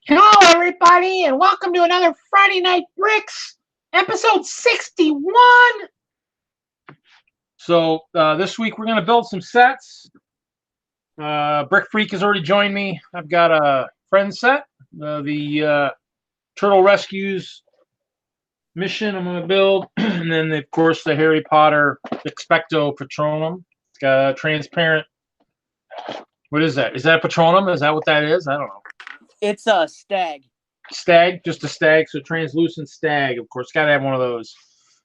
Hello, everybody, and welcome to another Friday Night Bricks, episode 61. So this week we're going to build some sets. BrickFreak has already joined me. I've got a friend set, the Turtle Rescues mission I'm going to build, and then of course the Harry Potter Expecto Patronum. It's got a transparent. What is that? Is that a Patronum? Is that what that is? I don't know. It's a stag. Stag, just a stag, so translucent stag. Of course, got to have one of those.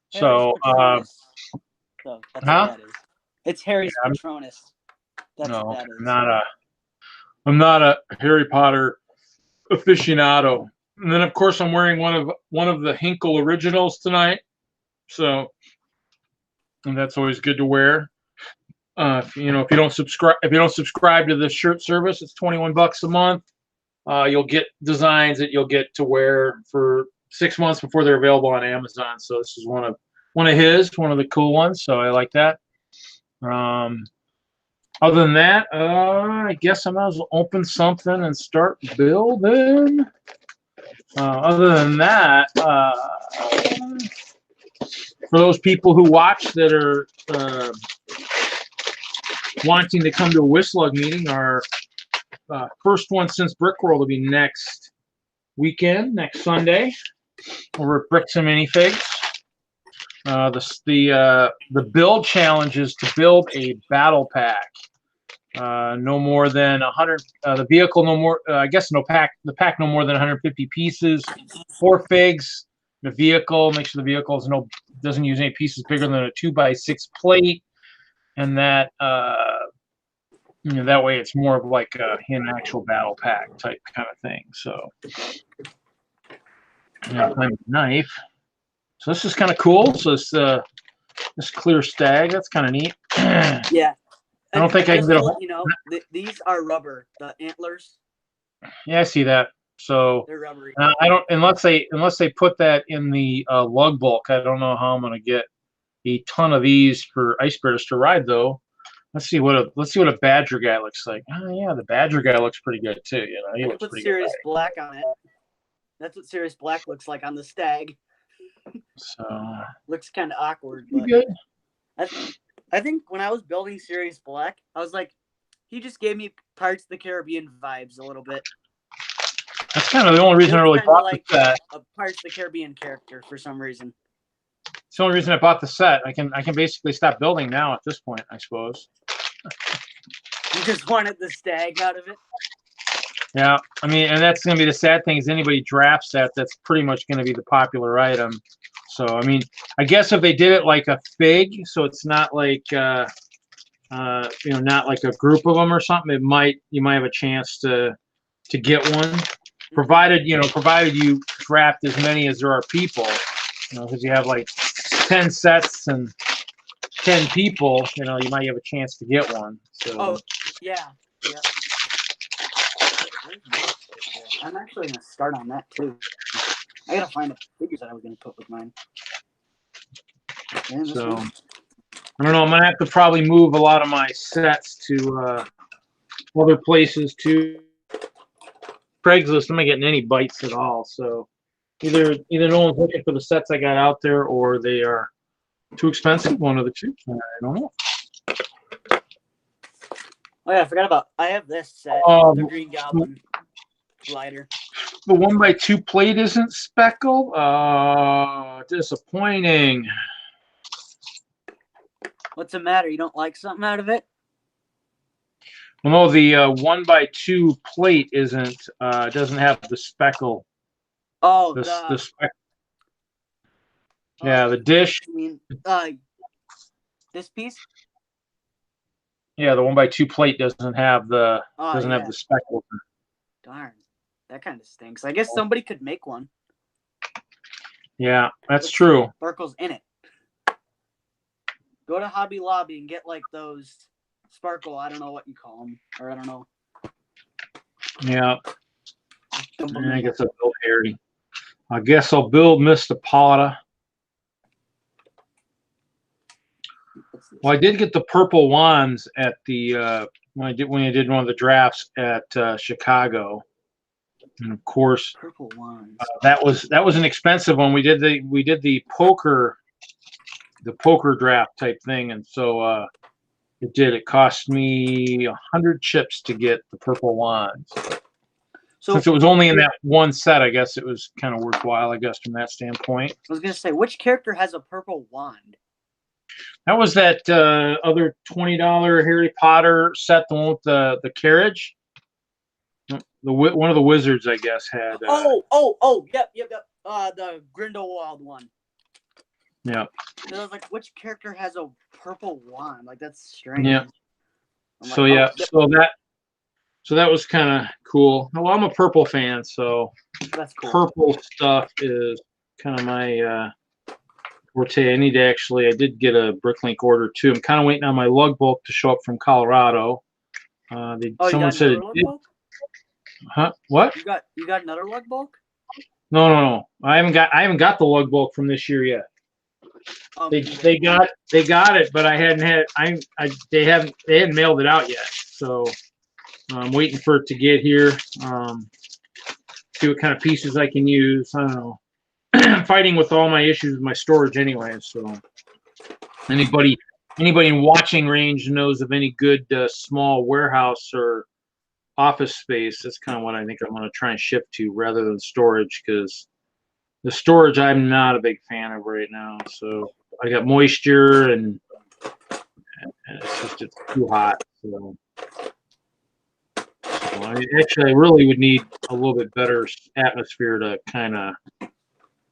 So, that's what that is. It's Harry's yeah, Patronus. That's no, what that is. I'm not a Harry Potter aficionado. And then, of course, I'm wearing one of the Hinkle originals tonight. So, and that's always good to wear. If you don't subscribe to the shirt service, it's $21 a month. You'll get designs that you'll get to wear for 6 months before they're available on Amazon. So this is one of the cool ones. So I like that. Other than that, I guess I might as well open something and start building. Other than that, for those people who watch that are wanting to come to a WISLUG meeting, our first one since Brickworld will be next weekend, next Sunday, over at Bricks and Minifigs. The build challenge is to build a battle pack. No more than 100. The vehicle no more. I guess the pack no more than 150 pieces. 4 figs. The vehicle. Make sure the vehicle doesn't use any pieces bigger than a 2x6 plate, and that. That way it's more of like an actual battle pack type kind of thing. So, knife. So this is kind of cool. So this clear stag, that's kind of neat. Yeah. I don't think I can get these are rubber. The antlers. Yeah, I see that. So they're rubbery. I don't unless they put that in the lug bulk. I don't know how I'm going to get a ton of these for ice bears to ride though. Let's see what a Badger guy looks like. Oh yeah, the Badger guy looks pretty good too. He looks put pretty Sirius good. Black on it. That's what Sirius Black looks like on the stag. So looks kind of awkward. But good. I think when I was building Sirius Black, I was like, he just gave me Pirates of the Caribbean vibes a little bit. That's kind of the only reason I really bought the set. A Pirates of the Caribbean character for some reason. It's the only reason I bought the set. I can basically stop building now at this point, I suppose. You just wanted the stag out of it? Yeah, I mean, and that's going to be the sad thing is anybody drafts that's pretty much going to be the popular item. So, I mean, I guess if they did it like a fig, so it's not like, not like a group of them or something, you might have a chance to get one, provided you draft as many as there are people, because you have like 10 sets and 10 people, you might have a chance to get one. So. Oh, yeah. I'm actually going to start on that, too. I got to find the figures that I was going to put with mine. So, I don't know. I'm going to have to probably move a lot of my sets to other places, too. Craigslist, I'm not getting any bites at all. So, either no one's looking for the sets I got out there, or they are too expensive. One of the two. I don't know. Oh, yeah, I forgot about. I have this set, the Green Goblin glider. The 1x2 plate isn't speckled. Disappointing. What's the matter? You don't like something out of it? Well, no, the 1x2 plate isn't. Doesn't have the speckle. Oh, the speckle. Yeah, the dish. I mean, this piece. Yeah, the 1x2 plate doesn't have the have the speckle. Darn, that kind of stinks. I guess somebody could make one. Yeah, that's true. Sparkles in it. Go to Hobby Lobby and get like those sparkle. I don't know what you call them, or I don't know. Yeah. I guess I'll build Harry. I guess I'll build Mr. Potter. Well, I did get the purple wands at the when I did one of the drafts at Chicago. And of course, Purple ones. that was an expensive one. We did the poker draft type thing, and so it cost me 100 chips to get the purple wands. So since it was only in that one set, I guess it was kind of worthwhile, I guess, from that standpoint. I was gonna say, which character has a purple wand? That was that other $20 Harry Potter set, the one with the carriage. One of the wizards, I guess, had. Yep. The Grindelwald one. Yeah. I was like, which character has a purple wand? Like, that's strange. Yeah. So like, yeah, so that was kind of cool. Well, I'm a purple fan, so that's cool. Purple stuff is kind of my forte. I did get a Bricklink order too. I'm kind of waiting on my lug bulk to show up from Colorado. Someone said it did. Huh? What? You got another lug bulk? No. I haven't got the lug bulk from this year yet. They got it, but I hadn't had they hadn't mailed it out yet. So I'm waiting for it to get here. See what kind of pieces I can use. I don't know. I'm fighting with all my issues with my storage anyway. So anybody in watching range knows of any good small warehouse or office space, that's kind of what I think I'm going to try and shift to rather than storage, because the storage I'm not a big fan of right now. So I got moisture and it's too hot. So I really would need a little bit better atmosphere to kind of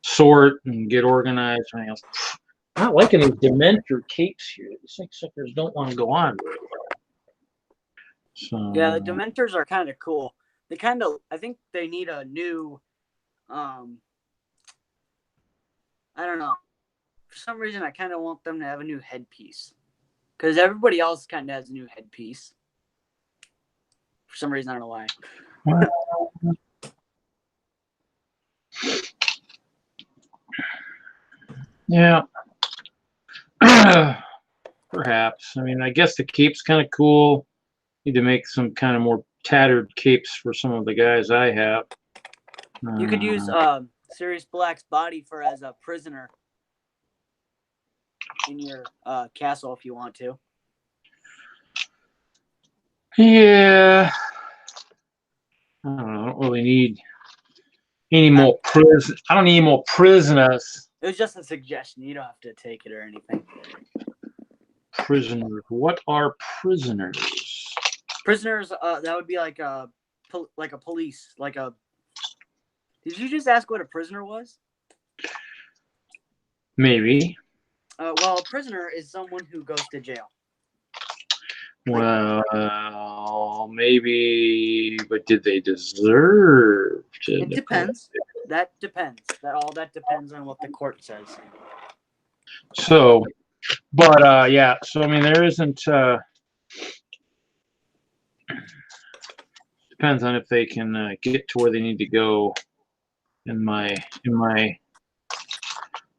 sort and get organized. I'm not liking these Dementor capes here. These suckers don't want to go on very well. So, yeah, the Dementors are kind of cool. I think they need a new, I don't know. For some reason, I kind of want them to have a new headpiece. Because everybody else kind of has a new headpiece. For some reason, I don't know why. Yeah. Perhaps. I mean, I guess the cape's kind of cool. Need to make some kind of more tattered capes for some of the guys I have. You could use Sirius Black's body as a prisoner in your castle if you want to. Yeah. I don't really need any more prisoners. I don't need any more prisoners. It was just a suggestion. You don't have to take it or anything. Prisoners. What are prisoners? Prisoners, that would be like a police, Did you just ask what a prisoner was? Maybe. Well, a prisoner is someone who goes to jail. Well, maybe, but did they deserve to? It depends. That depends. That depends on what the court says. So, but yeah. So I mean, there isn't. Depends on if they can get to where they need to go in my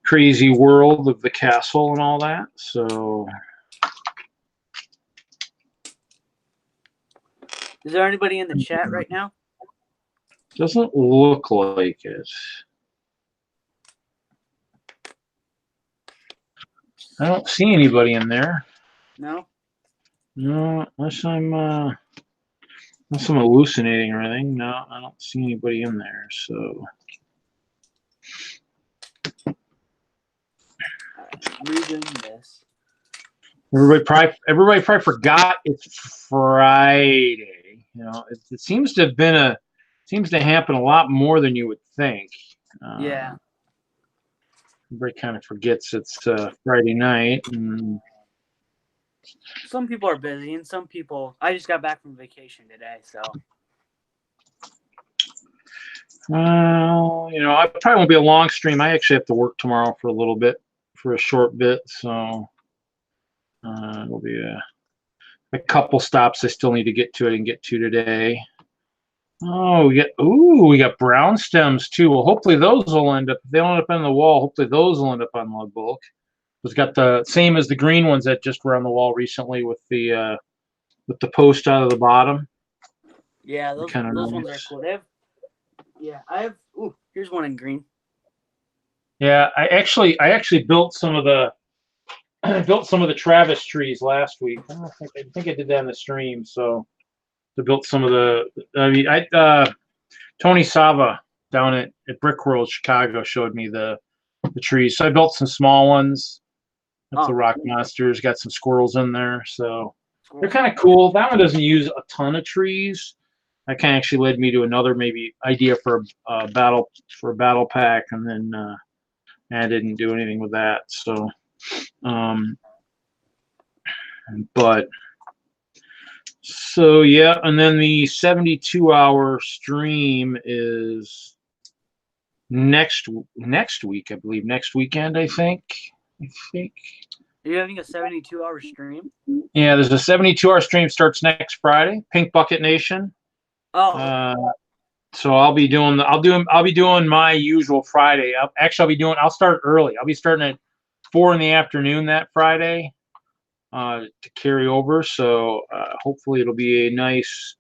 crazy world of the castle and all that. So, is there anybody in the chat right now? Doesn't look like it. I don't see anybody in there. No. No, unless I'm hallucinating or anything. No, I don't see anybody in there. So. Reading this. Everybody probably forgot it's Friday. You know, it seems to happen a lot more than you would think. Yeah. Everybody kind of forgets it's Friday night. And some people are busy, and some people. I just got back from vacation today, so. Well, you know, I probably won't be a long stream. I actually have to work tomorrow for a short bit, so it'll be a couple stops I still need to get to. I didn't get to today. Oh, we got brown stems too. Well, hopefully those will end up. If they don't end up on the wall, hopefully those will end up on lug bulk. It's got the same as the green ones that just were on the wall recently with the post out of the bottom. Yeah, those ones are cool. Yeah, I have. Ooh, here's one in green. Yeah, I actually built some of the I built some of the Travis trees last week. I think I did that in the stream. So I built some of the. I mean, Tony Sava down at Brick World Chicago showed me the trees. So I built some small ones. That's the rock monsters. Got some squirrels in there, so they're kind of cool. That one doesn't use a ton of trees. That kind of actually led me to another maybe idea for a battle pack, and then I didn't do anything with that. So, but so yeah, and then the 72-hour stream is next week, I believe. Next weekend, I think. Are you having a 72-hour stream? Yeah, there's a 72-hour stream starts next Friday. Pink Bucket Nation. Oh. So I'll be doing my usual Friday. I'll start early. I'll be starting at 4 in the afternoon that Friday to carry over. So hopefully it'll be a nice,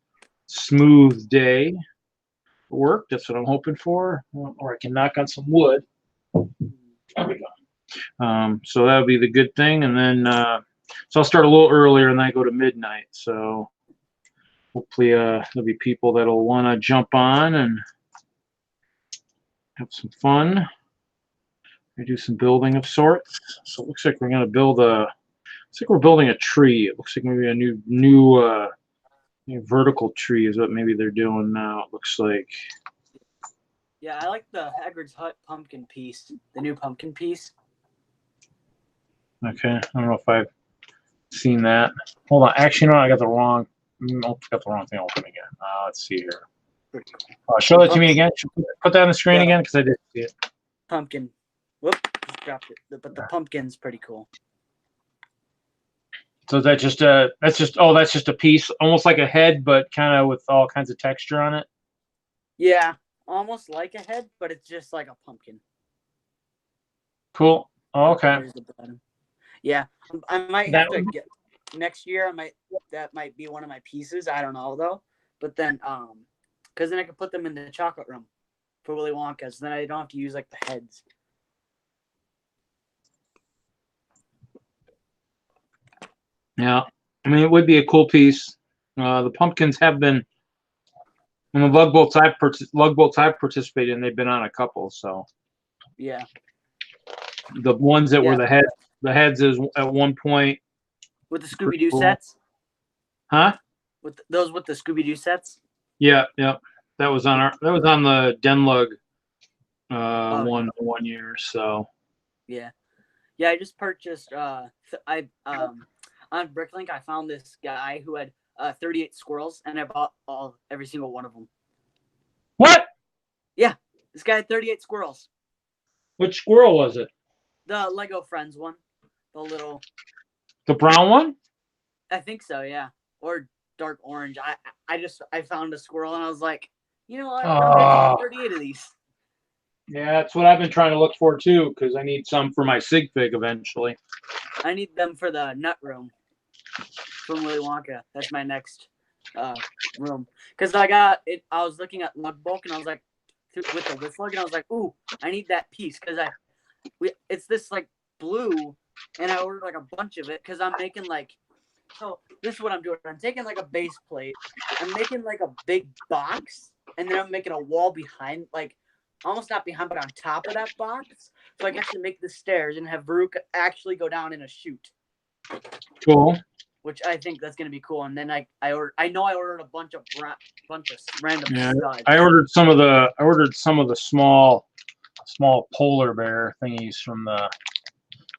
smooth day for work. That's what I'm hoping for. Or I can knock on some wood. There we go. So that'll be the good thing. And then so I'll start a little earlier and then I go to midnight. So hopefully there'll be people that'll want to jump on and have some fun. We do some building of sorts. So it looks like we're gonna build we're building a tree. It looks like maybe a new vertical tree is what maybe they're doing now. It looks like. Yeah, I like the Hagrid's Hut pumpkin piece, the new pumpkin piece. Okay, I don't know if I've seen that. Hold on, actually, no, I got the wrong thing open again. Let's see here. Show that to me again. Put that on the screen again because I didn't see it. Pumpkin. Whoop, just dropped it. But the pumpkin's pretty cool. So that's just a piece, almost like a head, but kind of with all kinds of texture on it. Yeah, almost like a head, but it's just like a pumpkin. Cool. Oh, okay. There's the bottom. Yeah, I might have to get next year. That might be one of my pieces. I don't know though. But then, because then I could put them in the chocolate room for Willy Wonka's. Then I don't have to use like the heads. Yeah, I mean it would be a cool piece. The pumpkins have been, in the lug bolts I've participated in, they've been on a couple. So yeah, the ones that were the heads is at one point with the Scooby Doo sets. Huh? With the Scooby Doo sets. Yeah. That was on the DENLUG one year. So yeah. I just purchased. On Bricklink, I found this guy who had 38 squirrels, and I bought every single one of them. What? Yeah, this guy had 38 squirrels. Which squirrel was it? The Lego Friends one. The brown one? I think so, yeah. Or dark orange. I found a squirrel, and I was like, you know what? I'm going to 38 of these. Yeah, that's what I've been trying to look for, too, because I need some for my sig fig eventually. I need them for the nut room from Willy Wonka. That's my next room. Because I was looking at lug bulk, and I was like, with the WISLUG, and I was like, ooh, I need that piece. Because it's this, like, blue, and I ordered, like, a bunch of it, because I'm making, like, so this is what I'm doing. I'm taking, like, a base plate. I'm making, like, a big box, and then I'm making a wall behind, like, almost not behind, but on top of that box. So I can actually make the stairs and have Varuk actually go down in a chute. Cool. Which I think that's gonna be cool. And then I ordered a bunch of random studs. I ordered some of the small polar bear thingies from the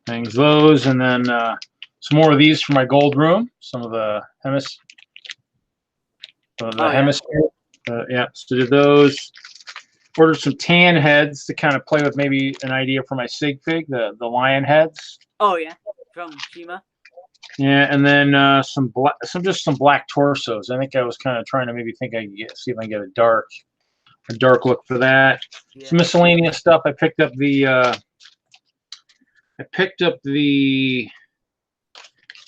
things. Those, and then some more of these for my gold room. Some of the hemisphere. So did those. Ordered some tan heads to kind of play with, maybe an idea for my sig fig, the lion heads. Oh yeah, from Shima. Yeah, and then some black torsos. I think I was kind of trying to see if I can get a dark look for that. Yeah. Some miscellaneous stuff. I picked up the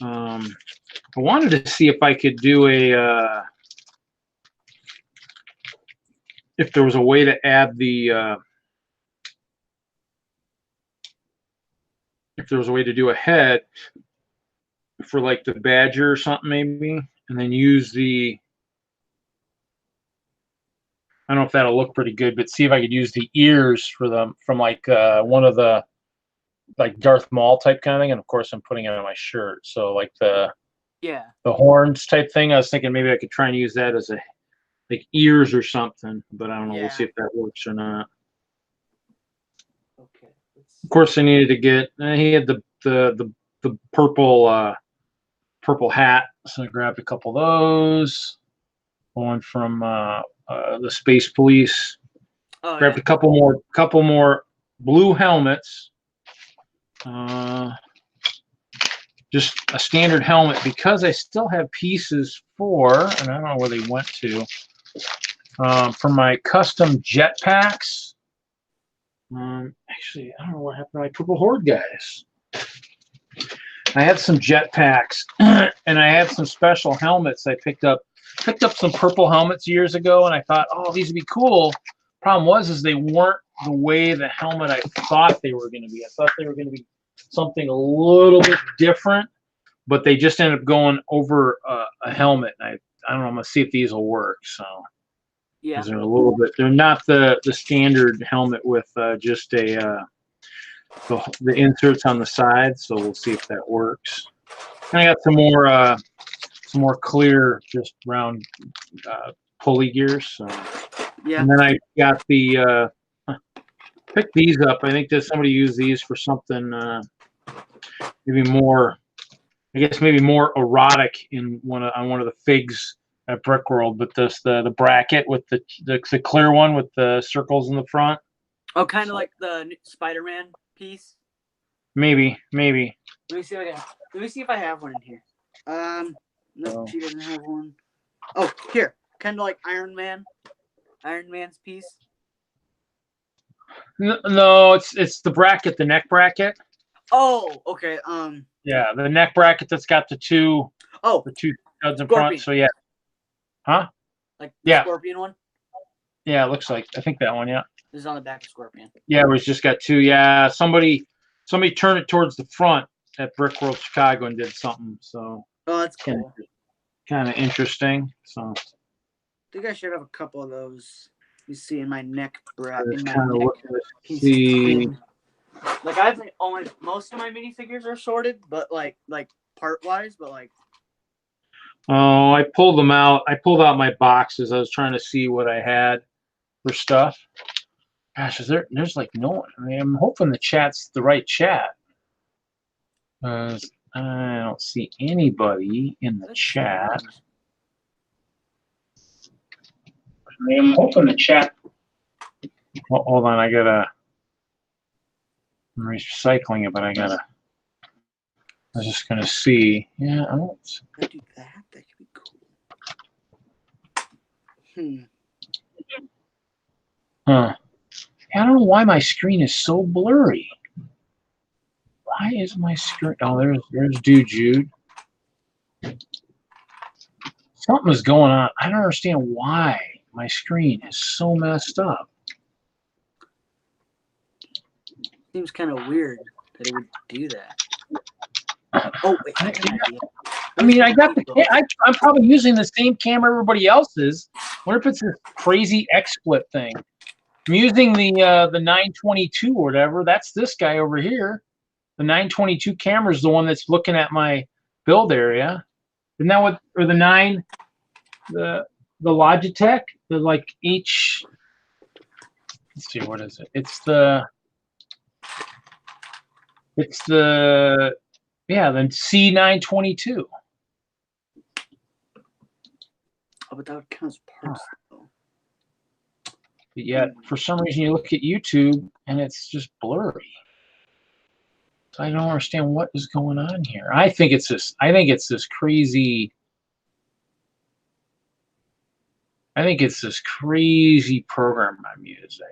I wanted to see if I could do if there was a way to add the if there was a way to do a head for like the Badger or something maybe, and then use the, I don't know if that'll look pretty good, but see if I could use the ears for them from like one of the like Darth Maul type kind of thing, and of course I'm putting it on my shirt, so like the horns type thing. I was thinking maybe I could try and use that as a like ears or something, but I don't know. We'll see if that works or not. Okay. Of course, I needed to get. He had the purple purple hat, so I grabbed a couple of those. One from the Space Police. Oh, grabbed a couple more blue helmets. Just a standard helmet because I still have pieces for, and I don't know where they went to, for my custom jetpacks. Actually, I don't know what happened to my Purple Horde guys. I had some jetpacks, and I had some special helmets. I picked up some purple helmets years ago, and I thought, oh, these would be cool. Problem was, they weren't the way the helmet I thought they were going to be. I thought they were going to be something a little bit different, but they just ended up going over a helmet. And I don't know. I'm gonna see if these will work. So yeah, they're a little bit. They're not the standard helmet with just a the inserts on the side. So we'll see if that works. And I got some more clear, just round pulley gears. So. Yeah. And then I got the picked these up. I think that somebody used these for something maybe more, I guess maybe more erotic on one of the figs at Brickworld. But the bracket with the clear one with the circles in the front. Oh, kind of like the Spider-Man piece. Maybe. Let me see if I have one in here. No, she doesn't have one. Oh, here, kind of like Iron Man's piece. No, it's the bracket, the neck bracket. Oh, okay. Yeah, the neck bracket that's got the two studs in front. So yeah. Huh? Like the Scorpion one? Yeah, it looks like. I think that one, yeah. This is on the back of Scorpion. Yeah, it's just got two. Yeah, somebody turned it towards the front at Brickworld Chicago and did something. So. Oh, that's cool. Kind of interesting. So. I think I should have a couple of those. You see in my neck bracket. See. Like I've only most of my minifigures are sorted, but like part wise, but like. Oh, I pulled them out. I pulled out my boxes. I was trying to see what I had for stuff. Gosh, there's like no one. I mean, I'm hoping the chat's the right chat. I don't see anybody in the chat. I mean, I'm hoping the chat. Oh, hold on, I'm recycling it, but I was just gonna see. Yeah, I don't. If I do that, that could be cool. Huh. I don't know why my screen is so blurry. Why is my screen? Oh, there's Dude Jude. Something is going on. I don't understand why my screen is so messed up. Seems kind of weird that it would do that. Oh wait, I mean, I got I'm probably using the same camera everybody else is. Wonder if it's this crazy XSplit thing. I'm using the 922 or whatever. That's this guy over here. The 922 camera is the one that's looking at my build area. Isn't that what? Or the Logitech? The like each. Let's see, what is it? It's the the C922. Oh, but that would count as parts though. But yet, for some reason, you look at YouTube and it's just blurry. So I don't understand what is going on here. I think it's this crazy. I think it's this crazy program I'm using.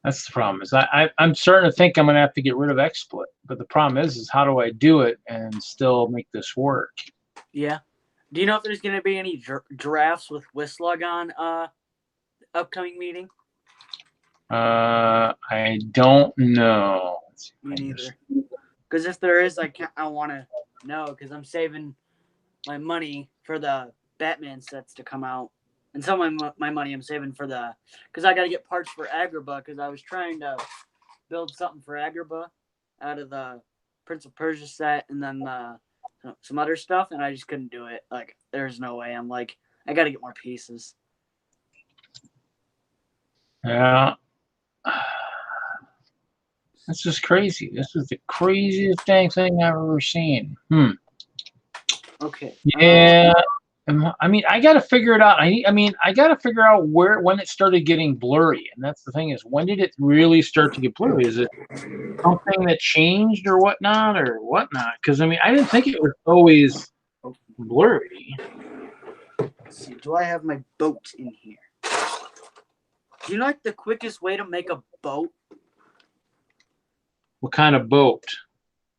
That's the problem. Is I'm starting to think I'm going to have to get rid of XSplit. But the problem is how do I do it and still make this work? Yeah. Do you know if there's going to be any drafts with WISLUG on upcoming meeting? I don't know. Me neither. Because if there is, I want to know because I'm saving my money for the Batman sets to come out, and some of my money I'm saving for because I got to get parts for Agrabah because I was trying to build something for Agrabah out of the Prince of Persia set and then some other stuff, and I just couldn't do it. Like, there's no way. I'm like, I got to get more pieces. Yeah. This is crazy. This is the craziest dang thing I've ever seen. Okay. Yeah. I mean, I got to figure it out. I got to figure out when it started getting blurry. And that's the thing is, when did it really start to get blurry? Is it something that changed or whatnot? Because, I mean, I didn't think it was always blurry. Let's see. Do I have my boat in here? Do you know like the quickest way to make a boat? What kind of boat?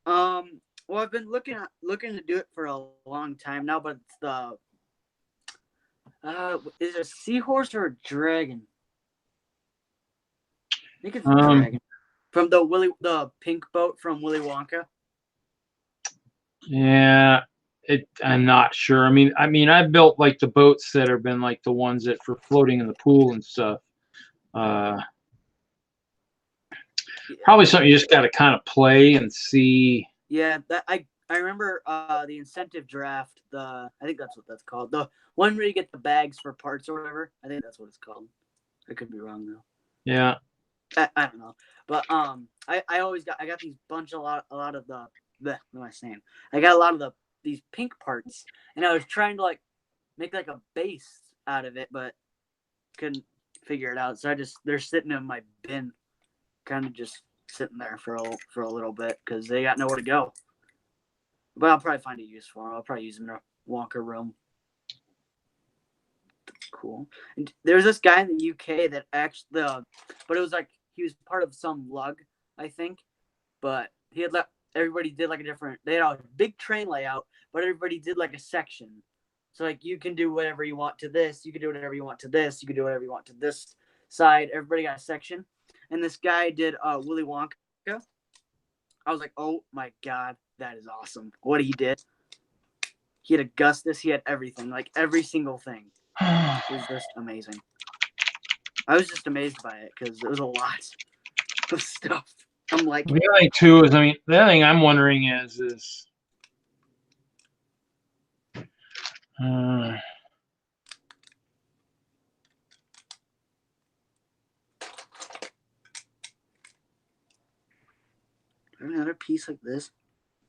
Well, I've been looking to do it for a long time now, but it's the is it a seahorse or a dragon? I think it's a dragon. From the pink boat from Willy Wonka. Yeah, I'm not sure. I mean, I've built like the boats that have been like the ones that for floating in the pool and stuff. Probably something you just got to kind of play and see. Yeah, that I remember the incentive draft. I think that's what that's called. The one where you get the bags for parts or whatever. I think that's what it's called. I could be wrong though. Yeah. I don't know, but I got these a lot of the what am I saying? I got a lot of these pink parts, and I was trying to like make like a base out of it, but couldn't figure it out. So they're sitting in my bin, kind of just sitting there for a little bit because they got nowhere to go. But I'll probably find a use for them. I'll probably use them in a Wonka room. Cool. And there's this guy in the UK that actually, but it was like he was part of some lug, I think. But he had everybody did like a different. They had a big train layout, but everybody did like a section. So like you can do whatever you want to this, you can do whatever you want to this, you can do whatever you want to this side. Everybody got a section, and this guy did Willy Wonka. I was like, oh my god, that is awesome! What he did. He had Augustus. He had everything, like every single thing. It was just amazing. I was just amazed by it because it was a lot of stuff. I'm like, the other thing too is, I mean, the other thing I'm wondering is another piece like this.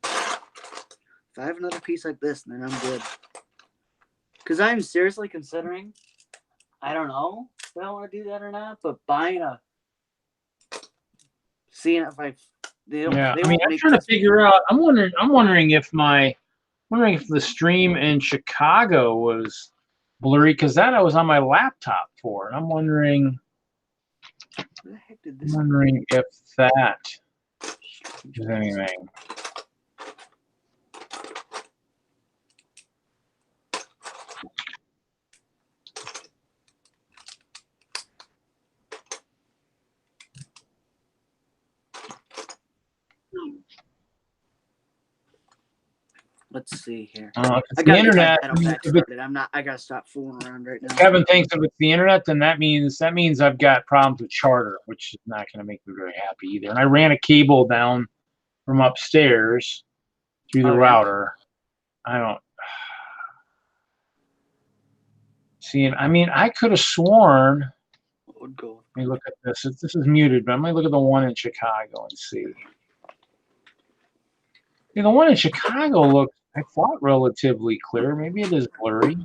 If I have another piece like this, then I'm good. Because I'm seriously considering, I don't know if I want to do that or not, but seeing if I, I'm trying to figure out. I'm wondering if the stream in Chicago was blurry because that I was on my laptop for, and I'm wondering if that is anything. Let's see here. I got the internet. I gotta stop fooling around right now. Kevin thinks if it's the internet, then that means I've got problems with Charter, which is not going to make me very happy either. And I ran a cable down from upstairs through the router. I don't see. I mean, I could have sworn. Let me look at this. This is muted, but I'm going to look at the one in Chicago and see. Yeah, the one in Chicago I thought relatively clear. Maybe it is blurry.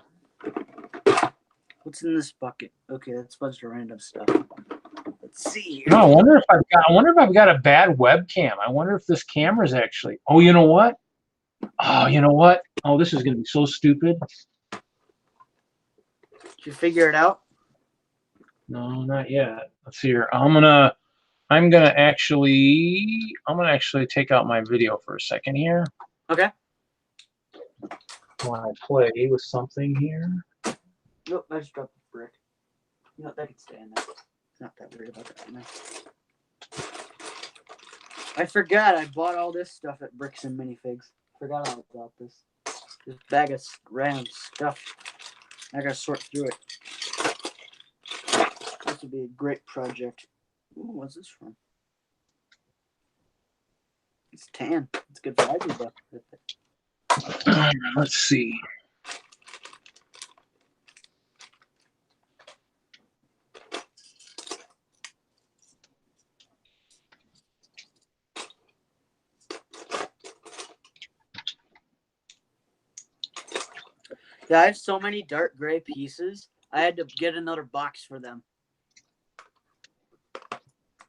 What's in this bucket? Okay, that's a bunch of random stuff. Let's see here. No, I wonder if I've got a bad webcam. I wonder if this camera's actually. Oh, you know what? Oh, this is going to be so stupid. Did you figure it out? No, not yet. Let's see here. I'm gonna actually take out my video for a second here. Okay. when I play with something here. Nope, I just dropped the brick. You know, that could stay in there. Not that worried about that right now. I forgot I bought all this stuff at Bricks and Minifigs. Forgot all about this. This bag of random stuff. I gotta sort through it. This would be a great project. Ooh, what's this from? It's tan. It's good for everybody. Let's see. Yeah, I have so many dark gray pieces. I had to get another box for them. I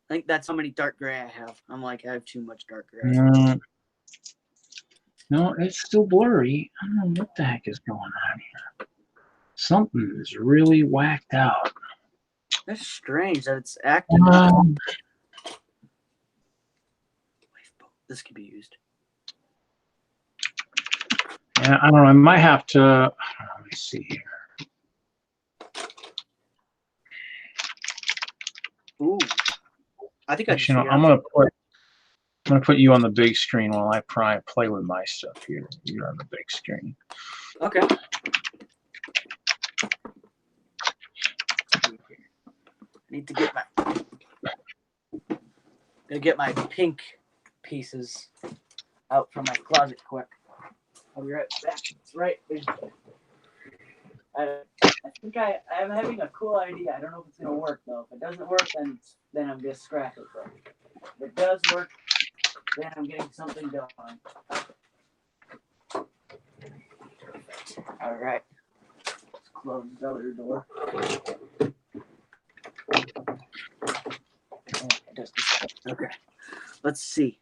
think that's how many dark gray I have. I'm like, I have too much dark gray. No, it's still blurry. I don't know what the heck is going on here. Something is really whacked out. That's strange that it's active. This could be used. Yeah, I don't know. I might have to. Let me see here. Ooh, I think Actually, no, I'm gonna put you on the big screen while I play with my stuff here. You're on the big screen. Okay. I need to get my pink pieces out from my closet quick. I'll be right back. It's right there. I think I'm having a cool idea. I don't know if it's gonna work though. If it doesn't work, then I'm gonna scrap it. But if it does work, then I'm getting something done. All right. Let's close the other door. Okay. Let's see.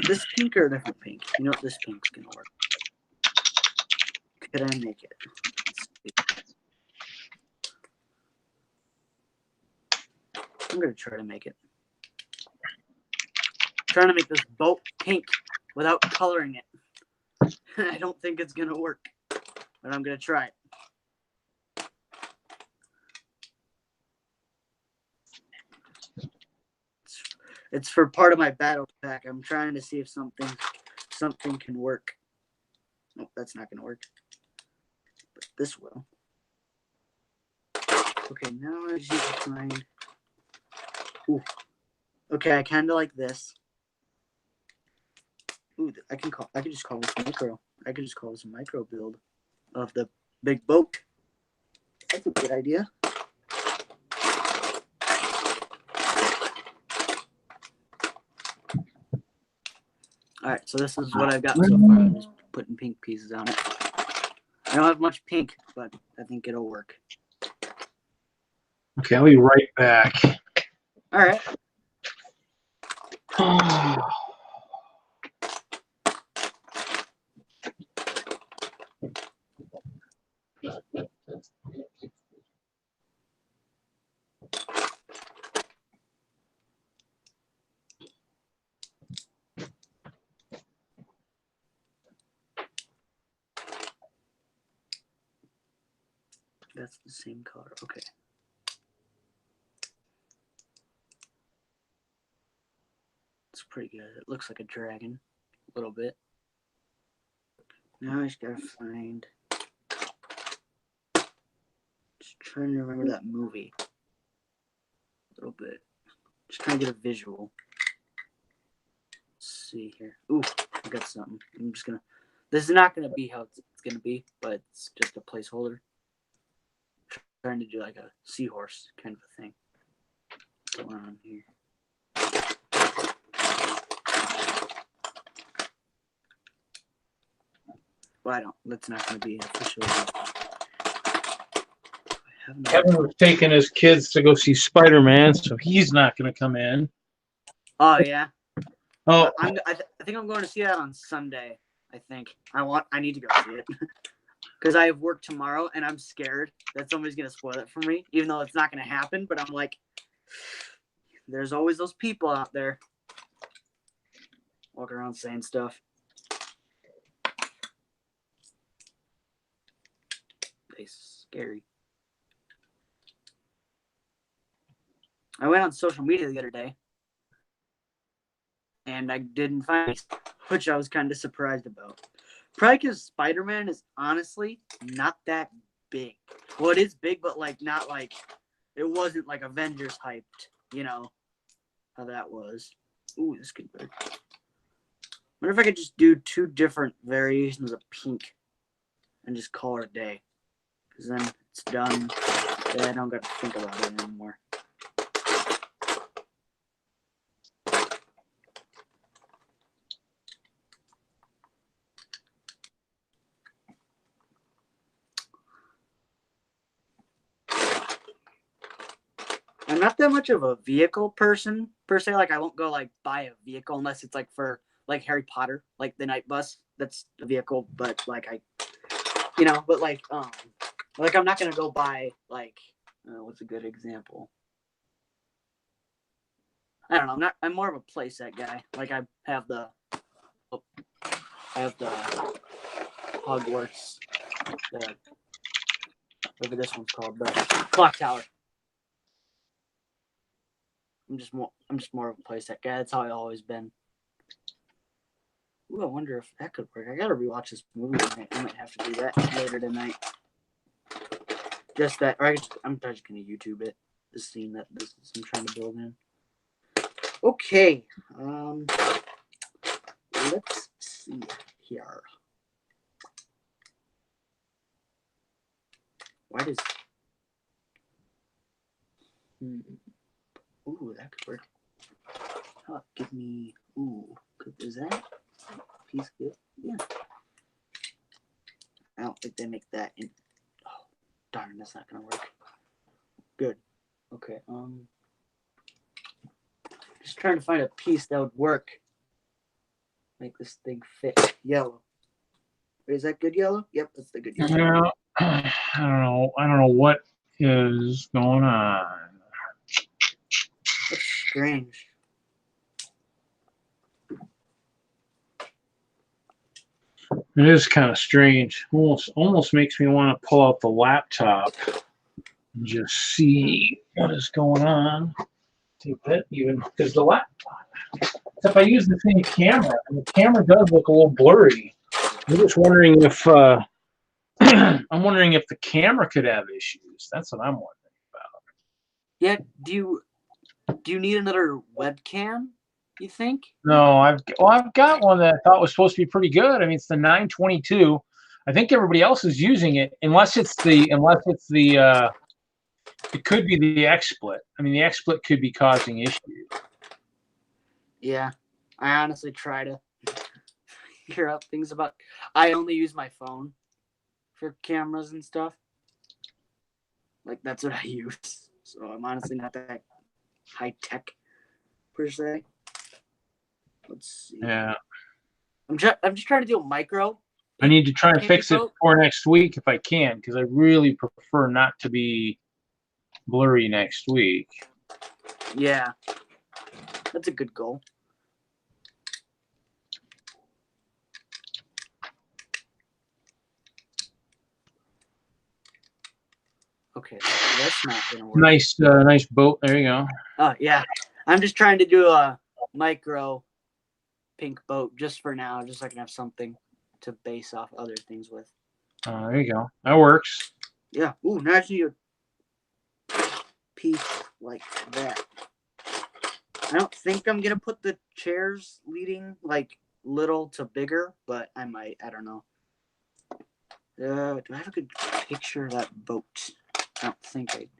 This pink or a different pink? You know what? This pink's gonna work. Could I make it? I'm gonna try to make it. Trying to make this boat pink without coloring it. I don't think it's gonna work, but I'm gonna try it. It's for part of my battle pack. I'm trying to see if something can work. Nope, that's not gonna work. But this will. Okay, now I just need to find. Ooh. Okay, I kind of like this. Ooh, I can just call this micro. I could just call this a micro build of the big boat. That's a good idea. All right, so this is what I've got so far. I'm just putting pink pieces on it. I don't have much pink, but I think it'll work. Okay, I'll be right back. All right. That's the same color. Okay. It's pretty good. It looks like a dragon a little bit. Now I just gotta find. Just trying to remember that movie a little bit. Just trying to get a visual. Let's see here. Ooh, I got something. I'm just gonna. This is not gonna be how it's gonna be, but it's just a placeholder. Trying to do like a seahorse kind of a thing. What's going on here? Well, that's not going to be official. Kevin was taking his kids to go see Spider-Man, so he's not going to come in. Oh yeah. Oh, I think I'm going to see that on Sunday. I think I need to go see it because I have work tomorrow, and I'm scared that somebody's going to spoil it for me, even though it's not going to happen. But I'm like, there's always those people out there walking around saying stuff. place. Scary. I went on social media the other day, and I didn't find it, which I was kind of surprised about. Probably because Spider-Man is honestly not that big. Well, it is big, but like not like it wasn't like Avengers hyped. You know how that was. Ooh, this could work. Wonder if I could just do 2 different variations of pink and just call it a day. Because then it's done. Yeah, I don't got to think about it anymore. I'm not that much of a vehicle person per se. Like I won't go like buy a vehicle unless it's like for like Harry Potter, like the night bus. That's a vehicle, but like but like I'm not gonna go buy like what's a good example? I don't know. I'm more of a playset guy. Like I have the Hogwarts, whatever this one's called, the clock tower. I'm just more of a playset guy. That's how I've always been. Ooh, I wonder if that could work. I gotta rewatch this movie tonight. I might have to do that later tonight. Just that, or I'm just gonna YouTube it. The scene that I'm trying to build in. Okay. Let's see here. Why does? Ooh, that could work. Oh, give me. Ooh, is that piece good? Yeah. I don't think they make that in. Oh, darn, that's not gonna work. Good. Okay. Just trying to find a piece that would work. Make this thing fit. Yellow. Is that good yellow? Yep, that's the good yellow. I don't know what is going on. That's strange. It is kind of strange. Almost makes me want to pull out the laptop and just see what is going on. See that even because the laptop. If I use the same camera, and the camera does look a little blurry. I'm just wondering if I'm wondering if the camera could have issues. That's what I'm wondering about. Yeah. Do you need another webcam? You think? No, I've got one that I thought was supposed to be pretty good. I mean, it's the 922. I think everybody else is using it, unless it's the it could be the XSplit. I mean, the XSplit could be causing issues. Yeah, I honestly try to figure out things about. I only use my phone for cameras and stuff. Like that's what I use. So I'm honestly not that high tech per se. Let's see. Yeah. I'm just trying to do a micro. I need to try and fix it for next week if I can, because I really prefer not to be blurry next week. Yeah, that's a good goal. Okay, that's not gonna work. Nice boat. There you go. Oh yeah, I'm just trying to do a micro pink boat just for now, just so I can have something to base off other things with. There you go. That works. Yeah. Ooh, now I just need a piece like that. I don't think I'm gonna put the chairs leading like little to bigger, but I might. I don't know. Do I have a good picture of that boat? I don't think I did.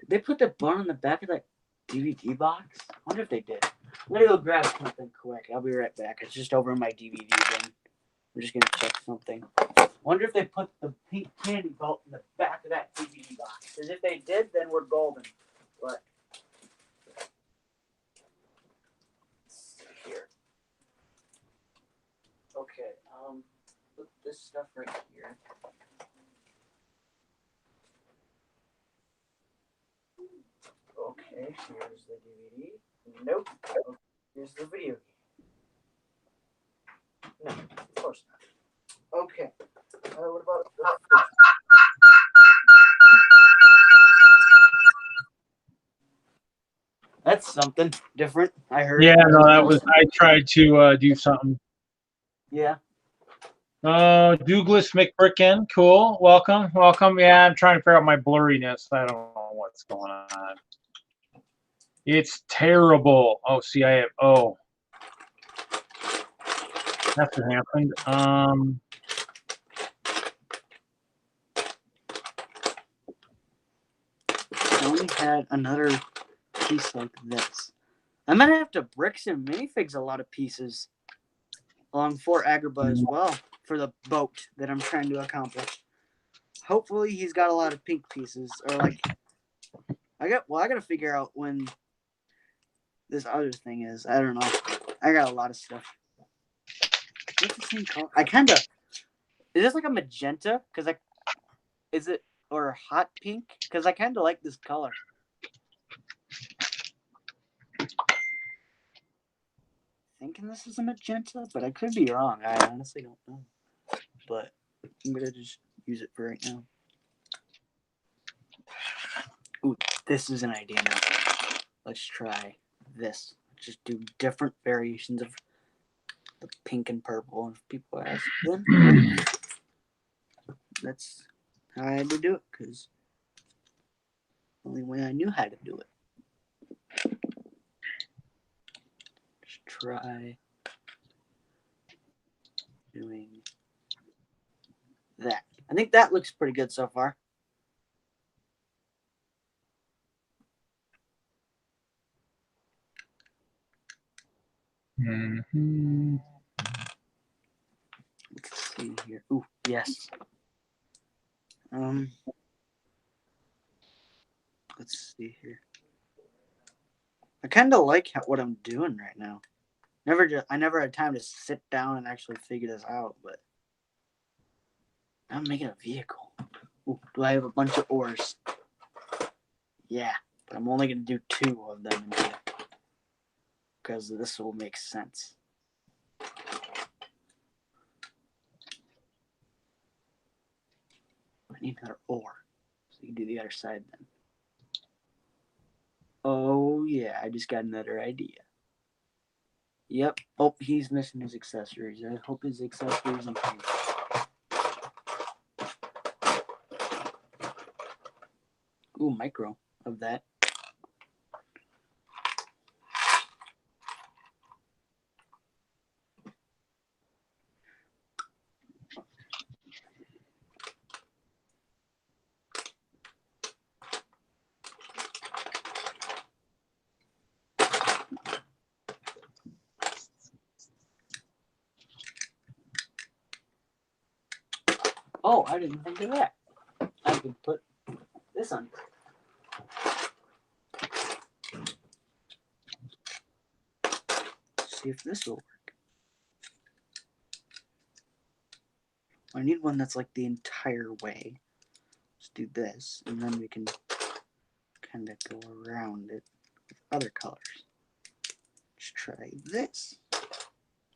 They put the barn on the back of that DVD box? I wonder if they did. Let me go grab something quick. I'll be right back. It's just over in my DVD bin. I'm just gonna check something. I wonder if they put the pink candy boat in the back of that DVD box. Because if they did, then we're golden. But here. Okay. Put this stuff right here. Okay, here's the DVD. Nope. Okay, here's the video game. No, of course not. Okay. What about something different. I heard. Yeah, no, that was. I tried to do something. Yeah. Douglas McBricken, cool. Welcome, welcome. Yeah, I'm trying to figure out my blurriness. I don't know what's going on. It's terrible. Oh, see, I have. Oh, that's what happened. I only had another piece like this. I might have to bricks and minifigs a lot of pieces along Fort Agrabah as well for the boat that I'm trying to accomplish. Hopefully he's got a lot of pink pieces, or like I gotta figure out when this other thing is. I don't know. I got a lot of stuff. What's the same color? I kind of, is this like a magenta? Cause is it, or a hot pink? Cause I kind of like this color. Thinking this is a magenta, but I could be wrong. I honestly don't know. But I'm gonna just use it for right now. Ooh, this is an idea now. Let's try this. Just do different variations of the pink and purple. And if people ask, then that's how I had to do it, because only way I knew how to do it. Just try doing that. I think that looks pretty good so far. Mm-hmm. Let's see here. Ooh, yes. Let's see here. I kind of like what I'm doing right now. I never had time to sit down and actually figure this out, but I'm making a vehicle. Ooh, do I have a bunch of ores? Yeah, but I'm only gonna do 2 of them in here because this will make sense. I need another ore, so you can do the other side then. Oh yeah, I just got another idea. Yep. Oh, he's missing his accessories. I hope his accessories in here. Ooh, micro of that. Oh, I didn't think of that. I could put this on. See if this will work. I need one that's like the entire way. Let's do this, and then we can kind of go around it with other colors. Let's try this.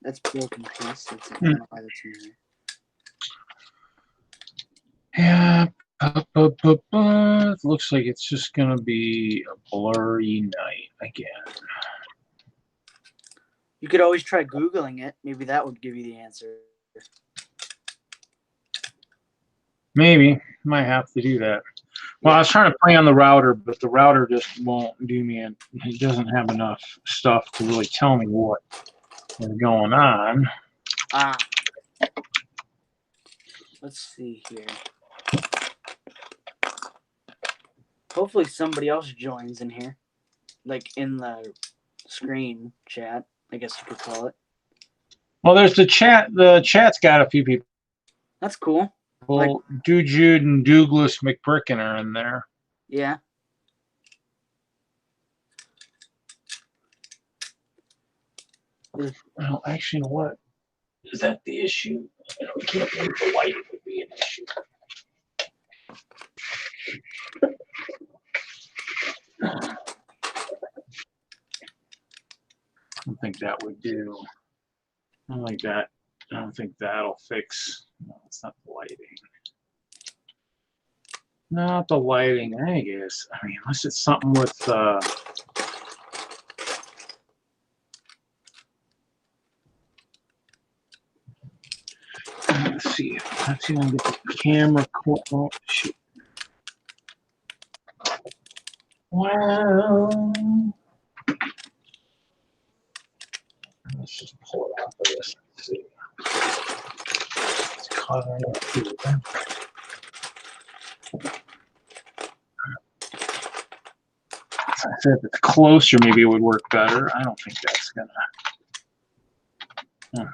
That's broken piece. I don't know why that's in here. Yeah. It looks like it's just gonna be a blurry night again. You could always try Googling it. Maybe that would give you the answer. Maybe. Might have to do that. Well, I was trying to play on the router, but the router just won't do me, and it doesn't have enough stuff to really tell me what is going on. Let's see here. Hopefully somebody else joins in here. Like in the screen chat, I guess you could call it. Well, there's the chat. The chat's got a few people. That's cool. Well, like, Jude and Douglas McBricken are in there. Yeah. Well, actually, you know what? Is that the issue? We can't believe the lighting would be an issue. I don't think that would do. I don't like that. I don't think that'll fix. No, it's not the lighting. Not the lighting, I guess. I mean, unless it's something with Let's see if I can get the camera. Oh, shoot. Well, let's just pull it off of this. Let's see. It's covering up here. I said if it's closer, maybe it would work better. I don't think that's gonna. I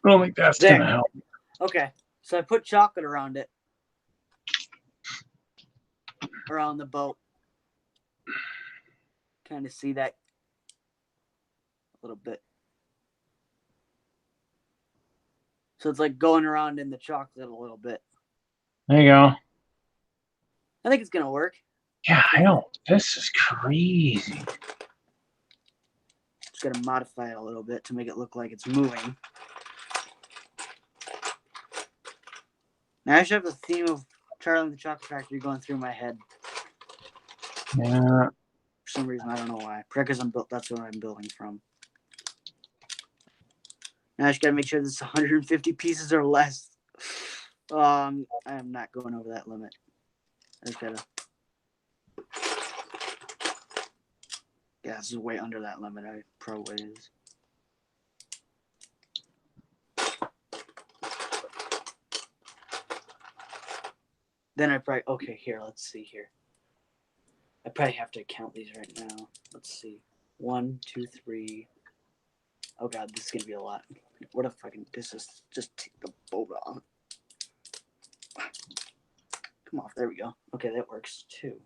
don't think that's gonna help. Okay, so I put chocolate around it, around the boat. Kind of see that a little bit. So it's like going around in the chocolate a little bit. There you go. I think it's gonna work. Yeah, I don't. This is crazy. Just gotta modify it a little bit to make it look like it's moving. Now I should have the theme of Charlie and the Chocolate Factory going through my head. Yeah. For some reason, I don't know why. Because that's what I'm building from. Now I just gotta make sure this is 150 pieces or less. I am not going over that limit. I just gotta. Yeah, this is way under that limit. I probably is. Then I probably here. Let's see here. I probably have to count these right now. Let's see. 1, 2, 3. Oh god, this is gonna be a lot. What if I can just take the bolt off? Come off. There we go. Okay, that works too.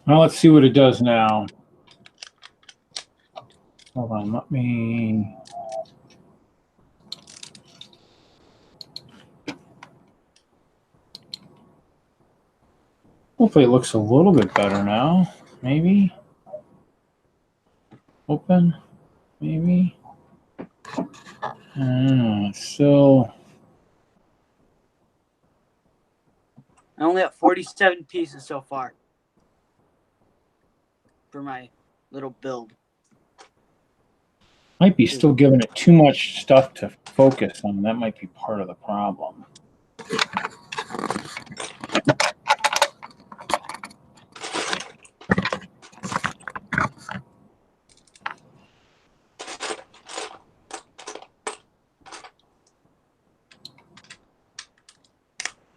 Well, let's see what it does now. Hold on, let me. Hopefully it looks a little bit better now. Maybe. Open. Maybe. Still. I only have 47 pieces so far for my little build. Might be still giving it too much stuff to focus on. That might be part of the problem.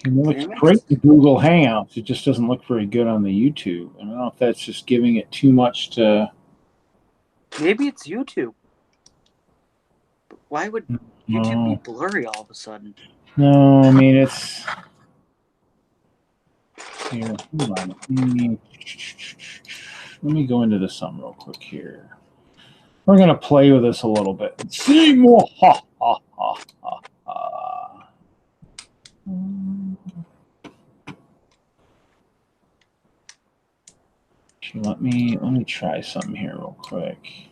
It looks great in Google Hangouts. It just doesn't look very good on the YouTube. I don't know if that's just giving it too much to. Maybe it's YouTube. But why would YouTube be blurry all of a sudden? No, I mean it's. Here, hold on. Let me go into the sum real quick here. We're gonna play with this a little bit. See more. Ha ha ha ha ha. Let me try something here real quick.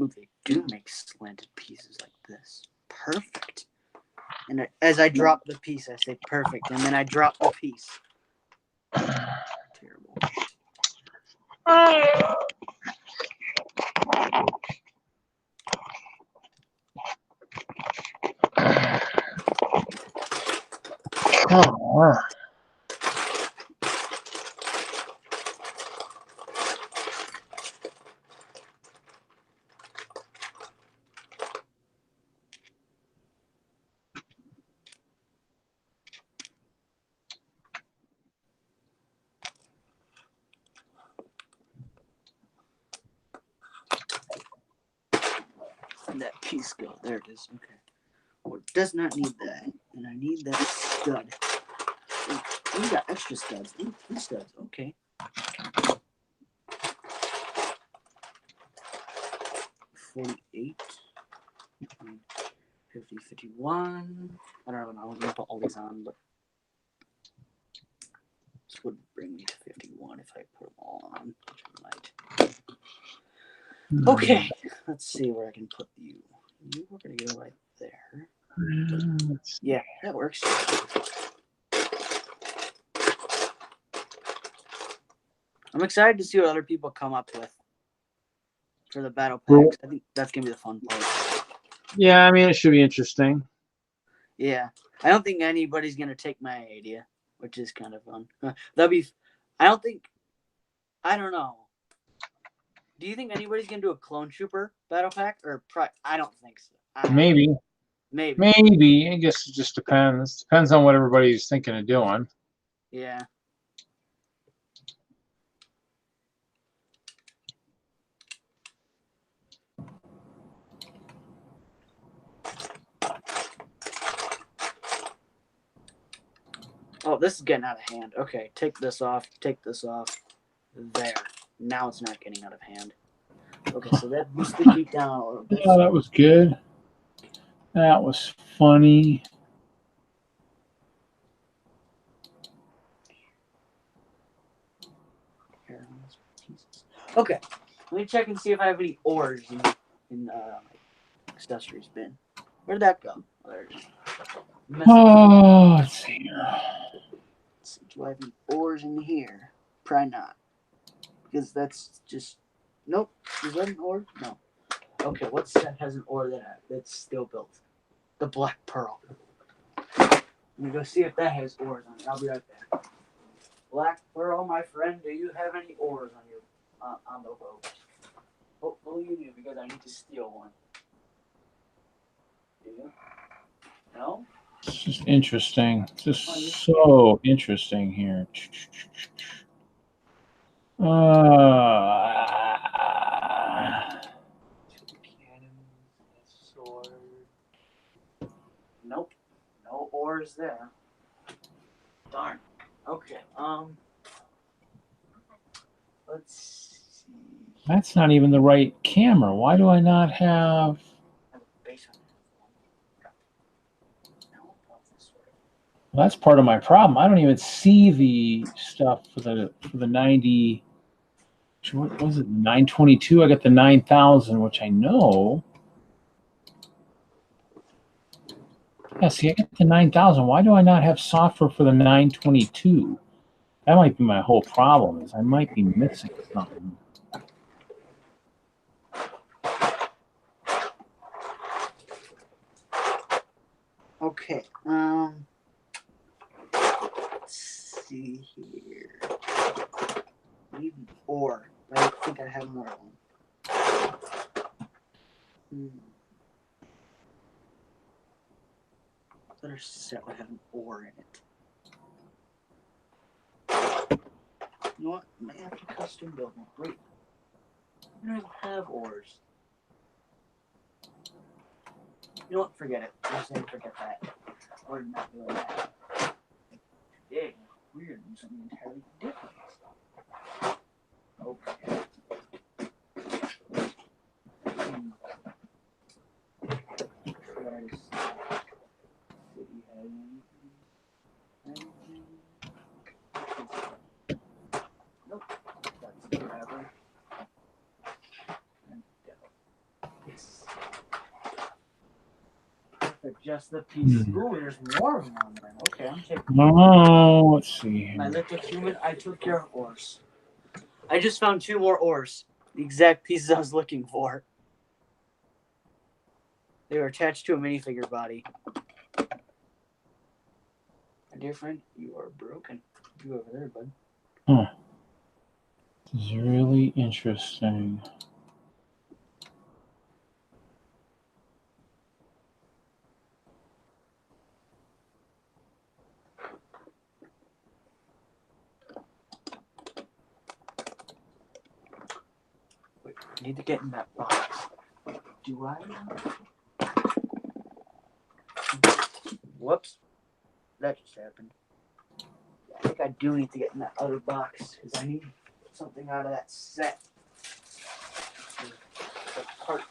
Ooh, they do make slanted pieces like this. Perfect. And as I drop the piece, I say perfect, and then I drop the piece. Terrible. Oh. And that piece go. There it is. Okay. Well, it does not need that. And I need that stud. Oh, we got extra studs. Ooh, 3 studs. Okay. 48. 50, 51. I don't know. I was going to put all these on, but this would bring me to 51 if I put them all on, which I might. Okay. Let's see where I can put you. You are going to go right there. Yeah, that works. I'm excited to see what other people come up with for the battle packs. I think that's gonna be the fun part. Yeah, I mean, it should be interesting. Yeah, I don't think anybody's gonna take my idea, which is kind of fun. That'll be. I don't think. I don't know. Do you think anybody's gonna do a clone trooper battle pack or? I don't think so. Maybe. Maybe. Maybe. I guess it just depends. Depends on what everybody's thinking of doing. Yeah. Oh, this is getting out of hand. Okay, take this off. Take this off. There. Now it's not getting out of hand. Okay, so that used to keep down a little bit. Yeah, that was good. That was funny. Okay, let me check and see if I have any ores in accessories bin. Where'd that go? Oh, there it is. Oh, let's see here. Let's see, do I have any ores in here? Probably not. Because that's just... Nope. Is that an ore? No. Okay, what set has an ore that's still built? The Black Pearl. Let me go see if that has ores on it. I'll be right back. Black Pearl, my friend, do you have any ores on your on the boat? Hopefully you do, because I need to steal one. Do you? No? It's just interesting. Just so interesting here. Nope. No ores there. Darn. Okay. Let's see. That's not even the right camera. Why do I not have? Well, that's part of my problem. I don't even see the stuff for the 90. What was it? 922. I got the 9000, which I know. Yeah, see, I got the 9000. Why do I not have software for the 922? That might be my whole problem. Is I might be missing something. Okay. Let's see here. Need an ore. I think I have more of them. Better set would have an ore in it. You know what? I might have to custom build one. Wait. I don't have ores. You know what? Forget it. I'm just going to forget that. We're not doing that. Today, we're going to do something entirely different. Okay. Nope. That's forever. Just the piece. Ooh, there's more of them on there. Okay, I'm taking. Oh, let's see here. My liquid human, I took care of ores. I just found 2 more ores. The exact pieces I was looking for. They were attached to a minifigure body. My dear friend, you are broken. You over there, bud. Huh. This is really interesting. Wait, I need to get in that box. Do I? Whoops. That just happened. I think I do need to get in that other box because I need something out of that set. The part.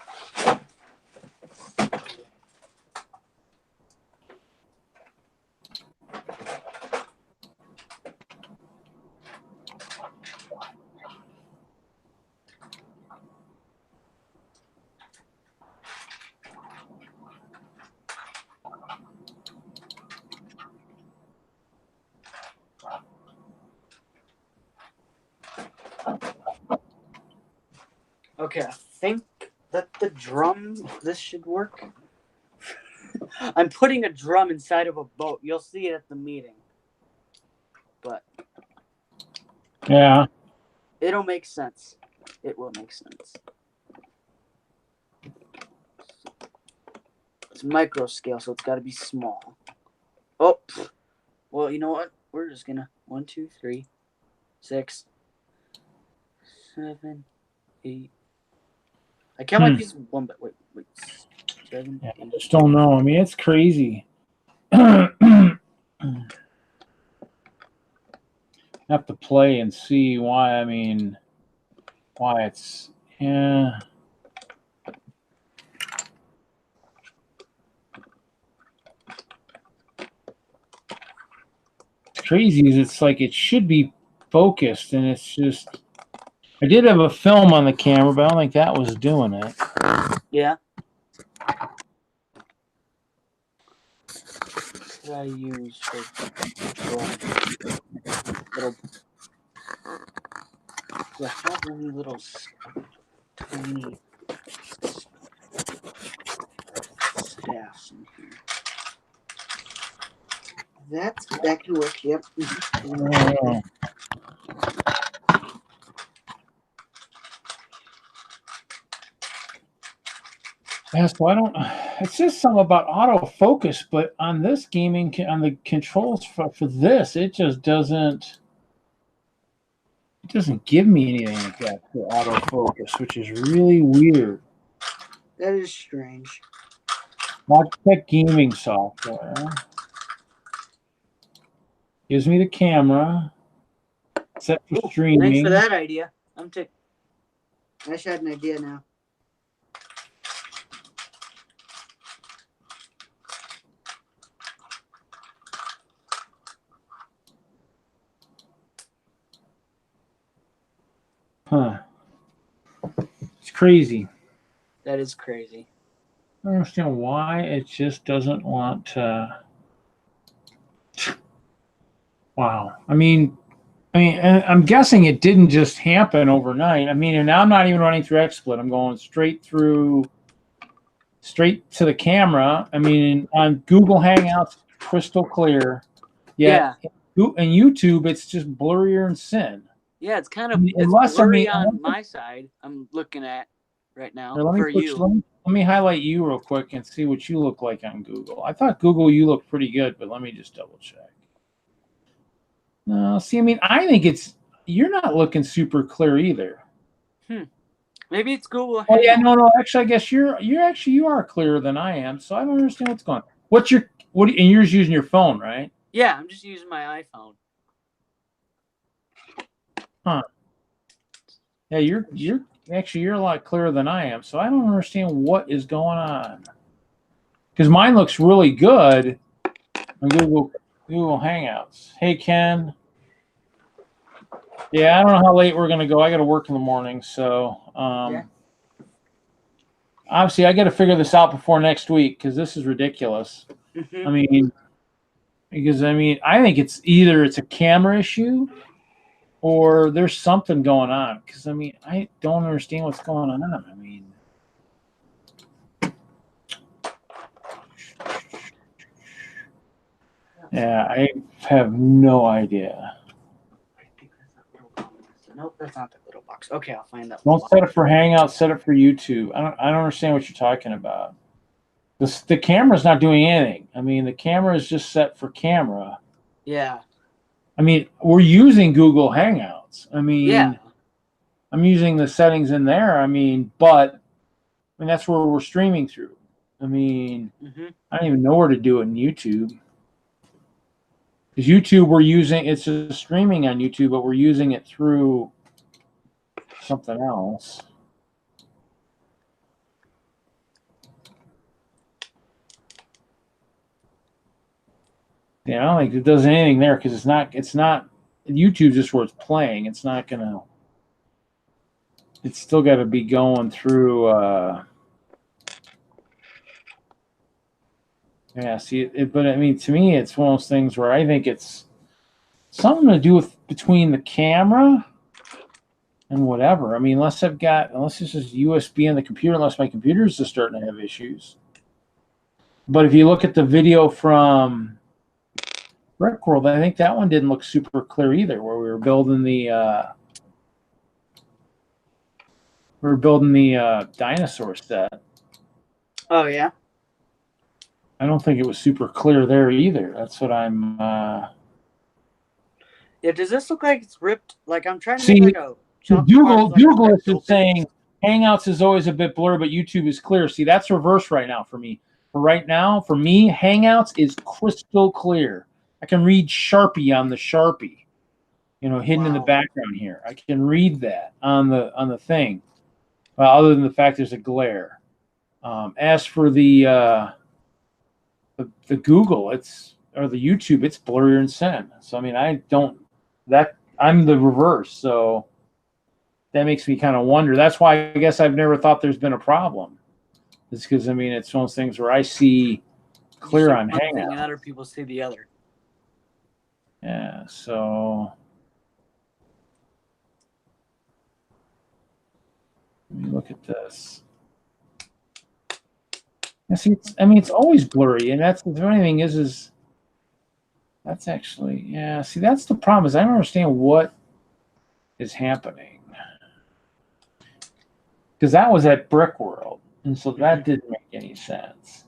Okay, I think that the drum, this should work. I'm putting a drum inside of a boat. You'll see it at the meeting. But Yeah. it'll make sense. It will make sense. It's micro scale, so it's got to be small. Oh, well, you know what? We're just gonna 1, 2, 3, 6, 7, 8. I count my pieces one, but wait, 7. Yeah, 8. I just don't know. I mean, it's crazy. Have to play and see why. I mean, why it's yeah. It's crazy. Is it's like it should be focused, and it's just. I did have a film on the camera, but I don't think that was doing it. Yeah. What I use for little. Do I have any little tiny staffs in here? That can work. Yep. Oh. Yeah, so I don't. It says something about autofocus, but on this gaming, on the controls for this, it just doesn't. It doesn't give me anything like that for autofocus, which is really weird. That is strange. Logitech gaming software gives me the camera set for streaming. Thanks for that idea. I should have an idea now. Huh. It's crazy. That is crazy. I don't understand why it just doesn't want to. Wow. I mean, I'm guessing it didn't just happen overnight. I mean, and now I'm not even running through XSplit. I'm going straight to the camera. I mean, on Google Hangouts, crystal clear. Yeah. And YouTube, it's just blurrier and sin. Yeah, it's kind of blurry on my side. I'm looking at right now for you. Let me highlight you real quick and see what you look like on Google. I thought Google you look pretty good, but let me just double check. No, see, I mean, I think you're not looking super clear either. Maybe it's Google. Oh yeah, no. Actually, I guess you are clearer than I am. So I don't understand what's going on. And you're just using your phone, right? Yeah, I'm just using my iPhone. Huh. Yeah, you're a lot clearer than I am. So I don't understand what is going on. Because mine looks really good on Google Hangouts. Hey Ken. Yeah, I don't know how late we're gonna go. I got to work in the morning, so obviously I got to figure this out before next week because this is ridiculous. I mean, I think it's either it's a camera issue or there's something going on. Because I mean, I don't understand what's going on. I mean, yeah, I have no idea. Nope, that's not the little box. Okay, I'll find that. Don't set it for Hangout. Set it for YouTube. I don't understand what you're talking about. The camera's not doing anything. I mean, the camera is just set for camera. Yeah. I mean, we're using Google Hangouts. I mean, yeah. I'm using the settings in there. I mean, that's where we're streaming through. I mean, I don't even know where to do it in YouTube. Because YouTube, it's just streaming on YouTube, but we're using it through something else. Yeah, I don't think it does anything there because it's not YouTube's just where it's playing. It's not gonna. It's still got to be going through. Yeah, see, but I mean, to me, it's one of those things where I think it's something to do with between the camera and whatever. I mean, unless it's just USB on the computer, unless my computer's just starting to have issues. But if you look at the video from Brickworld, I think that one didn't look super clear either, where we were building the dinosaur set. Oh yeah. I don't think it was super clear there either. That's what I'm. Yeah. Does this look like it's ripped? Like I'm trying to See, make like a Google is saying Hangouts is always a bit blurry, but YouTube is clear. See, that's reversed right now for me. For right now, for me, Hangouts is crystal clear. I can read Sharpie on the Sharpie, hidden in the background here. I can read that on the thing. Well, other than the fact there's a glare. As for the Google, or the YouTube, it's blurrier than sin. So I mean, I'm the reverse. So that makes me kind of wonder. That's why I guess I've never thought there's been a problem. It's because I mean, it's one of those things where I see clear on Hangout, and other people see the other. Yeah. So let me look at this. Yeah, see, it's always blurry, and that's the funny thing is that's actually, yeah. See, that's the problem, is I don't understand what is happening, because that was at Brickworld, and so that didn't make any sense.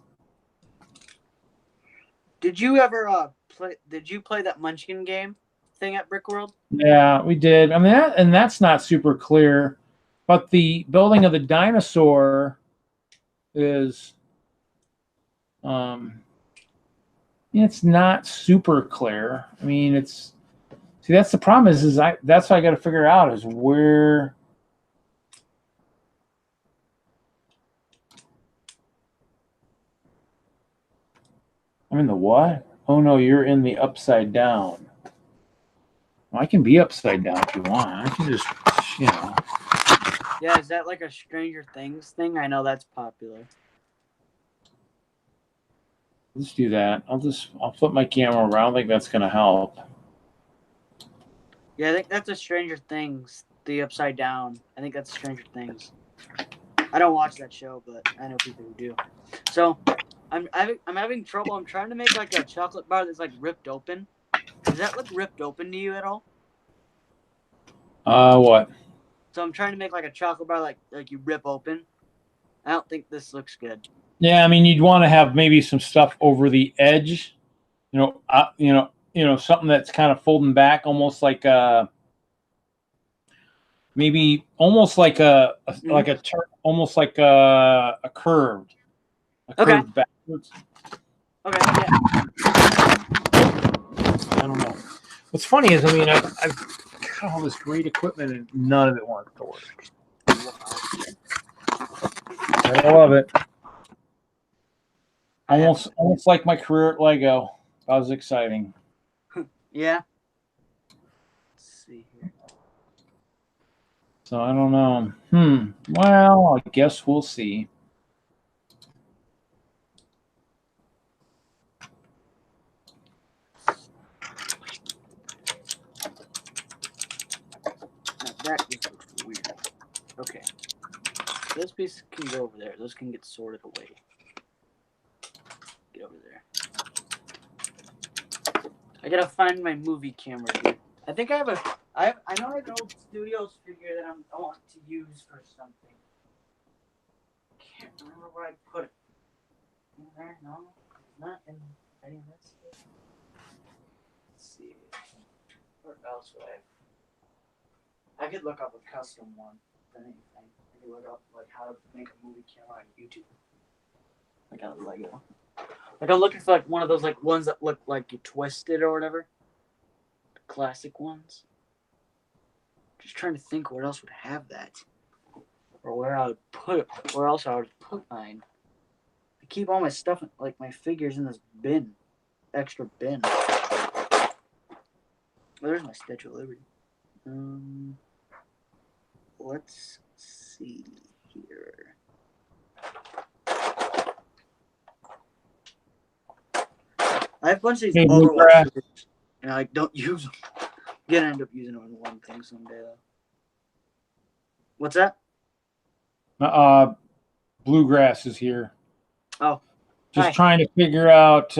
Did you ever play? Did you play that Munchkin game thing at Brickworld? Yeah, we did. I mean, that's not super clear, but the building of the dinosaur is. It's not super clear. I mean, that's the problem that's what I got to figure out is where. I'm in the what? Oh no, you're in the upside down. Well, I can be upside down if you want. I can just, Yeah, is that like a Stranger Things thing? I know that's popular. Let's do that. I'll flip my camera around. I don't think that's gonna help. Yeah, I think that's a Stranger Things. The upside down. I think that's Stranger Things. I don't watch that show, but I know people who do. So I'm having trouble. I'm trying to make like a chocolate bar that's like ripped open. Does that look ripped open to you at all? What? So I'm trying to make like a chocolate bar like you rip open. I don't think this looks good. Yeah, I mean, you'd want to have maybe some stuff over the edge, something that's kind of folding back, almost like maybe almost like almost like a curved backwards. Okay. Yeah. I don't know. What's funny is, I mean, I've got all this great equipment and none of it wants to work. I love it. Almost like my career at Lego. That was exciting. Yeah. Let's see here. So I don't know. Well, I guess we'll see. Now that just looks weird. Okay. This piece can go over there. Those can get sorted away. Get over there. I gotta find my movie camera, dude. I think I know I have an old Studios figure that I want to use for something. Can't remember where I put it. In there? No, it's not in any of this. Let's see. Where else would I could look up a custom one than anything. I could look up like how to make a movie camera on YouTube. Like out of Lego. Like I'm looking for like one of those like ones that look like you twisted or whatever. The classic ones. Just trying to think what else would have that. Or where I would put it. Where else I would put mine. I keep all my stuff, like my figures, in this bin. Extra bin. Oh, there's my Statue of Liberty. Let's see here. I have a bunch of these Overwatch figures, and I don't use them. I'm gonna end up using them in one thing someday, though. What's that? Bluegrass is here. Oh. Just Hi. trying to figure out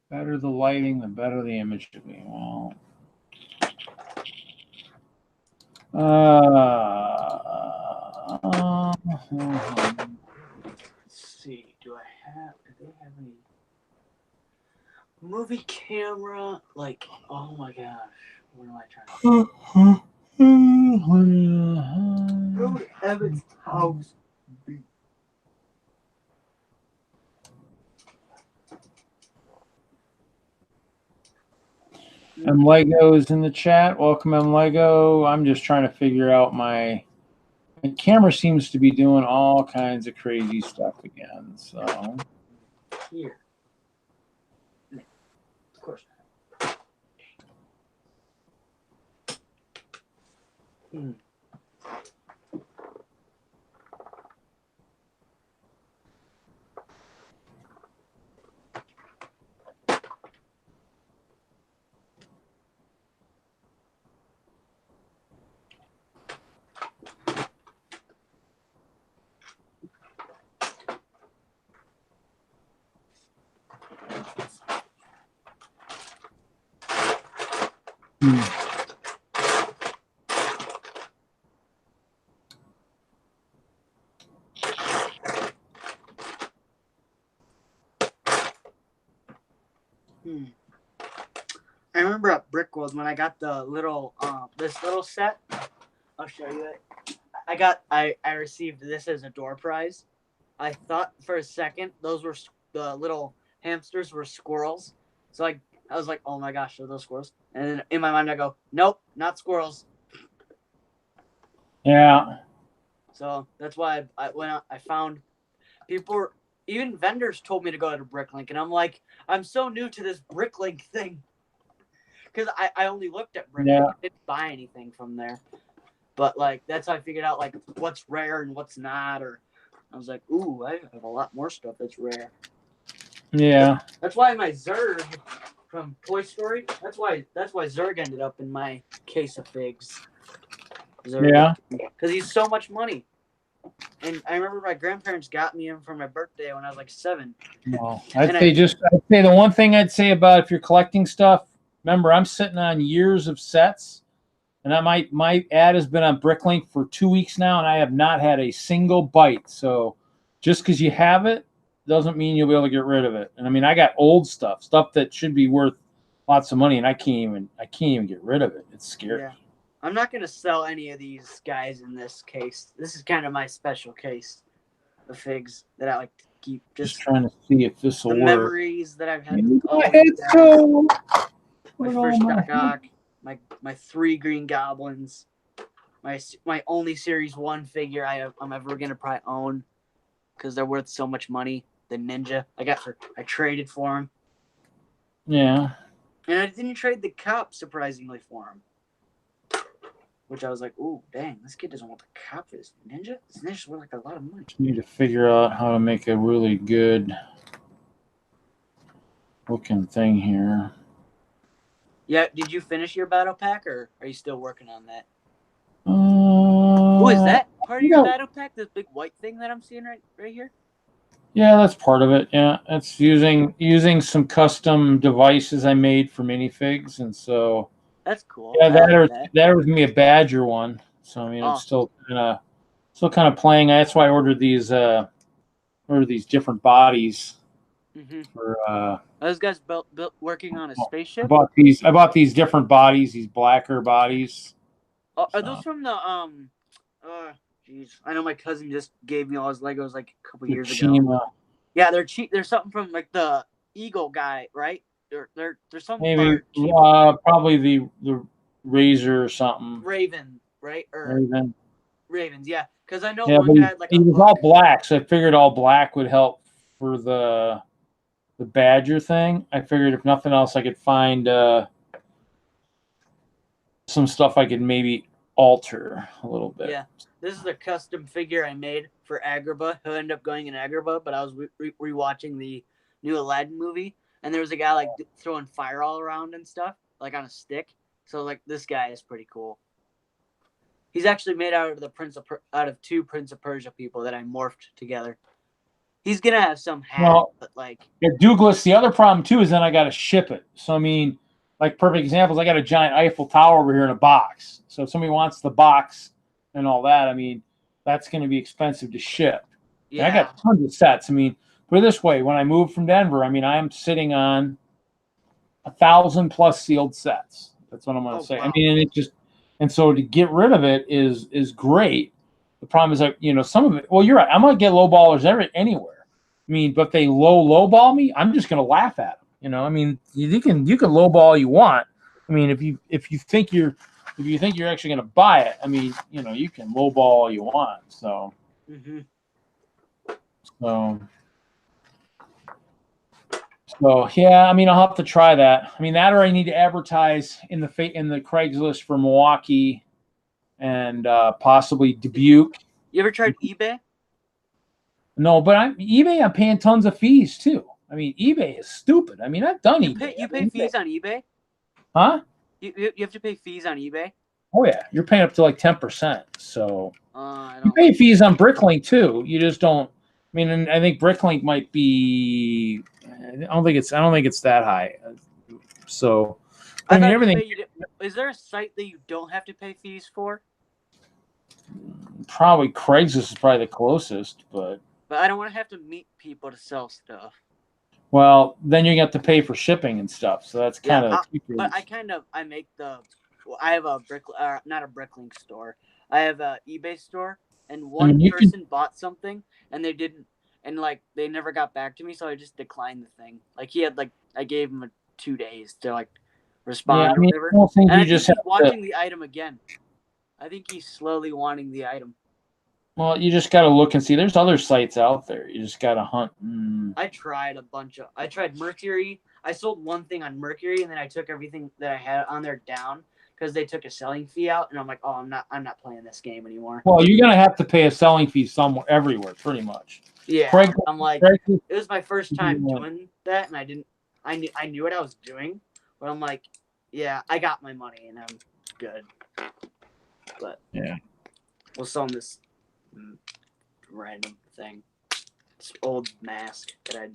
better the lighting, the better the image to be. Well, let's see. Do they have any movie camera? Like, oh my gosh. What am I trying to Where would Evan's house be? Lego is in the chat. Welcome, Lego. I'm just trying to figure out my camera seems to be doing all kinds of crazy stuff again. So Here. Of course. I remember at Brickworld when I got the little this little set. I'll show you it. I received this as a door prize. I thought for a second those were the little hamsters were squirrels. So I was like, oh my gosh, are those squirrels? And then in my mind I go, nope, not squirrels. yeah. So that's why I went out. I found people even vendors told me to go to Bricklink, and I'm like, I'm so new to this Bricklink thing. Because I only looked at Bricklink. Yeah. I didn't buy anything from there. But like that's how I figured out like what's rare and what's not. Or I was like, ooh, I have a lot more stuff that's rare. Yeah. That's why my Zurg from Toy Story. That's why Zurg ended up in my case of figs. Zurg. Yeah. Because he's so much money. And I remember my grandparents got me him for my birthday when I was like 7. Well, I'd say the one thing I'd say about if you're collecting stuff, remember I'm sitting on years of sets, and my ad has been on Bricklink for 2 weeks now, and I have not had a single bite. So just because you have it doesn't mean you'll be able to get rid of it. And I mean, I got old stuff that should be worth lots of money, and I can't even get rid of it. It's scary. Yeah. I'm not going to sell any of these guys in this case. This is kind of my special case of figs that I like to keep. Just trying to see if this will work. The memories that I've had. My first Doc, my 3 green goblins, my only Series 1 figure I'm ever going to probably own because they're worth so much money. The Ninja I traded for him. Yeah. And I didn't trade the cop surprisingly for him. Which I was like, ooh, dang, this kid doesn't want the cop for this Ninja? This Ninja's worth like a lot of money. Just need to figure out how to make a really good looking thing here. Yeah, did you finish your battle pack, or are you still working on that? Is that part of your battle pack? This big white thing that I'm seeing right here? Yeah, that's part of it. Yeah, it's using some custom devices I made for minifigs, and so that's cool. Yeah, that was me a Badger one. So I mean, it's still kind of playing. That's why I ordered these different bodies. Mm-hmm. For those guys built working on a spaceship. I bought these different bodies, these blacker bodies. Are those from the jeez, I know my cousin just gave me all his Legos like a couple years ago. Yeah, they're cheap. There's something from like the Eagle guy, right? There's some maybe probably the Razor or something. Raven, right? Or Ravens, yeah. Because I know one guy had like he was all black, so I figured all black would help for the Badger thing. I figured if nothing else, I could find some stuff I could maybe alter a little bit. Yeah, this is a custom figure I made for Agrabah. He'll end up going in Agrabah, but I was rewatching the new Aladdin movie, and there was a guy like throwing fire all around and stuff, like on a stick. So like this guy is pretty cool. He's actually made out of two Prince of Persia people that I morphed together. He's gonna have some hat, but like yeah, Douglas. The other problem too is then I got to ship it. So I mean, like perfect examples. I got a giant Eiffel Tower over here in a box. So if somebody wants the box and all that, I mean, that's going to be expensive to ship. yeah, And I got tons of sets. I mean, put it this way: when I moved from Denver, I mean, I am sitting on 1,000+ sealed sets. That's what I'm going to say. wow. I mean, and it just, and so to get rid of it is great. The problem is that, you know, some of it, well, you're right. I'm going to get low ballers anywhere. I mean, but if they low ball me, I'm just going to laugh at them. You know, I mean, you can low ball all you want. I mean, if you think you're actually going to buy it, I mean, you know, you can low ball all you want. So, So yeah, I mean, I'll have to try that. I mean, that or I need to advertise in the Craigslist for Milwaukee and possibly Dubuque. You ever tried eBay? No, but eBay. I'm paying tons of fees too. I mean, eBay is stupid. I mean, I've done eBay. You pay fees on eBay? Huh? You have to pay fees on eBay? Oh yeah, you're paying up to like 10%. So I don't you pay fees on Bricklink too. You just don't. I mean, and I think Bricklink might be. I don't think it's that high. So I mean, everything. Is there a site that you don't have to pay fees for? Probably Craigslist is probably the closest, but I don't want to have to meet people to sell stuff. Well, then you have to pay for shipping and stuff. So that's kind of. But I make the. Well, I have a not a Bricklink store. I have a eBay store, and one person bought something, and they didn't, and like they never got back to me, so I just declined the thing. Like he had I gave him 2 days to like respond or whatever. And I think he's watching the item again. I think he's slowly wanting the item. Well, you just got to look and see. There's other sites out there. You just got to hunt. I tried I tried Mercury. I sold one thing on Mercury, and then I took everything that I had on there down because they took a selling fee out, and I'm like, oh, I'm not playing this game anymore. Well, you're gonna have to pay a selling fee somewhere, everywhere, pretty much. Yeah, I'm like, it was my first time doing that, and I knew what I was doing, but I'm like, yeah, I got my money, and I'm good. But yeah, we'll sell this random thing, this old mask that I.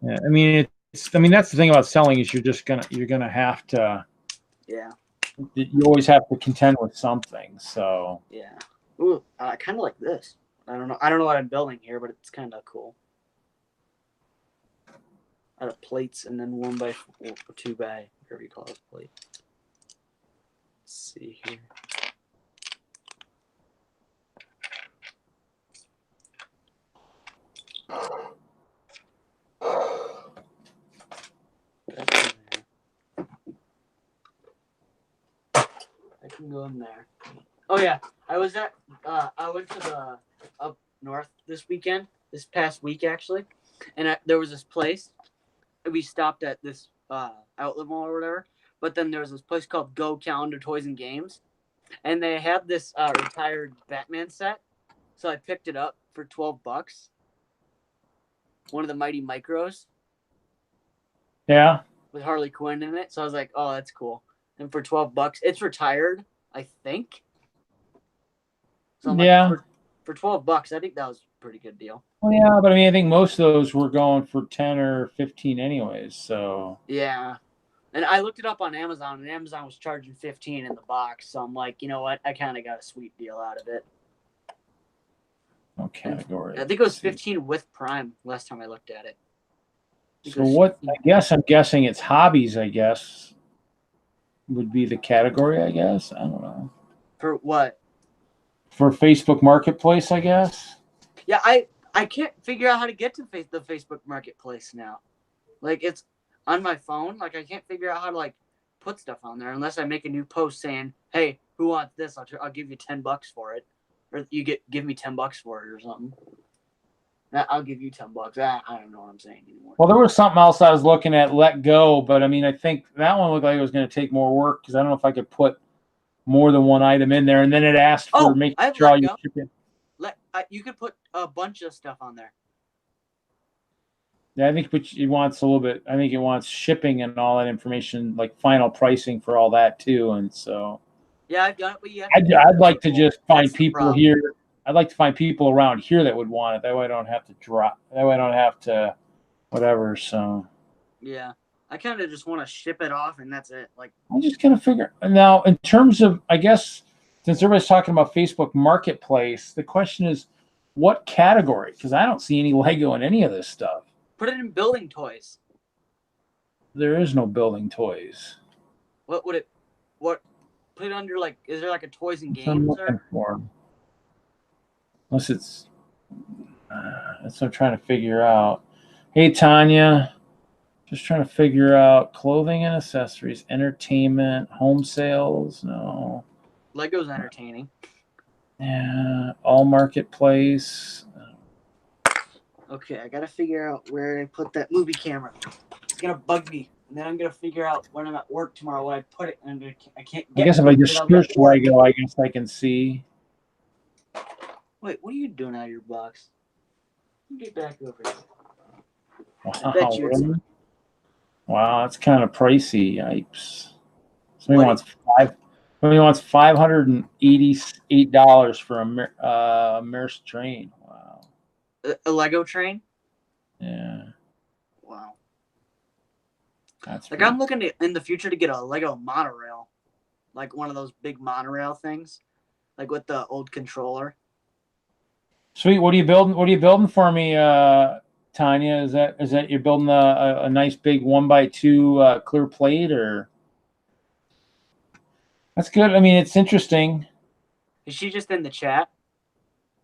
Yeah, I mean, that's the thing about selling is you're gonna have to. Yeah. You always have to contend with something. So. Yeah. Ooh, I kind of like this. I don't know what I'm building here, but it's kind of cool. Out of plates and then 1x4 or 2x, whatever you call it, plate. Let's see here. I can go in there. Oh yeah, I went to the up north this past week actually, and there was this place. We stopped at this outlet mall or whatever, but then there was this place called Go Calendar Toys and Games, and they had this retired Batman set, so I picked it up for $12. One of the Mighty Micros. Yeah. With Harley Quinn in it, so I was like, oh, that's cool. And for $12, it's retired, I think. So I'm like, for $12, I think that was a pretty good deal. Well, yeah, but I mean, I think most of those were going for 10 or 15 anyways. So yeah, and I looked it up on Amazon, and Amazon was charging 15 in the box. So I'm like, you know what? I kind of got a sweet deal out of it. What category? I think it was 15 with Prime last time I looked at it. So what? I'm guessing it's hobbies. I guess would be the category. I guess I don't know. For what? For Facebook Marketplace, I guess. Yeah, I can't figure out how to get to the Facebook Marketplace now. Like it's on my phone. Like I can't figure out how to like put stuff on there unless I make a new post saying, "Hey, who wants this? I'll give you $10 for it," or you give me $10 for it or something. I'll give you $10. I don't know what I'm saying anymore. Well, there was something else I was looking at, Let Go, but I mean, I think that one looked like it was going to take more work because I don't know if I could put more than one item in there, and then it asked for making sure all your shipping. You could put a bunch of stuff on there. Yeah, I think which it wants a little bit. I think it wants shipping and all that information, like final pricing for all that too. And so, Yeah, I've done it, but you have I'd like to just find That's the people problem. here. I'd like to find people around here that would want it. That way, I don't have to drop. That way, I don't have to whatever. So, Yeah, I kind of just want to ship it off, and that's it. Like, I'm just gonna figure now. In terms of, I guess, since everybody's talking about Facebook Marketplace, the question is, what category? Because I don't see any Lego in any of this stuff. put it in building toys. There is no building toys. What would it? What? Put it under like? Is there like a toys and That's what I'm games? looking for. Unless it's that's what I'm trying to figure out. Hey Tanya, just trying to figure out clothing and accessories, entertainment, home sales. No. Lego's entertaining. Yeah, all marketplace. Okay, I gotta figure out where I put that movie camera. It's gonna bug me, and then I'm gonna figure out when I'm at work tomorrow where I put it, and I can't. I guess if I just search Lego, I guess I can see. Wait, what are you doing out of your box? Get back over here. Wow, bet you it's- really? Wow, that's kind of pricey. Yipes. What? Somebody wants $588 for a Merce train. Wow. A Lego train? Yeah, Wow. that's Like I'm looking in the future to get a Lego monorail, like one of those big monorail things, like with the old controller. sweet. What are you building? What are you building for me, Tanya? Is that you're building a nice big 1x2 clear plate, or? That's good. I mean, it's interesting. Is she just in the chat?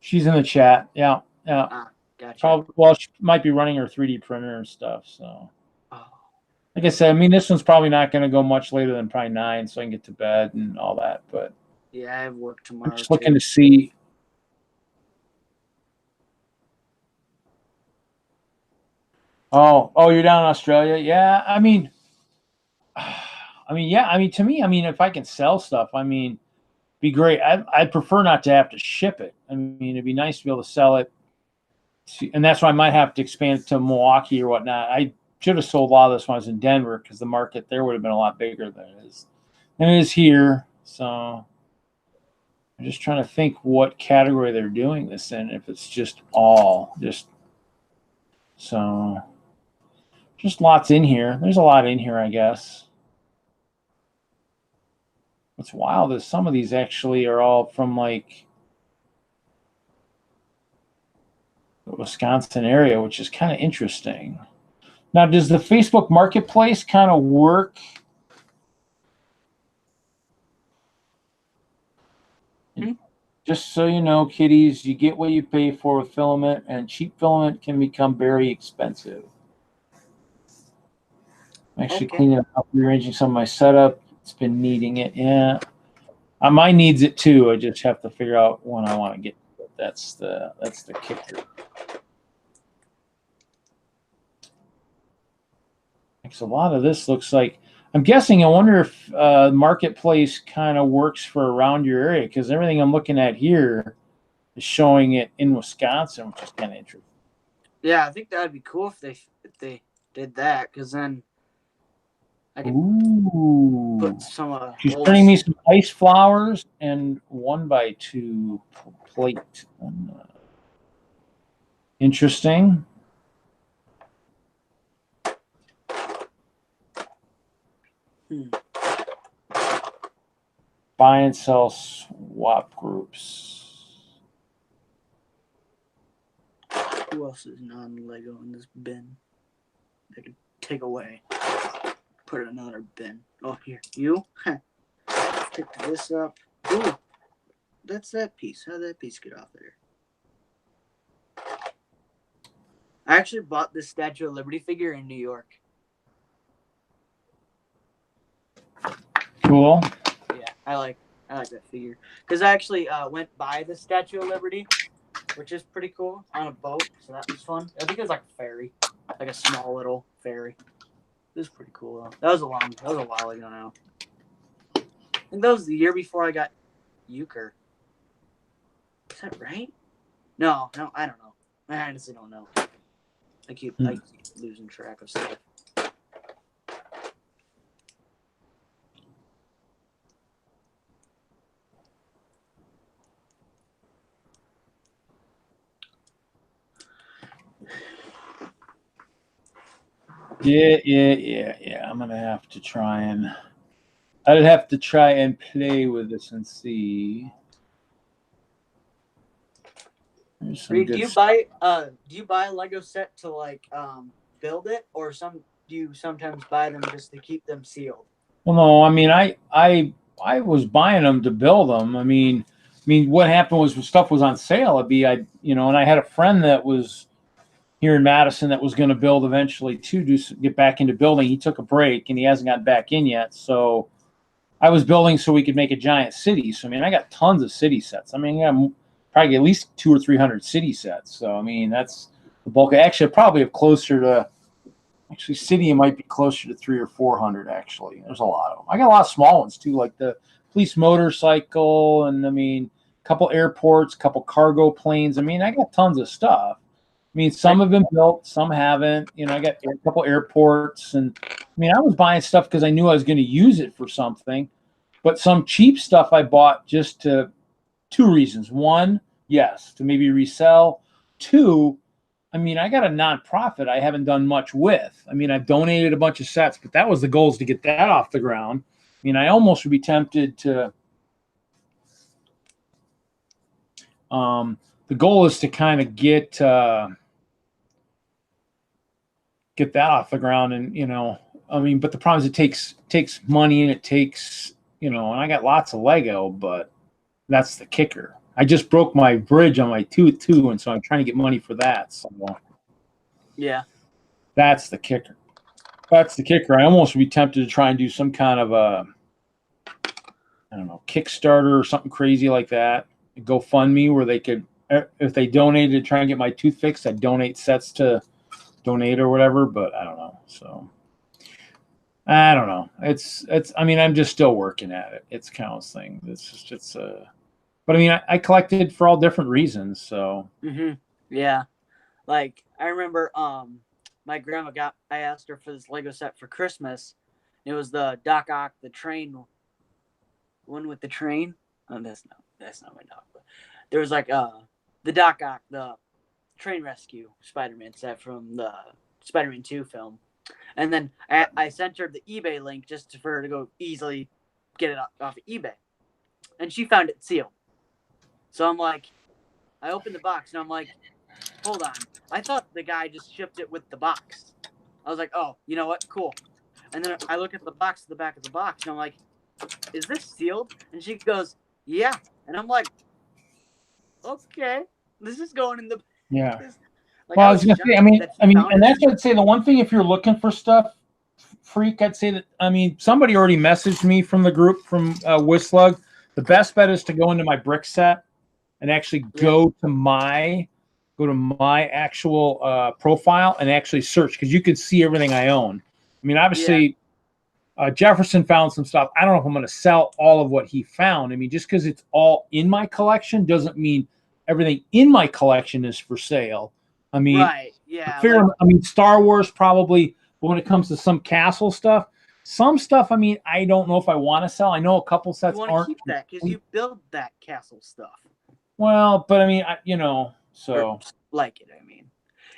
She's in the chat. Yeah, yeah. Ah, gotcha. Probably. Well, she might be running her 3D printer and stuff. So, Oh, like I said, I mean, this one's probably not going to go much later than probably 9, so I can get to bed and all that. But yeah, I have work tomorrow. I'm just looking to see. Oh, you're down in Australia? Yeah. I mean, yeah. I mean, to me, I mean, if I can sell stuff, I mean, be great. I'd prefer not to have to ship it. I mean, it'd be nice to be able to sell it. And that's why I might have to expand to Milwaukee or whatnot. I should have sold a lot of this when I was in Denver because the market there would have been a lot bigger than it is here. So I'm just trying to think what category they're doing this in. If it's just lots in here. There's a lot in here, I guess. What's wild is some of these actually are all from like the Wisconsin area, which is kind of interesting. Now, does the Facebook Marketplace kind of work? Just so you know, kiddies, you get what you pay for with filament, and cheap filament can become very expensive. I'm actually cleaning up, rearranging some of my setup. It's been needing it. Yeah. Mine needs it too. I just have to figure out when I want to get it. That's the kicker. Because a lot of this looks like, I'm guessing, I wonder if Marketplace kind of works for around your area, because everything I'm looking at here is showing it in Wisconsin, which is kind of interesting. Yeah, I think that'd be cool if they did that, because then I could put some. She's bringing me some ice flowers and 1x2 plate. Interesting. Buy and sell swap groups. Who else is non-Lego in this bin? I could take away. Put it in another bin. Oh, here. You? Pick this up. Ooh. That's that piece. How'd that piece get off there? I actually bought this Statue of Liberty figure in New York. Cool. Yeah, I like that figure. Because I actually went by the Statue of Liberty, which is pretty cool, on a boat. So that was fun. I think it was like a ferry. Like a small little ferry. It was pretty cool though. That was a while ago now. I think that was the year before I got Yaeger. Is that right? No, I don't know. I honestly don't know. I I keep losing track of stuff. Yeah. I'm gonna have to try and. I'd have to try and play with this and see. Reed, do you buy a Lego set to like build it, or do you sometimes buy them just to keep them sealed? Well, no, I mean, I was buying them to build them. I mean, what happened was when stuff was on sale, and I had a friend that was here in Madison that was going to build eventually too, get back into building. He took a break and he hasn't gotten back in yet. So I was building so we could make a giant city. So, I mean, I got tons of city sets. I mean, I got probably at least 200 or 300 city sets. So, I mean, that's the bulk. Actually, I probably have closer to, city might be closer to 300 or 400, actually. There's a lot of them. I got a lot of small ones, too, like the police motorcycle and, I mean, a couple airports, a couple cargo planes. I mean, I got tons of stuff. I mean, some have been built, some haven't. I got a couple airports. And, I mean, I was buying stuff because I knew I was going to use it for something. But some cheap stuff I bought just to two reasons. One, yes, to maybe resell. Two, I mean, I got a nonprofit I haven't done much with. I mean, I've donated a bunch of sets, but that was the goal, is to get that off the ground. I mean, I almost would be tempted to the goal is to kind of get that off the ground. And, I mean, but the problem is it takes money, and it takes, and I got lots of Lego, but that's the kicker. I just broke my bridge on my tooth too, and so I'm trying to get money for that. So yeah, that's the kicker. I almost would be tempted to try and do some kind of a, I don't know, Kickstarter or something crazy like that. GoFundMe, where they could, if they donated to try and get my tooth fixed, I'd donate sets to donate or whatever. But I don't know. So I don't know. It's. I mean, I'm just still working at it. It's kind of thing. But I mean, I collected for all different reasons. So yeah, like I remember, my grandma I asked her for this Lego set for Christmas. It was the Doc Ock, the train one with the train. Oh, that's not my dog. But there was like the Doc Ock, the train rescue Spider-Man set from the Spider-Man 2 film. And then I sent her the eBay link just for her to go easily get it off of eBay. And she found it sealed. So I'm like, I opened the box and I'm like, hold on. I thought the guy just shipped it with the box. I was like, oh, you know what? Cool. And then I look at the box, the back of the box, and I'm like, is this sealed? And she goes, yeah. And I'm like, okay, this is going in the. Yeah. Like, well, I was gonna say, I mean, and that's what I'd say. The one thing, if you're looking for stuff, Freak, I'd say that, I mean, somebody already messaged me from the group from WISLUG. The best bet is to go into my brick set and actually go to my actual profile and actually search, because you can see everything I own. I mean, obviously, Jefferson found some stuff. I don't know if I'm going to sell all of what he found. I mean, just because it's all in my collection doesn't mean everything in my collection is for sale. I mean, right, yeah. I mean, Star Wars probably, but when it comes to some castle stuff, some stuff, I mean, I don't know if I want to sell. I know a couple sets you aren't. Keep that because you build that castle stuff. Well, but I mean, so. Or like it, I mean.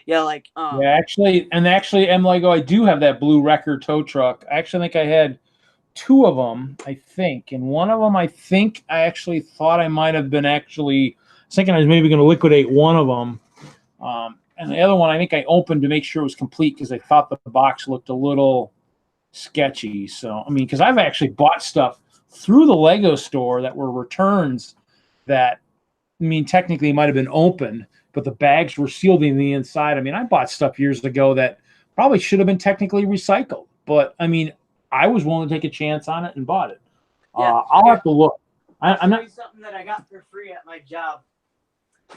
Yeah, like yeah, actually, M Lego, I do have that blue Wrecker tow truck. I actually think I had two of them, I think, and one of them, I think I actually thought I might have been thinking I was maybe going to liquidate one of them, and the other one I think I opened to make sure it was complete because I thought the box looked a little sketchy. So I mean, because I've actually bought stuff through the Lego store that were returns that, I mean, technically might have been open, but the bags were sealed in the inside. I mean, I bought stuff years ago that probably should have been technically recycled, but I mean, I was willing to take a chance on it and bought it. Yeah, I'll have to look. I'm not something that I got for free at my job.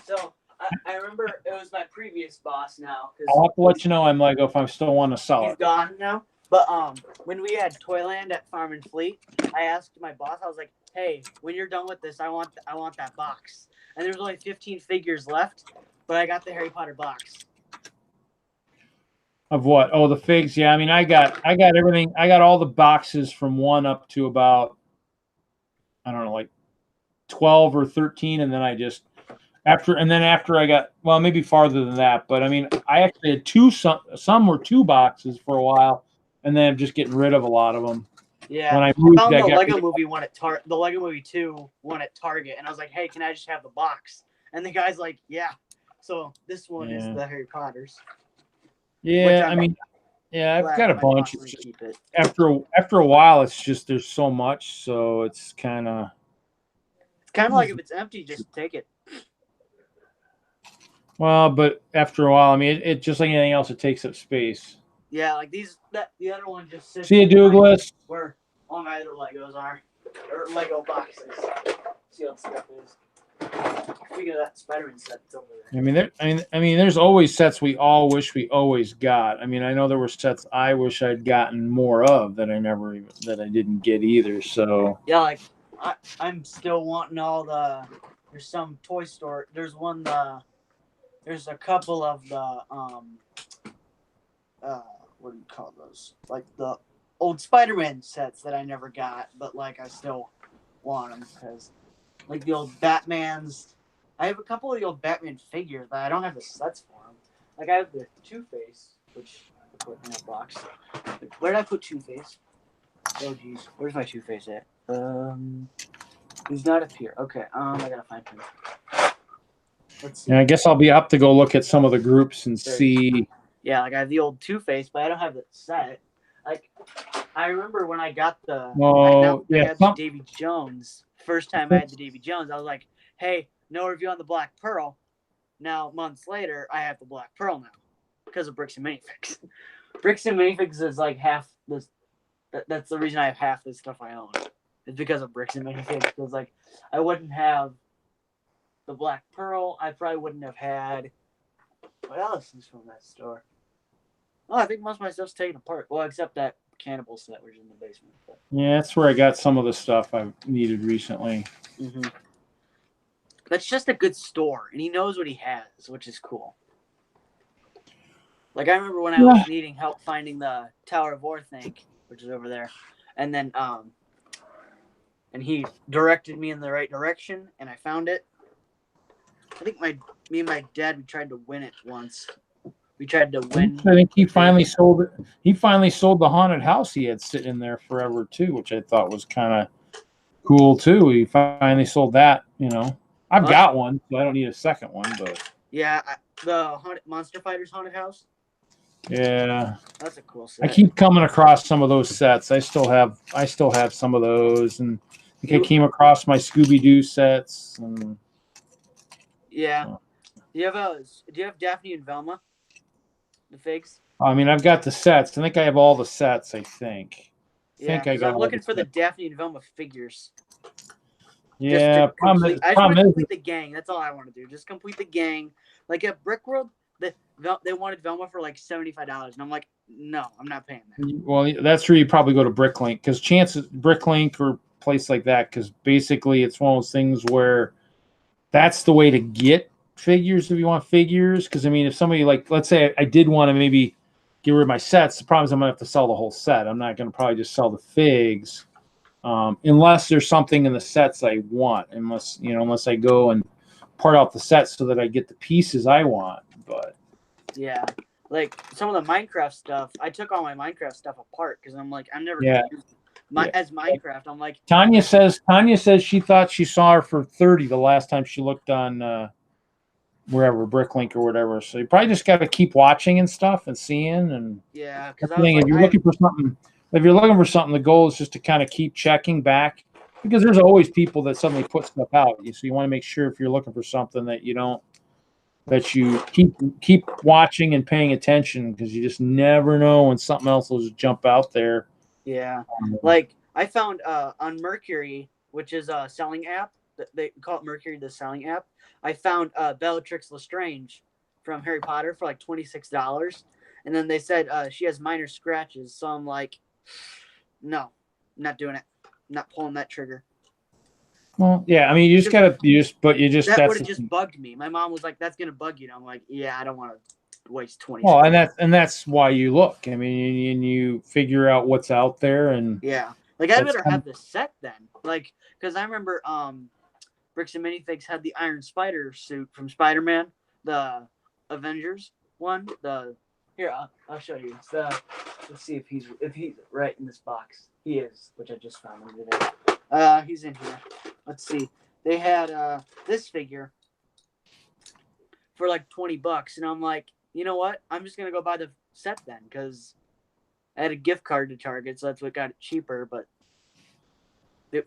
So I remember it was my previous boss now. I'll have to let you know, I'm like, if I still want to sell it. He's gone now. But when we had Toyland at Farm and Fleet, I asked my boss, I was like, hey, when you're done with this, I want that box. And there's only 15 figures left, but I got the Harry Potter box. Of what? Oh, the figs. Yeah, I mean, I got everything. I got all the boxes from 1 up to about, I don't know, like 12 or 13, and then I just after I got, well, maybe farther than that, but I mean, I actually had two. Some were 2 boxes for a while, and then I'm just getting rid of a lot of them. Yeah, When I moved, found I the got Lego Movie one at the Lego Movie 2 one at Target, and I was like, "Hey, can I just have the box?" And the guy's like, "Yeah." So this one is the Harry Potters. Yeah, I mean, yeah, I've got a bunch. It's just, keep it. after a while, it's just there's so much, so it's kind of. It's kind of like if it's empty, just take it. Well, but after a while, I mean, it just like anything else, it takes up space. Yeah, like the other one just sits. See you, Douglas. Where all my other Legos are, or Lego boxes. See what stuff is. Speaking of that Spider-Man set, it's over there. I mean, there's always sets we all wish we always got. I mean, I know there were sets I wish I'd gotten more of that I didn't get either. So yeah, like I'm still wanting all the. There's some toy store. There's there's a couple of the what do you call those? Like the old Spider-Man sets that I never got, but like I still want them because. Like the old Batmans. I have a couple of the old Batman figures, but I don't have the sets for them. Like I have the Two-Face, which I put in a box. Where did I put Two-Face? Oh geez, where's my Two-Face at? He's not up here. Okay, I gotta find him. Let's see. Yeah, I guess I'll be up to go look at some of the groups and see. Yeah, like I have the old Two-Face, but I don't have the set. Like I remember when I got the Davy Jones. First time I had the Davy Jones, I was like, hey, no review on the Black Pearl. Now, months later, I have the Black Pearl now because of Bricks and Minifigs. Bricks and Minifigs is like half this. That's the reason I have half the stuff I own. It's because of Bricks and Minifigs. Because like I wouldn't have the Black Pearl. I probably wouldn't have had. What else is from that store? Oh, I think most of my stuff's taken apart. Well, except that cannibal set which is in the basement. But. Yeah, that's where I got some of the stuff I've needed recently. Mm-hmm. That's just a good store, and he knows what he has, which is cool. Like I remember when I was needing help finding the Tower of Orthanc, which is over there, and then and he directed me in the right direction, and I found it. I think me and my dad, we tried to win it once. We tried to win. I think he finally sold it. He finally sold the haunted house he had sitting in there forever too, which I thought was kind of cool too. He finally sold that. You know, I've got one, so I don't need a second one. But yeah, the Monster Fighters haunted house. Yeah, that's a cool set. I keep coming across some of those sets. I still have some of those, and I think I came across my Scooby-Doo sets. And, yeah, do you have Daphne and Velma? The figs. I mean, I've got the sets. I think I have all the sets. I think. I'm looking for the Daphne and Velma figures. Yeah, I just want to complete the gang. That's all I want to do. Just complete the gang. Like at Brickworld, they wanted Velma for like $75, and I'm like, no, I'm not paying that. Well, that's where you probably go to Bricklink, because chances Bricklink or place like that, because basically it's one of those things where that's the way to get figures if you want figures. Because I mean, if somebody, like, let's say I did want to maybe get rid of my sets, the problem is I'm gonna have to sell the whole set. I'm not gonna probably just sell the figs, unless there's something in the sets I want. Unless I go and part out the sets so that I get the pieces I want. But yeah, like some of the Minecraft stuff, I took all my Minecraft stuff apart because I'm like, I'm never gonna use as Minecraft. I'm like, Tanya says she thought she saw her for 30 the last time she looked on wherever, Bricklink or whatever. So you probably just got to keep watching and stuff and seeing. And yeah, because if you're looking for something, the goal is just to kind of keep checking back, because there's always people that suddenly put stuff out. So you want to make sure if you're looking for something that you keep watching and paying attention, because you just never know when something else will just jump out there. Yeah, like I found on Mercury, which is a selling app. They call it Mercury, the selling app. I found Bellatrix Lestrange from Harry Potter for like $26, and then they said she has minor scratches. So I'm like, no, I'm not doing it. I'm not pulling that trigger. Well, yeah, I mean, that would have just bugged me. My mom was like, "That's gonna bug you." And I'm like, "Yeah, I don't want to weighs 20. Well, and that's why you look. I mean, and you figure out what's out there, and Yeah, like I'd That's better kind have the set then, like because I remember Bricks and Minifigs had the Iron Spider suit from Spider-Man, the Avengers one. Here I'll show you. It's let's see if he's right in this box. He is, which I just found him today. He's in here. Let's see. They had this figure for like $20, and I'm like, you know what? I'm just gonna go buy the set then, because I had a gift card to Target, so that's what got it cheaper. But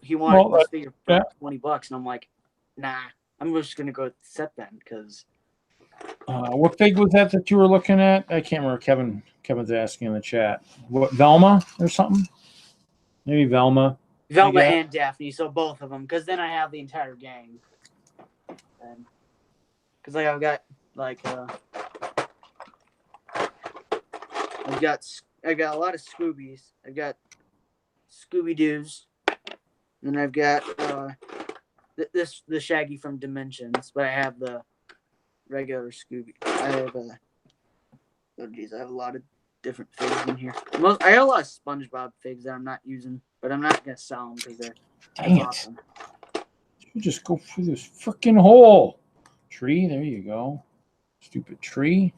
he wanted this figure for like $20, and I'm like, nah, I'm just gonna go with the set then, because. what fig was that you were looking at? I can't remember. Kevin's asking in the chat. What, Velma or something? Maybe Velma. Velma and Daphne, so both of them, because then I have the entire gang. And because like I've got like I've got a lot of Scoobies. I've got Scooby Doos, and I've got the Shaggy from Dimensions, but I have the regular Scooby. I have I have a lot of different figs in here. I got a lot of SpongeBob figs that I'm not using, but I'm not gonna sell them because they're awesome. You just go through this freaking hole. Tree, there you go. Stupid tree.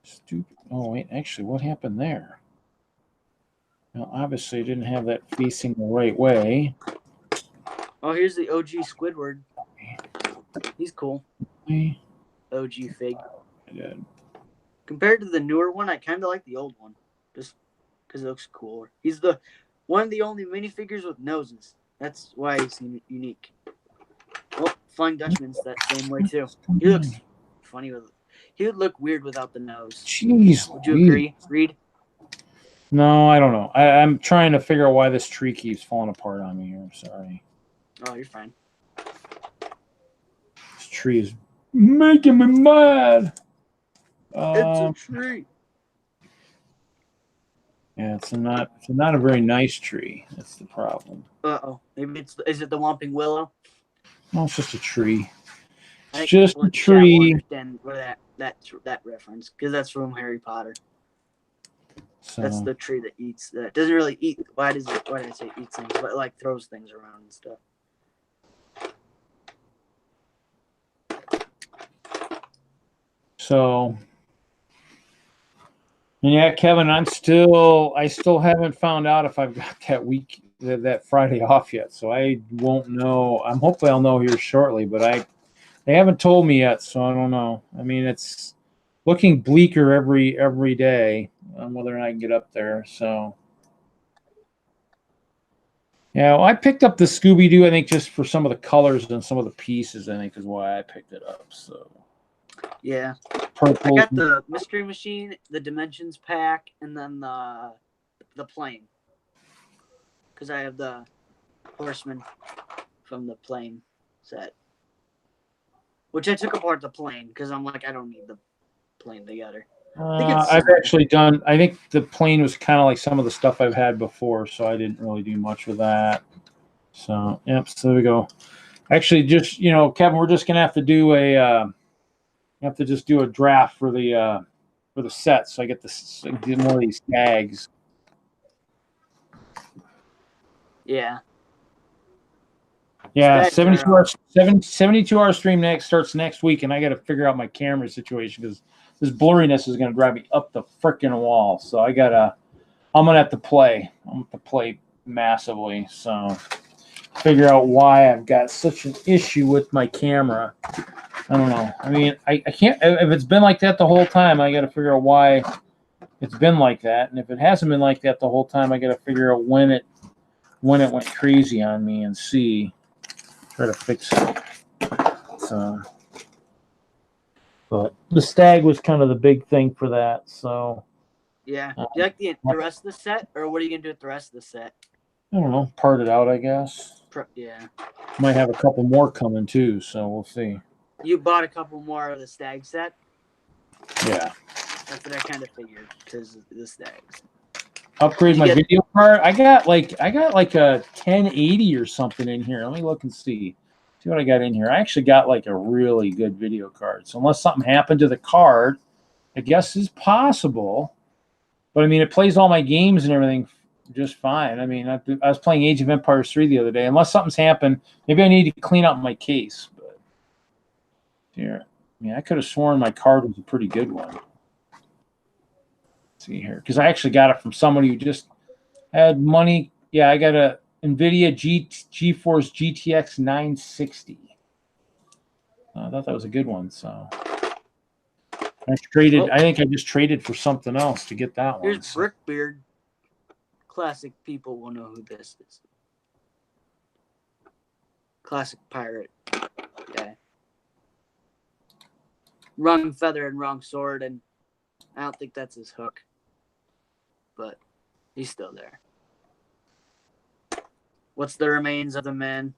Stupid. Oh wait, actually, what happened there? Well, obviously, I didn't have that facing the right way. Oh, here's the OG Squidward. He's cool. OG fig. Compared to the newer one, I kind of like the old one, just because it looks cooler. He's one of the only minifigures with noses. That's why he's unique. Well, Flying Dutchman's that same way too. He looks funny with. He would look weird without the nose. Jeez, would you agree, Reed? No, I don't know. I'm trying to figure out why this tree keeps falling apart on me here. I'm sorry. Oh, you're fine. This tree is making me mad. It's a tree. Yeah, it's not a very nice tree. That's the problem. Uh-oh. Maybe is it the Whomping Willow? No, it's just a tree. It's just a tree. Understand where that reference, because that's from Harry Potter. So, that's the tree that eats. That doesn't really eat. Why did I say eats things? But it, like, throws things around and stuff. So, and yeah, Kevin, I still haven't found out if I've got that Friday off yet. So I won't know. Hopefully I'll know here shortly, but they haven't told me yet, so I don't know. I mean, it's looking bleaker every day on whether or not I can get up there. So yeah, well, I picked up the Scooby-Doo, I think, just for some of the colors and some of the pieces, I think, is why I picked it up. So yeah, purple. I got the Mystery Machine, the Dimensions pack, and then the plane, because I have the Horseman from the plane set, which I took apart the plane because I'm like, I don't need the plane together. I've actually done. I think the plane was kind of like some of the stuff I've had before, so I didn't really do much with that. So yep. So there we go. Actually, just Kevin, we're just gonna have to do a draft for the set, so I get more of these tags. Yeah. Yeah, 72-hour stream starts next week, and I got to figure out my camera situation because this blurriness is going to drive me up the freaking wall. So I'm gonna have to play. I'm gonna have to play massively. So figure out why I've got such an issue with my camera. I don't know. I mean, I can't. If it's been like that the whole time, I got to figure out why it's been like that. And if it hasn't been like that the whole time, I got to figure out when it went crazy on me and try to fix it. So, but the stag was kind of the big thing for that. So, yeah. Do you like the rest of the set, or what are you gonna do with the rest of the set? I don't know. Part it out, I guess. Yeah. Might have a couple more coming too, so we'll see. You bought a couple more of the stag set? Yeah. That's what I kind of figured because of the stags. Upgrade my video card. I got like a 1080 or something in here. Let me look and see. See what I got in here. I actually got like a really good video card. So unless something happened to the card, I guess is possible. But I mean, it plays all my games and everything just fine. I mean, I was playing Age of Empires 3 the other day. Unless something's happened, maybe I need to clean out my case. But here, I mean, I could have sworn my card was a pretty good one. Let's see here, because I actually got it from somebody who just had money. Yeah, I got a NVIDIA GeForce GTX 960. I thought that was a good one. So I traded. Oh. I think I just traded for something else to get that one. Here's Brickbeard. Classic people will know who this is. Classic pirate guy. Wrong feather and wrong sword, and I don't think that's his hook. But he's still there. What's the remains of the man?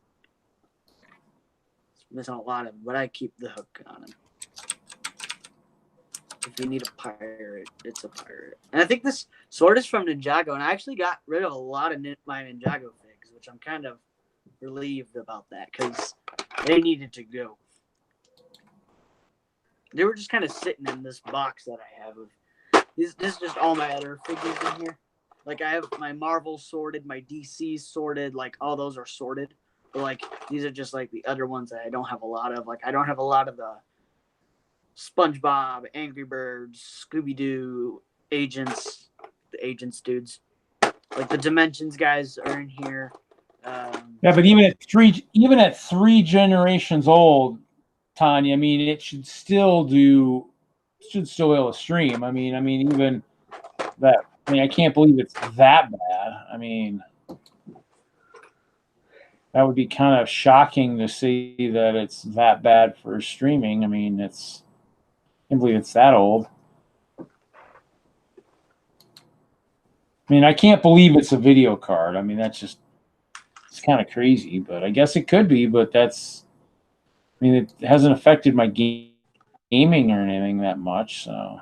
Missing a lot of him, but I keep the hook on him. If you need a pirate, it's a pirate. And I think this sword is from Ninjago, and I actually got rid of a lot of my Ninjago figs, which I'm kind of relieved about that, because they needed to go. They were just kind of sitting in this box that I have. This is just all my other figures in here. Like, I have my Marvel sorted, my DC sorted, like, all those are sorted. But, like, these are just, like, the other ones that I don't have a lot of. Like, I don't have a lot of the SpongeBob, Angry Birds, Scooby-Doo, Agents, the Agents dudes. Like, the Dimensions guys are in here. Yeah, but even at three generations old, Tanya, I mean, it should still be able to stream. I mean, even that. I mean, I can't believe it's that bad. I mean, that would be kind of shocking to see that it's that bad for streaming. I mean, I can't believe it's that old. I mean, I can't believe it's a video card. I mean, it's kind of crazy, but I guess it could be, but I mean, it hasn't affected my gaming or anything that much, so.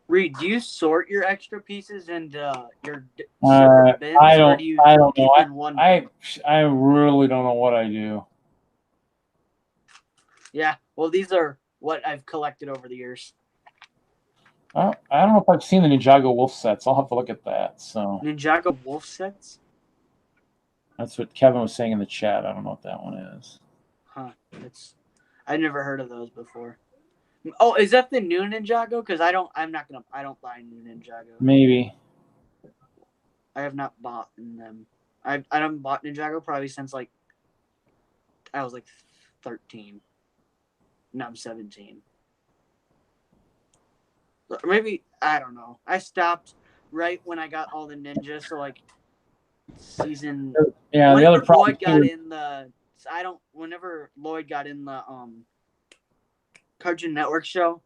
Reed, do you sort your extra pieces into your I bins, don't. or do you I don't keep know. in one? I really don't know what I do. Yeah, well, these are what I've collected over the years. I don't know if I've seen the Ninjago Wolf sets. I'll have to look at that. So Ninjago Wolf sets? that's what Kevin was saying in the chat. I don't know what that one is. Huh. I've never heard of those before. Oh, is that the new Ninjago? Because I don't buy new Ninjago. Maybe. I have not bought in them. I haven't bought Ninjago probably since like I was like 13. Now I'm 17. Maybe, I don't know. I stopped right when I got all the ninjas, so like season. Yeah, the other problem whenever Lloyd got in the Cartoon Network show,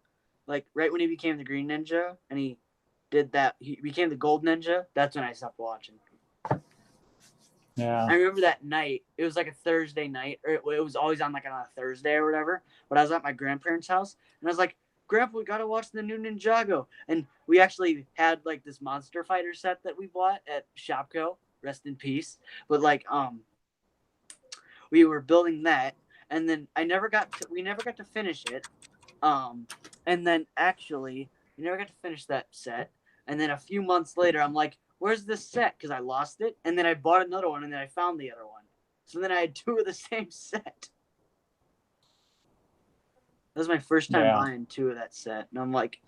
like right when he became the Green Ninja and he became the Gold Ninja, that's when I stopped watching. Yeah. I remember that night. It was like a Thursday night, or it was always on like on a Thursday or whatever. But I was at my grandparents' house, and I was like, "Grandpa, we gotta watch the new Ninjago." And we actually had like this Monster Fighter set that we bought at Shopko. Rest in peace. But like, we were building that, and then we never got to finish it. And then actually, we never got to finish that set. And then a few months later, I'm like, where's this set? Because I lost it. And then I bought another one, and then I found the other one. So then I had two of the same set. That was my first time buying two of that set. And I'm like,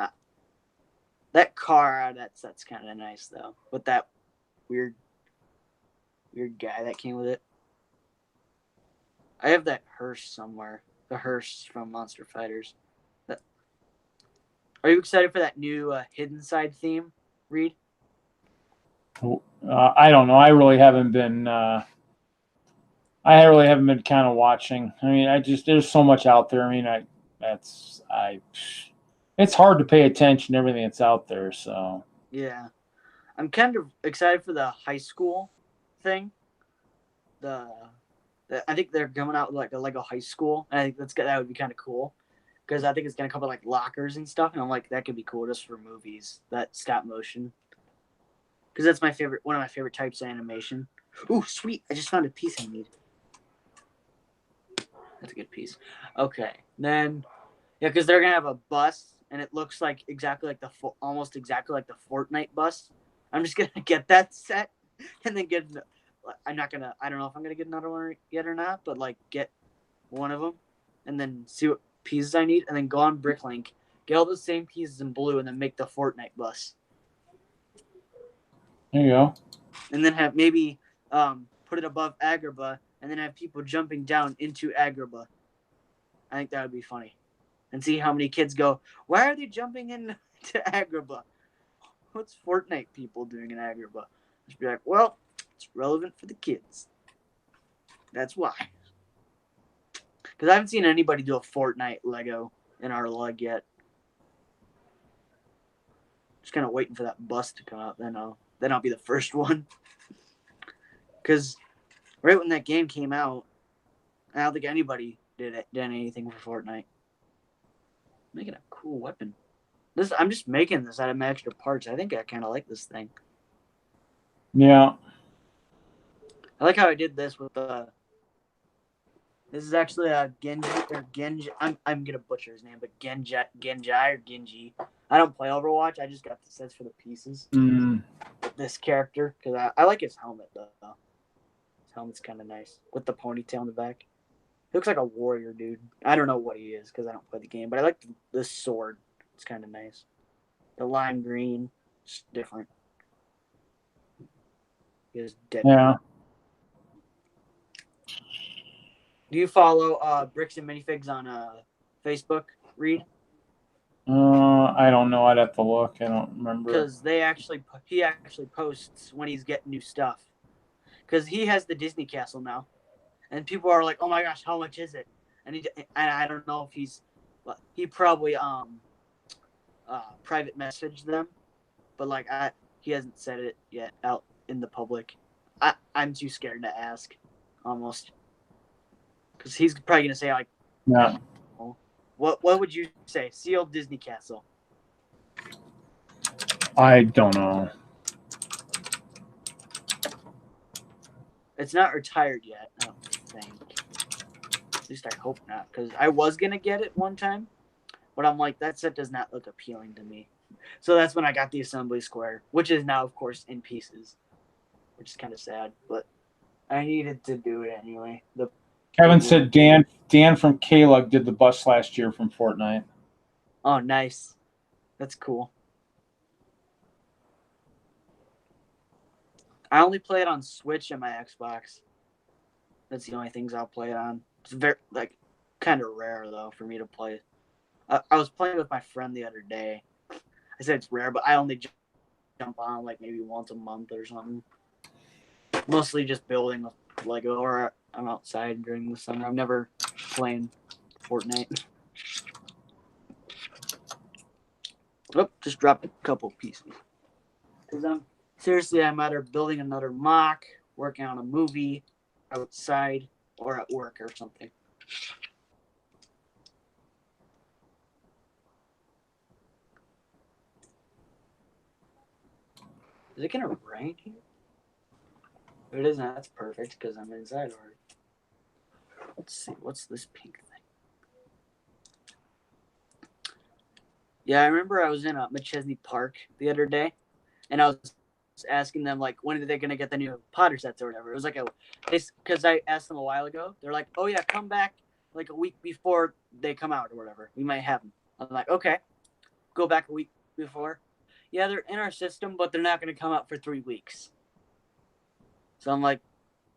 that car out of that set's kind of nice, though. With that weird guy that came with it. I have that hearse somewhere. The hearse from Monster Fighters. Are you excited for that new Hidden Side theme, Reed? I don't know. I really haven't been kind of watching. I mean, there's so much out there. I mean, it's hard to pay attention to everything that's out there. So yeah, I'm kind of excited for the high school thing. I think they're coming out with like a Lego high school. And I think that would be kind of cool. Because I think it's going to cover like lockers and stuff. And I'm like, that could be cool just for movies. That stop motion. Because that's one of my favorite types of animation. Ooh, sweet. I just found a piece I need. That's a good piece. Okay, then yeah, because they're gonna have a bus, and it looks like exactly like almost exactly like the Fortnite bus. I'm just gonna get that set, and then get. I'm not gonna. I don't know if I'm gonna get another one yet or not, but like get one of them, and then see what pieces I need, and then go on Bricklink, get all the same pieces in blue, and then make the Fortnite bus. There you go. And then have maybe put it above Agrabah, and then have people jumping down into Agrabah. I think that would be funny. And see how many kids go, why are they jumping into Agrabah? What's Fortnite people doing in Agrabah? Just be like, well, it's relevant for the kids. That's why. Because I haven't seen anybody do a Fortnite Lego in our lug yet. Just kind of waiting for that bus to come out. Then I'll be the first one. Because right when that game came out, I don't think anybody did anything for Fortnite. Making a cool weapon. I'm just making this out of my extra parts. I think I kind of like this thing. Yeah. I like how I did this with the. This is actually a Genji or Genji. I'm gonna butcher his name, but Genji or Genji. I don't play Overwatch. I just got the sets for the pieces. With this character because I like his helmet though. His helmet's kind of nice with the ponytail in the back. He looks like a warrior dude. I don't know what he is because I don't play the game, but I like the sword. It's kind of nice. The lime green, it's different. He is dead. Yeah. Do you follow Bricks and Minifigs on Facebook, Reed? I don't know. I'd have to look. I don't remember. Because he actually posts when he's getting new stuff. Because he has the Disney Castle now. And people are like, oh my gosh, how much is it? And I don't know if he probably private messaged them, but like he hasn't said it yet out in the public. I'm too scared to ask, almost, because he's probably gonna say like, yeah. What would you say? Sealed Disney Castle. I don't know. It's not retired yet, I don't think. At least I hope not, because I was gonna get it one time, but I'm like, that set does not look appealing to me. So that's when I got the Assembly Square, which is now, of course, in pieces, which is kind of sad, but I needed to do it anyway. Kevin said Dan from KLUG did the bus last year from Fortnite. Oh, nice. That's cool. I only play it on Switch and my Xbox. That's the only things I'll play it on. It's very kind of rare though for me to play. I was playing with my friend the other day. I said it's rare, but I only jump on like maybe once a month or something. Mostly just building with Lego, or I'm outside during the summer. I'm never playing Fortnite. Oh, just dropped a couple pieces. Seriously, I'm either building another mock, working on a movie, outside, or at work or something. Is it gonna rain here? If it isn't, that's perfect because I'm inside already. Let's see, what's this pink thing? Yeah, I remember I was in McChesney Park the other day, and I was asking them like, when are they gonna get the new Potter sets or whatever. It was like because I asked them a while ago. They're like, oh yeah, come back like a week before they come out or whatever. We might have them. I'm like, okay, go back a week before. Yeah, they're in our system, but they're not gonna come out for 3 weeks. So I'm like,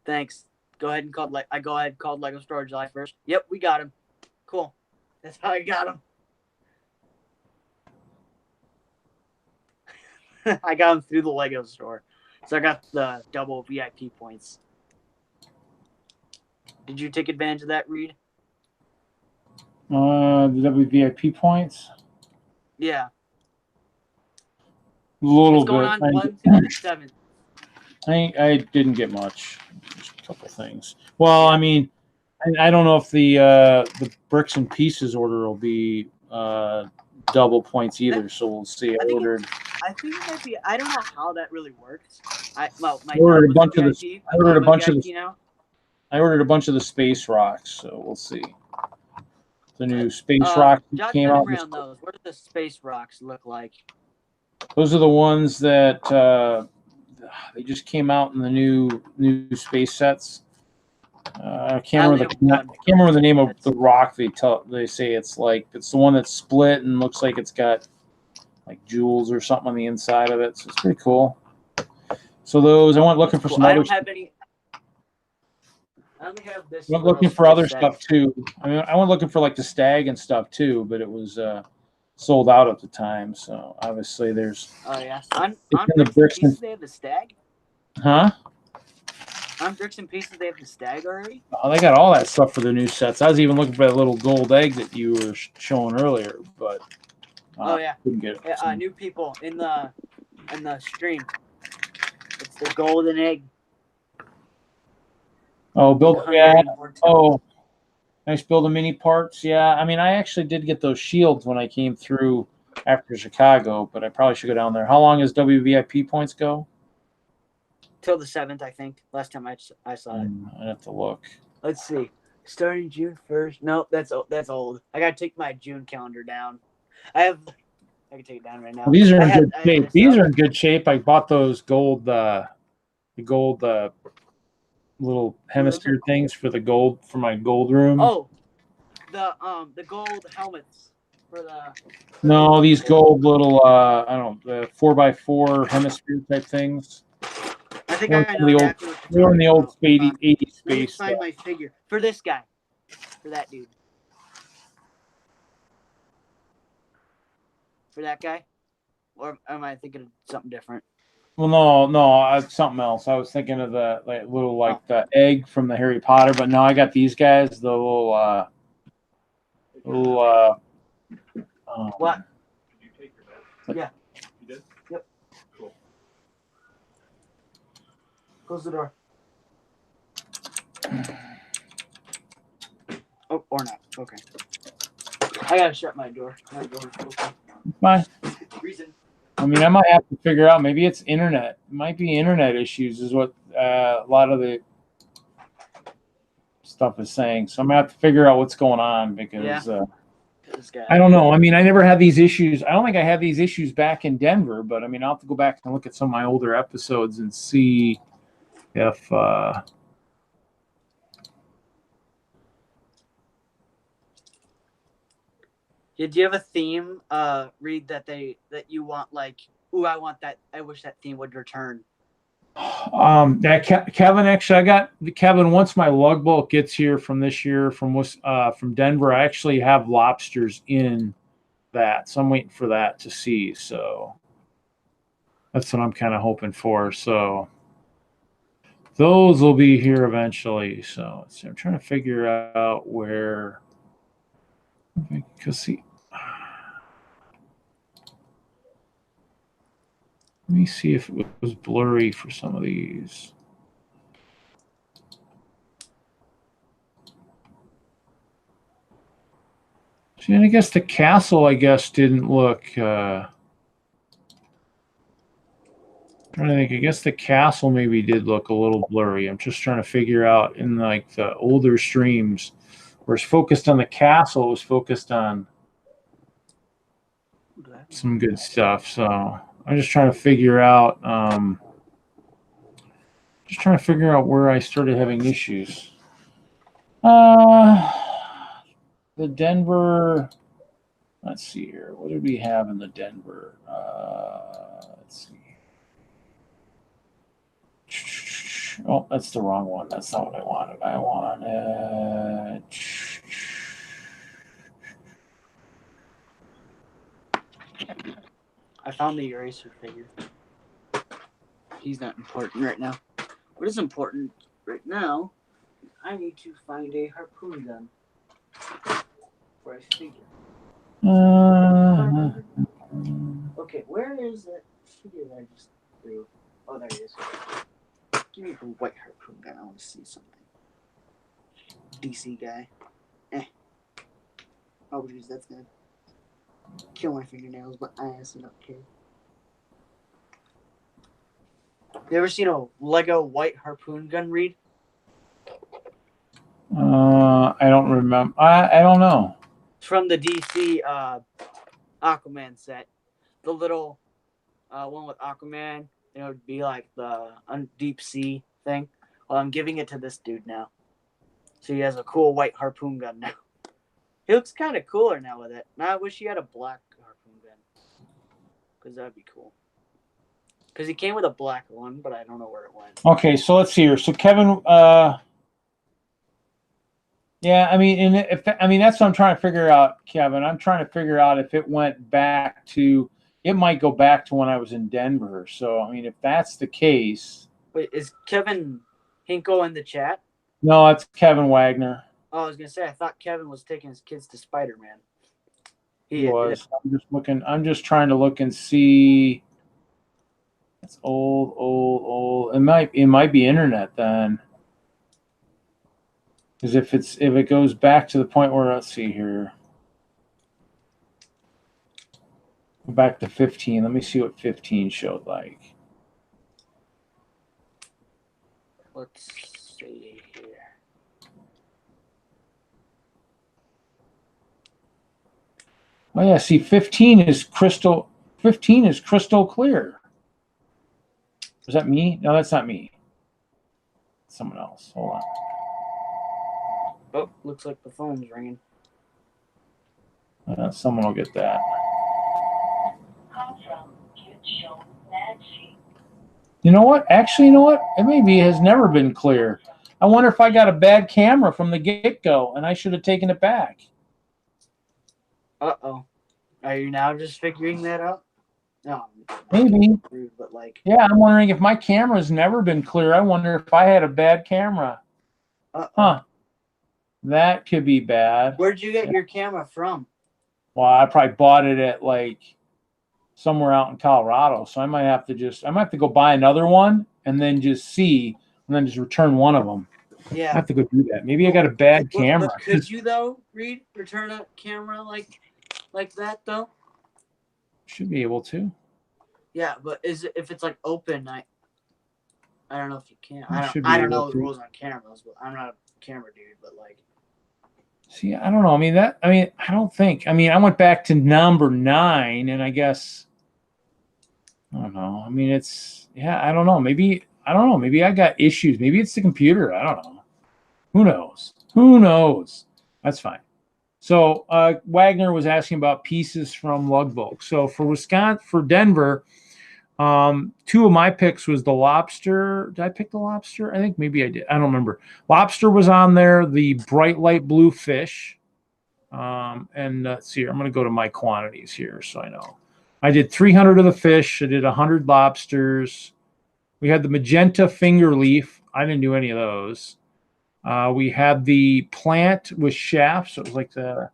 thanks. Go ahead and called Lego Store July 1st. Yep, we got him. Cool. That's how I got him. I got him through the Lego store. So I got the double VIP points. Did you take advantage of that, Reed? The WVIP points? Yeah. A little It's going bit. on 1 to 7. I didn't get much. Just a couple things. Well, I mean, I don't know if the bricks and pieces order will be double points either. So we'll see. I think it might be. I don't know how that really works. I ordered a bunch of this. I ordered a bunch of this. Now. I ordered a bunch of the space rocks, so we'll see. The new space rock Jot came down out. around those. What do the space rocks look like? Those are the ones that they just came out in the new space sets. I can't remember the name of the rock they say it's like. It's the one that's split and looks like it's got like jewels or something on the inside of it. So it's pretty cool. So those I went looking for some I other. don't have any. I only have this. I went looking for other stuff too. I mean, I went looking for like the stag and stuff too, but it was sold out at the time. So obviously there's. Oh yeah. On the Bricks and Pieces they have the stag. Huh? On Bricks and Pieces they have the stag already. Oh, they got all that stuff for the new sets. I was even looking for that little gold egg that you were showing earlier, but oh yeah, couldn't get it. Yeah, new people in the stream. It's the golden egg. Oh, oh, nice build of mini parts. Yeah, I mean, I actually did get those shields when I came through after Chicago, but I probably should go down there. How long does WVIP points go? Till the 7th, I think. Last time I saw it. I'd have to look. Let's see. Starting June 1st. No, that's old. I gotta take my June calendar down. I can take it down right now. Well, these are in good shape. These are in good shape. I bought those gold, little hemisphere things for the gold for my gold room. Oh, the gold helmets for the. No, these gold little I don't know, the 4x4 hemisphere type things. I think I know exactly what they were in the old 80 space. Let me find my figure for this guy, for that dude, for that guy, or am I thinking of something different? Well, no, something else. I was thinking of the the egg from the Harry Potter, but no, I got these guys, the little What? Did you take your meds? Yeah. You did? Yep. Cool. Close the door. Oh, or not. Okay. I gotta shut my door. My door's open. Fine. Reason. I mean, I might have to figure out. Maybe it's internet. It might be internet issues, is what a lot of the stuff is saying. So I'm gonna have to figure out what's going on because I don't know. I mean, I never had these issues. I don't think I had these issues back in Denver, but I mean, I'll have to go back and look at some of my older episodes and see if. Yeah, do you have a theme, Reed, that you want, like, ooh, I want that, I wish that theme would return? Kevin, actually, I got Kevin. Once my lug bolt gets here from this year from Denver, I actually have lobsters in that, so I'm waiting for that to see. So that's what I'm kind of hoping for. So those will be here eventually. So I'm trying to figure out where. Because see, let me see if it was blurry for some of these. See, and I guess the castle, didn't look. Trying to think. I guess the castle maybe did look a little blurry. I'm just trying to figure out in like the older streams. Where it's focused on the castle, it was focused on some good stuff. So I'm just trying to figure out, where I started having issues. The Denver. Let's see here. What did we have in the Denver? Let's see. Oh, that's the wrong one. That's not what I wanted. I wanted. I found the eraser figure. He's not important right now. What is important right now? I need to find a harpoon gun for a figure. Okay, where is that figure that I just threw? Oh, there it is. Give me a white harpoon gun. I want to see something. DC guy. Oh, geez, that's gonna kill my fingernails, but I honestly don't care. You ever seen a Lego white harpoon gun, Reed? I don't remember. I don't know. It's from the DC Aquaman set. The little one with Aquaman. It would be like the deep sea thing. Well, I'm giving it to this dude now. So he has a cool white harpoon gun now. He looks kind of cooler now with it. Now I wish he had a black harpoon gun. Because that would be cool. Because he came with a black one, but I don't know where it went. Okay, so let's see here. So Kevin, yeah, I mean, that's what I'm trying to figure out, Kevin. I'm trying to figure out if it went back to, it might go back to when I was in Denver. So, I mean, if that's the case. Wait, is Kevin Hinkle in the chat? No, it's Kevin Wagner. Oh, I was going to say, I thought Kevin was taking his kids to Spider-Man. He was. I'm just trying to look and see. It's old. It might be internet then. Because if it goes back to the point where, let's see here. Go back to 15. Let me see what 15 showed like. Let's see here. Oh yeah, see 15 is crystal clear. Is that me? No, that's not me. Someone else. Hold on. Oh, looks like the phone's ringing. Someone will get that. You know what? Actually, you know what? It maybe has never been clear. I wonder if I got a bad camera from the get-go and I should have taken it back. Uh-oh. Are you now just figuring that out? No. Maybe. But like. Yeah, I'm wondering if my camera's never been clear. I wonder if I had a bad camera. Huh. That could be bad. Where'd you get your camera from? Well, I probably bought it at like somewhere out in Colorado. So I might have to go buy another one and then just see and then just return one of them. Yeah. I have to go do that. Maybe I got a bad camera. But could you though, Reed, return a camera like that though? Should be able to. Yeah, but if it's like open, I don't know if you can. I don't know the rules on cameras, but I'm not a camera dude, but like. See, I don't know. I went back to number 9 and I guess I don't know. I mean, I don't know. Maybe I got issues. Maybe it's the computer. I don't know. Who knows? That's fine. So Wagner was asking about pieces from Lugboat. So for Denver, 2 of my picks was the lobster. Did I pick the lobster? I think maybe I did. I don't remember. Lobster was on there. The bright light blue fish. And let's see here. I'm going to go to my quantities here so I know. I did 300 of the fish. I did 100 lobsters. We had the magenta finger leaf. I didn't do any of those. We had the plant with shafts. So it was like the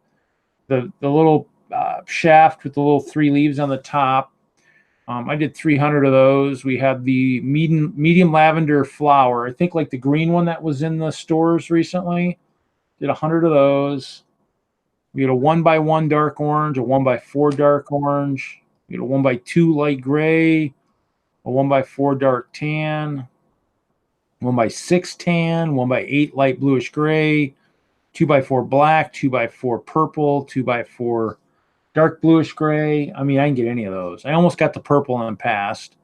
little shaft with the little 3 leaves on the top. I did 300 of those. We had the medium lavender flower. I think like the green one that was in the stores recently. Did 100 of those. We had a 1x1 dark orange, a 1x4 dark orange. We had a 1x2 light gray, a 1x4 dark tan, 1x6 tan, 1x8 light bluish gray, 2x4 black, 2x4 purple, 2x4 dark bluish gray. I mean, I can get any of those. I almost got the purple and passed.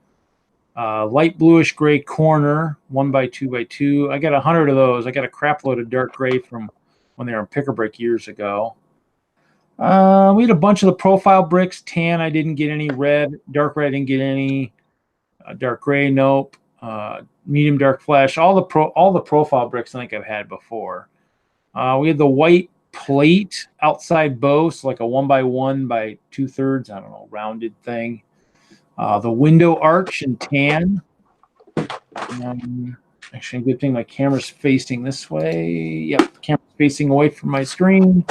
Light bluish gray corner, 1x2x2. I got 100 of those. I got a crap load of dark gray from when they were in Pick-a-Brick years ago. We had a bunch of the profile bricks. Tan, I didn't get any. Red, dark red, I didn't get any. Dark gray, nope. Medium dark flesh. All the profile bricks I think I've had before. We had the white plate outside bow, so like a 1x1 by 2/3, I don't know, rounded thing. The window arch in tan. Actually, a good thing my camera's facing this way. Yep, the camera's facing away from my screen.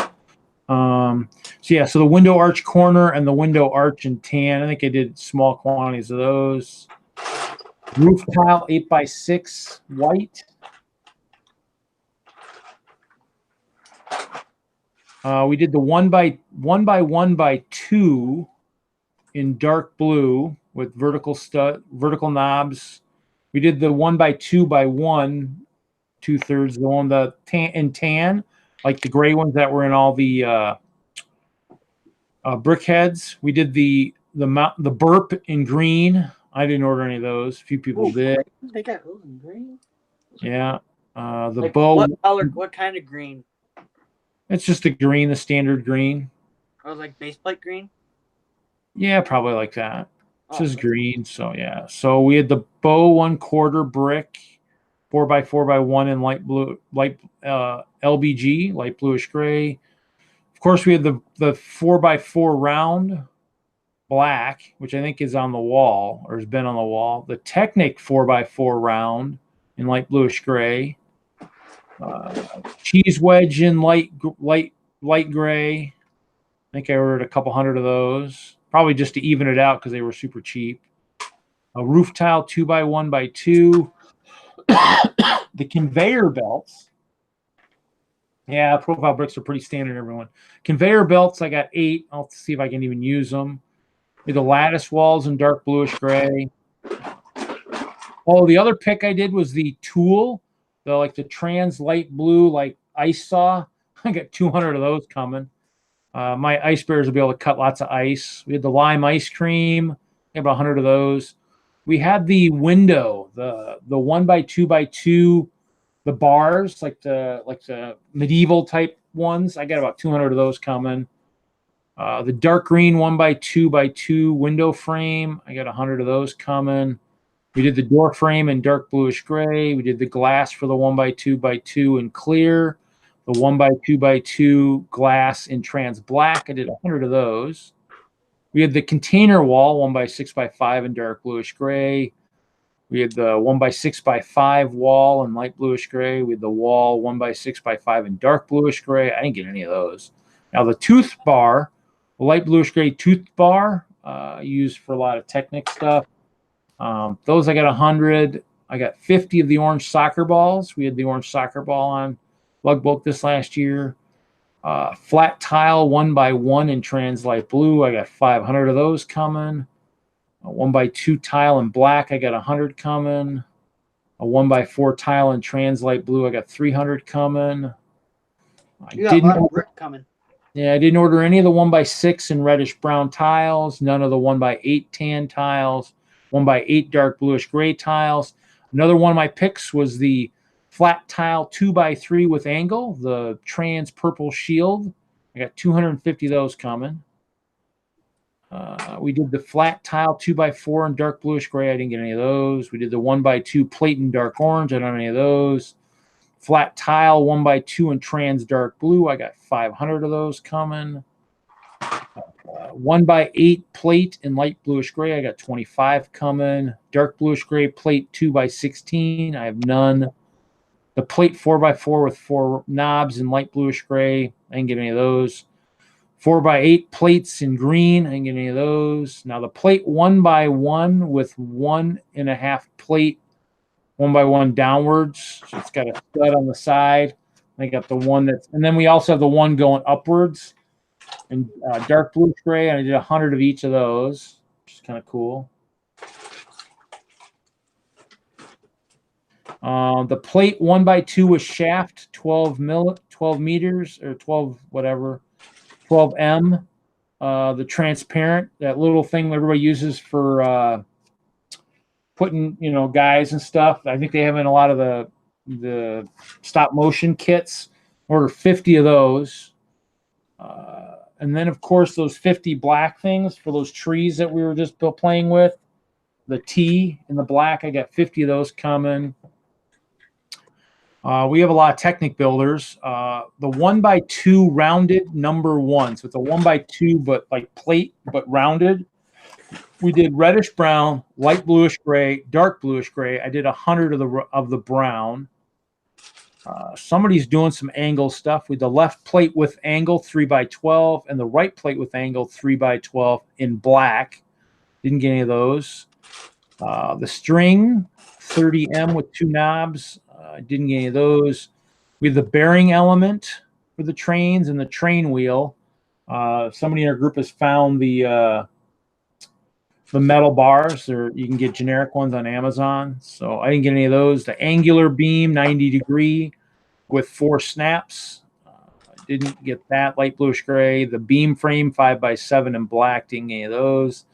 So the window arch corner and the window arch in tan. I think I did small quantities of those. Roof tile 8x6 white. We did the 1x1x2 in dark blue with vertical knobs. We did the 1x2x1 2/3. The one the tan, like the gray ones that were in all the brickheads. We did the burp in green. I didn't order any of those. A few people did. They got those in green. Yeah. The Like, bow. what color? What kind of green? It's just the green, the standard green. I was like base plate green. Yeah, probably like that. This is green, so yeah. So we had the bow 1/4 brick, 4x4x1 in light blue, LBG, light bluish gray. Of course, we had the 4x4 round black, which I think is on the wall or has been on the wall. The Technic 4x4 round in light bluish gray. Cheese wedge in light gray. I think I ordered a couple hundred of those, probably just to even it out because they were super cheap. A roof tile 2x1x2. The conveyor belts. Yeah, profile bricks are pretty standard, everyone. Conveyor belts, I got 8. I'll see if I can even use them. The lattice walls in dark bluish gray. Oh, the other pick I did was the tool, the trans light blue, like ice saw. I got 200 of those coming. My ice bears will be able to cut lots of ice. We had the lime ice cream. We have 100 of those. We had the window, the 1x2x2, the bars, like the medieval type ones. I got about 200 of those coming. The dark green 1x2x2 window frame. I got 100 of those coming. We did the door frame in dark bluish gray. We did the glass for the 1x2x2 in clear. The 1x2x2 glass in trans black. I did 100 of those. We had the container wall 1x6x5 in dark bluish gray. We had the 1x6x5 wall in light bluish gray. We had the wall 1x6x5 in dark bluish gray. I didn't get any of those. Now the tooth bar, the light bluish gray tooth bar, used for a lot of Technic stuff. Those I got 100. I got 50 of the orange soccer balls. We had the orange soccer ball on lug bolt this last year. Flat tile 1x1 in trans light blue. I got 500 of those coming. A 1x2 tile in black. I got 100 coming. A 1x4 tile in trans light blue. I got 300 coming. You got a lot of brick coming. Yeah, I didn't order any of the 1x6 and reddish brown tiles. None of the 1x8 tan tiles. 1x8 dark bluish gray tiles. Another one of my picks was the flat tile 2x3 with angle, the trans purple shield. I got 250 of those coming. We did the flat tile 2x4 in dark bluish gray. I didn't get any of those. We did the 1x2 plate in dark orange. I don't have any of those. Flat tile 1x2 in trans dark blue. I got 500 of those coming. 1x8 plate in light bluish gray. I got 25 coming. Dark bluish gray plate 2x16. I have none. The plate 4x4 with 4 knobs in light bluish gray. I didn't get any of those. 4x8 plates in green. I didn't get any of those. Now the plate 1x1 with 1.5 plate 1x1 downwards. So it's got a stud on the side. I got the one that's, and then we also have the one going upwards in dark bluish gray. And I did 100 of each of those, which is kind of cool. The plate 1x2 with shaft 12 meters or 12 whatever, 12M. The transparent, that little thing everybody uses for putting, guys and stuff. I think they have in a lot of the stop motion kits. Order 50 of those. And then of course those 50 black things for those trees that we were just playing with. The T in the black, I got 50 of those coming. We have a lot of Technic builders. The 1x2 rounded number 1. So it's a 1x2 but like plate but rounded. We did reddish brown, light bluish gray, dark bluish gray. I did 100 of the brown. Somebody's doing some angle stuff with the left plate with angle 3x12 and the right plate with angle 3x12 in black. Didn't get any of those. The string 30M with 2 knobs. Didn't get any of those. We have the bearing element for the trains and the train wheel. Somebody in our group has found the the metal bars, or you can get generic ones on Amazon. So I didn't get any of those. The angular beam, 90 degree with 4 snaps. I didn't get that. Light bluish gray. The beam frame, 5x7 in black. Didn't get any of those.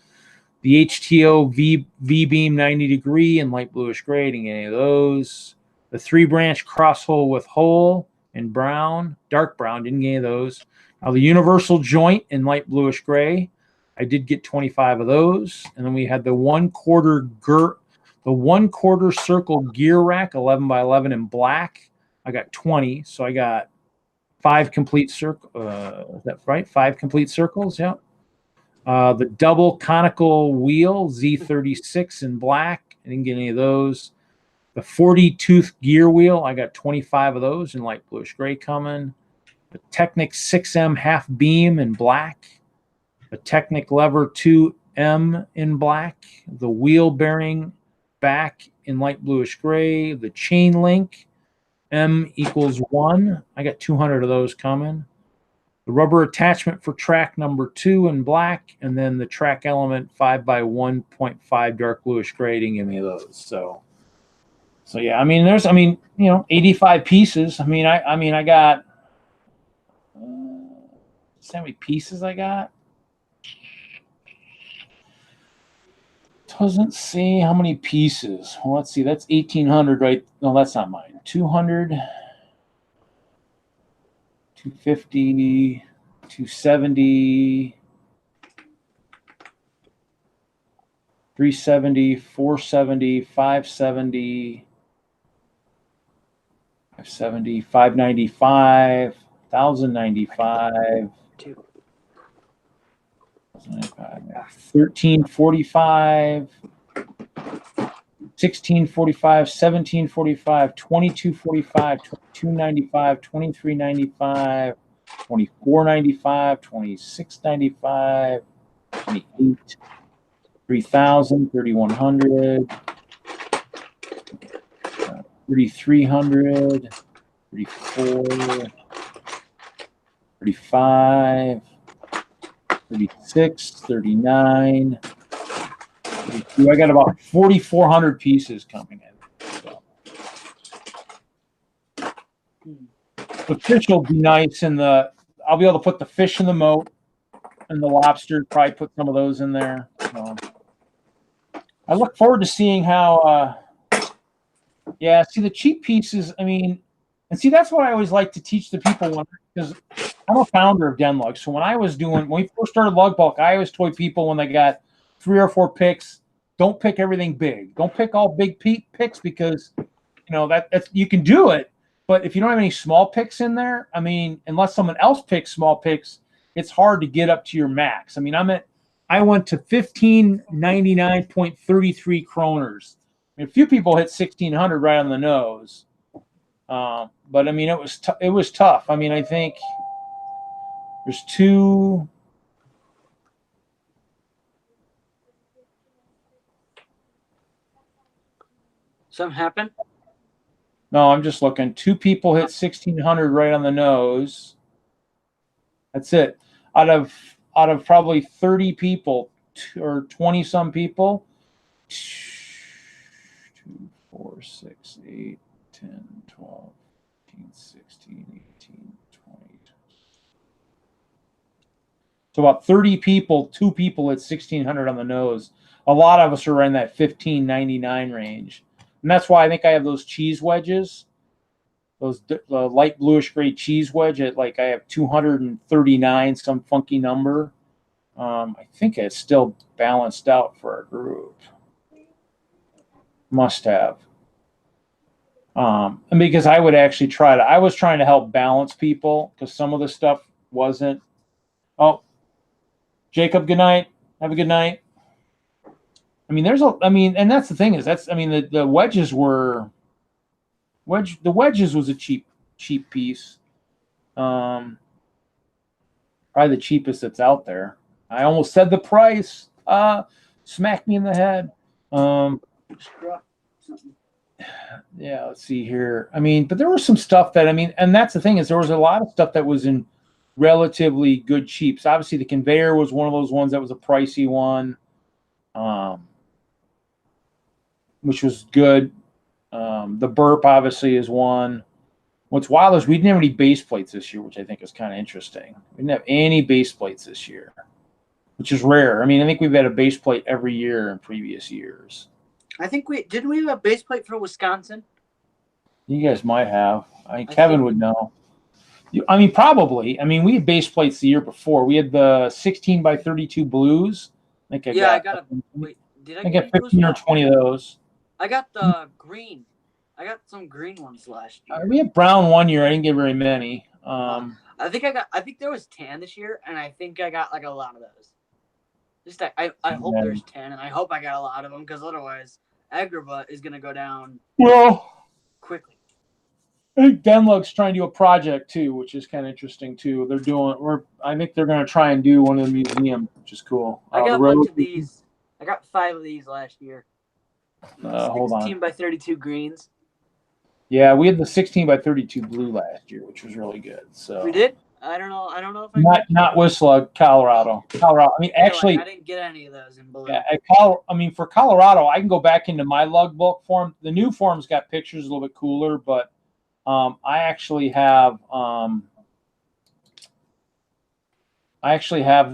The HTO V-beam, 90 degree and light bluish gray. Didn't get any of those. The 3-branch cross hole with hole in brown, dark brown. Didn't get any of those. Now the universal joint in light bluish gray. I did get 25 of those. And then we had the 1/4 circle gear rack, 11x11 in black. I got 20. So I got 5 complete circle. Is that right? 5 complete circles. Yeah. The double conical wheel, Z36 in black. I didn't get any of those. The 40-tooth gear wheel, I got 25 of those in light bluish gray coming. The Technic 6M half beam in black. The Technic lever 2M in black. The wheel bearing back in light bluish gray. The chain link M equals 1. I got 200 of those coming. The rubber attachment for track number 2 in black, and then the track element 5x1.5 dark bluish gray. Didn't give me those. So yeah, I mean, there's, 85 pieces. I got, see how many pieces I got? Doesn't say how many pieces. Well, let's see. That's 1,800, right? No, that's not mine. 200, 250, 270, 370, 470, 570, 570, 595, 1,095. 1345, 1645, 1745, 2245, 2295, 2395, 2495, 2695, 28, 3000, 3100, 3300, 34, 35, 36, 39, 32. I got about 4,400 pieces coming in. So. The fish will be nice, and I'll be able to put the fish in the moat, and the lobster, probably put some of those in there. So. I look forward to seeing how. Yeah, see the cheap pieces. And see that's what I always like to teach the people because I'm a founder of DENLUG. So when we first started Lug Bulk, I always told people when they got 3 or 4 picks, don't pick everything big. Don't pick all big picks because that's you can do it, but if you don't have any small picks in there, unless someone else picks small picks, it's hard to get up to your max. I went to 1599.33 kroners. A few people hit 1,600 right on the nose. But it was tough. I think there's 2. Something happened? No, I'm just looking. 2 people hit 1,600 right on the nose. That's it. Out of probably 30 people or 20 some people. 2, 4, 6, 8, 10, 12, 15, 16, 18, 20. So about 30 people, 2 people at 1,600 on the nose. A lot of us are in that 1,599 range. And that's why I think I have those cheese wedges, the light bluish gray cheese wedge at I have 239, some funky number. I think it's still balanced out for our group. Must have. And because I would actually I was trying to help balance people because some of the stuff wasn't. Oh, Jacob, good night. Have a good night. And that's the thing is the wedges were the wedges was a cheap piece. Probably the cheapest that's out there. I almost said the price. Smacked me in the head. Yeah, let's see here. But there was some stuff that and that's the thing is there was a lot of stuff that was in relatively good cheaps. Obviously, the conveyor was one of those ones that was a pricey one. which was good. The burp obviously is one. What's wild is we didn't have any base plates this year, which I think is kind of interesting. We didn't have any base plates this year, which is rare. I mean, I think we've had a base plate every year in previous years. I think we have a base plate for Wisconsin. You guys might have. I mean, Kevin would know. I mean, probably. I mean, we had base plates the year before. We had the 16 by 32 blues. I think I got 15 or 20 of those. I got the green. I got some green ones last year. We had brown one year. I didn't get very many. I think there was tan this year, and I think I got like a lot of those. Just I hope there's tan, and I hope I got a lot of them, because otherwise Agrabah is gonna go down quickly. I think DENLUG's trying to do a project too, which is kind of interesting too. I think they're going to try and do one of the museums, which is cool. I got a bunch of these. I got 5 of these last year. Hold on. 16 by 32 greens. Yeah, we had the 16 by 32 blue last year, which was really good. So we did. I don't know if not WISLUG, Colorado. I mean, actually, I didn't get any of those in blue. Yeah, for Colorado, I can go back into my lug book form. The new form's got pictures a little bit cooler, but I actually have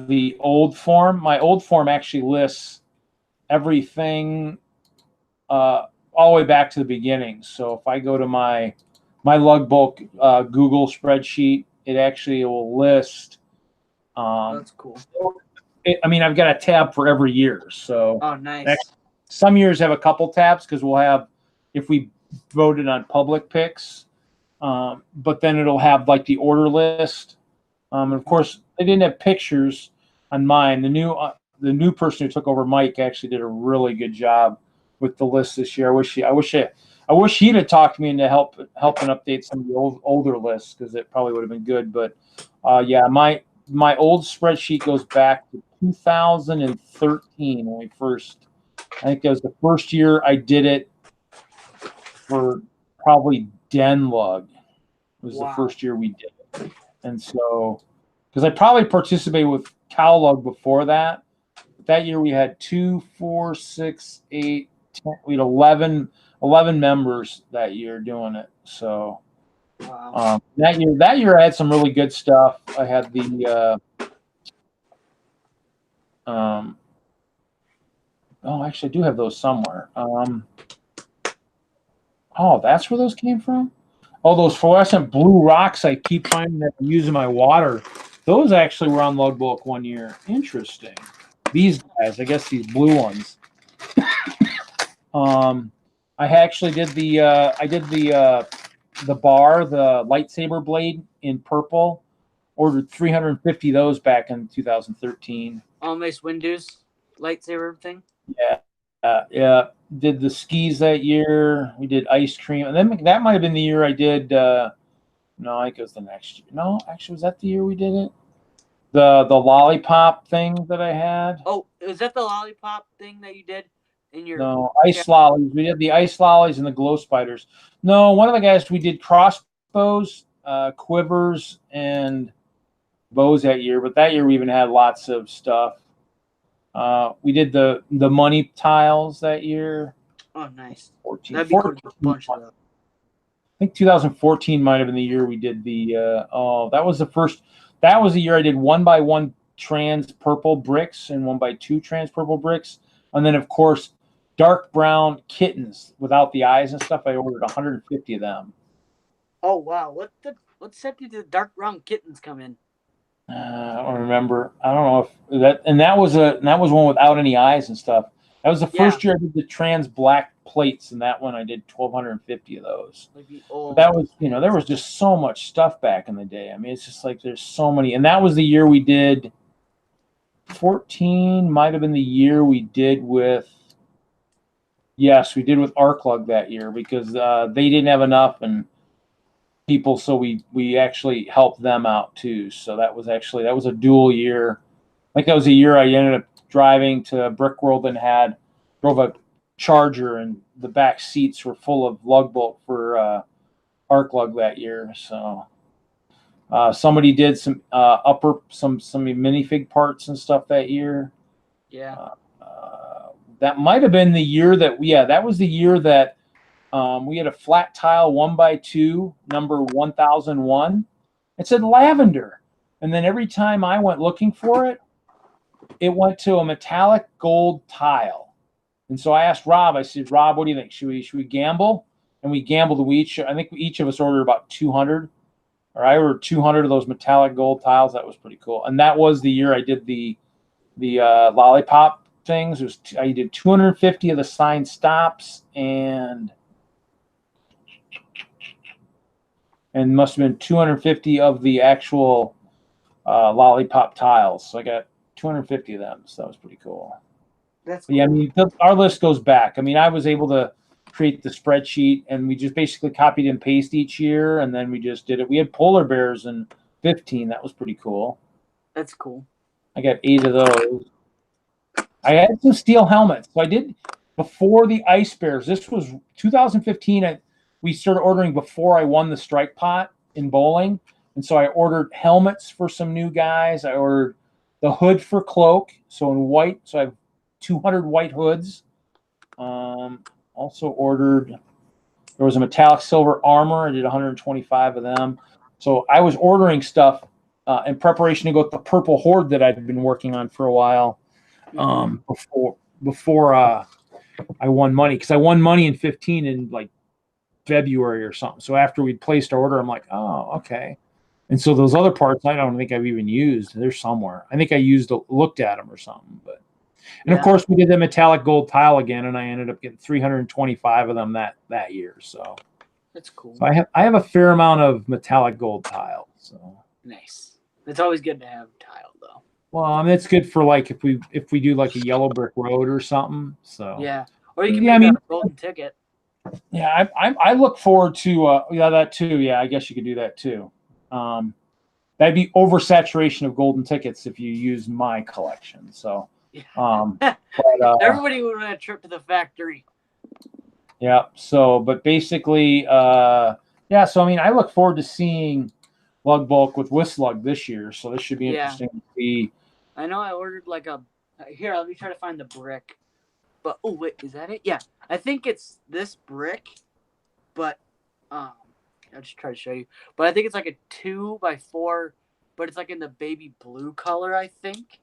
the old form. My old form actually lists everything all the way back to the beginning. So if I go to my lug book Google spreadsheet, it actually will list. That's cool. I've got a tab for every year. So nice. Some years have a couple tabs because we'll have, if we voted on public picks. But then it'll have like the order list. And of course, they didn't have pictures on mine. The new person who took over, Mike, actually did a really good job with the list this year. I wish he'd have talked me into helping update some of the older lists, because it probably would have been good. But my old spreadsheet goes back to 2013 when we first. I think that was the first year I did it for probably DENLUG. Was the first year we did it. And so, because I probably participated with CalLug before that. That year we had 2, 4, 6, 8, 10. We had 11 members that year doing it. So that year I had some really good stuff. I had the actually I do have those somewhere. That's where those came from? Oh, those fluorescent blue rocks I keep finding that I'm using my water. Those actually were on lug book one year. Interesting. These guys, I guess these blue ones. I actually did the bar, the lightsaber blade in purple. Ordered 350 of those back in 2013. Mace Windu's lightsaber thing? Yeah. Did the skis that year. We did ice cream. And then that might have been the year I did no, I think it was the next year. No, actually, was that the year we did it? The lollipop thing that I had. Oh, was that the lollipop thing that you did in your No, ice lollies. We did the ice lollies and the glow spiders. No, one of the guys, we did crossbows, quivers, and bows that year, but that year we even had lots of stuff. We did the money tiles that year. Oh, nice. 14. That'd be cool to bunch of those. I think 2014 might have been the year we did the. That was the first. That was the year I did 1x1 trans purple bricks and 1x2 trans purple bricks, and then of course dark brown kittens without the eyes and stuff. I ordered 150 of them. Oh wow! What set did the dark brown kittens come in? I don't remember. I don't know if that. And that was one without any eyes and stuff. That was the first year I did the trans black plates, and that one I did 1,250 of those. That was, there was just so much stuff back in the day. I mean, it's just like there's so many. And that was the year we did 14. Might have been the year we did with. Yes, we did with ArcLug that year because they didn't have enough and people, so we actually helped them out too. So that was a dual year. I think that was a year I ended up driving to Brick World and drove a Charger, and the back seats were full of lug bolt for ArcLug that year. So somebody did some some minifig parts and stuff that year. Yeah. that might have been the year that that was the year that we had a flat tile 1x2 number 1001. It said lavender, and then every time I went looking for it, it went to a metallic gold tile. And so I asked Rob. I said, Rob, what do you think? Should we gamble? And we gambled. I think each of us ordered about 200, or I ordered 200 of those metallic gold tiles. That was pretty cool. And that was the year I did the lollipop things. I did 250 of the signed stops and must have been 250 of the actual lollipop tiles. So I got 250 of them. So that was pretty cool. That's cool. Yeah, I mean, our list goes back. I mean, I was able to create the spreadsheet, and we just basically copied and pasted each year, and then we just did it. We had polar bears in 15. That was pretty cool. That's cool. I got 8 of those. I had some steel helmets. So I did before the ice bears. This was 2015. We started ordering before I won the strike pot in bowling. And so I ordered helmets for some new guys. I ordered the hood for cloak. So in white. So I have 200 white hoods. Also ordered, there was a metallic silver armor. I did 125 of them. So I was ordering stuff in preparation to go with the purple horde that I'd been working on for a while before I won money. Because I won money in 15 in like February or something. So after we'd placed our order, I'm like, oh, okay. And so those other parts, I don't think I've even used. They're somewhere. I think I looked at them or something. But of course, we did the metallic gold tile again, and I ended up getting 325 of them that year. So that's cool. So I have a fair amount of metallic gold tile. So nice. It's always good to have tile, though. Well, I mean, it's good for like if we do like a yellow brick road or something. So yeah, or you can make a golden ticket. Yeah, I look forward to that too. Yeah, I guess you could do that too. That'd be oversaturation of golden tickets if you use my collection. So, but, everybody would want a trip to the factory. Yeah. So, but basically, yeah. So I mean, I look forward to seeing Lug Bulk with WISLUG this year. So this should be interesting to see. I know I ordered like a. Here, let me try to find the brick. But oh wait, is that it? Yeah, I think it's this brick, but I'll just try to show you. But I think it's like a 2x4, but it's like in the baby blue color, I think.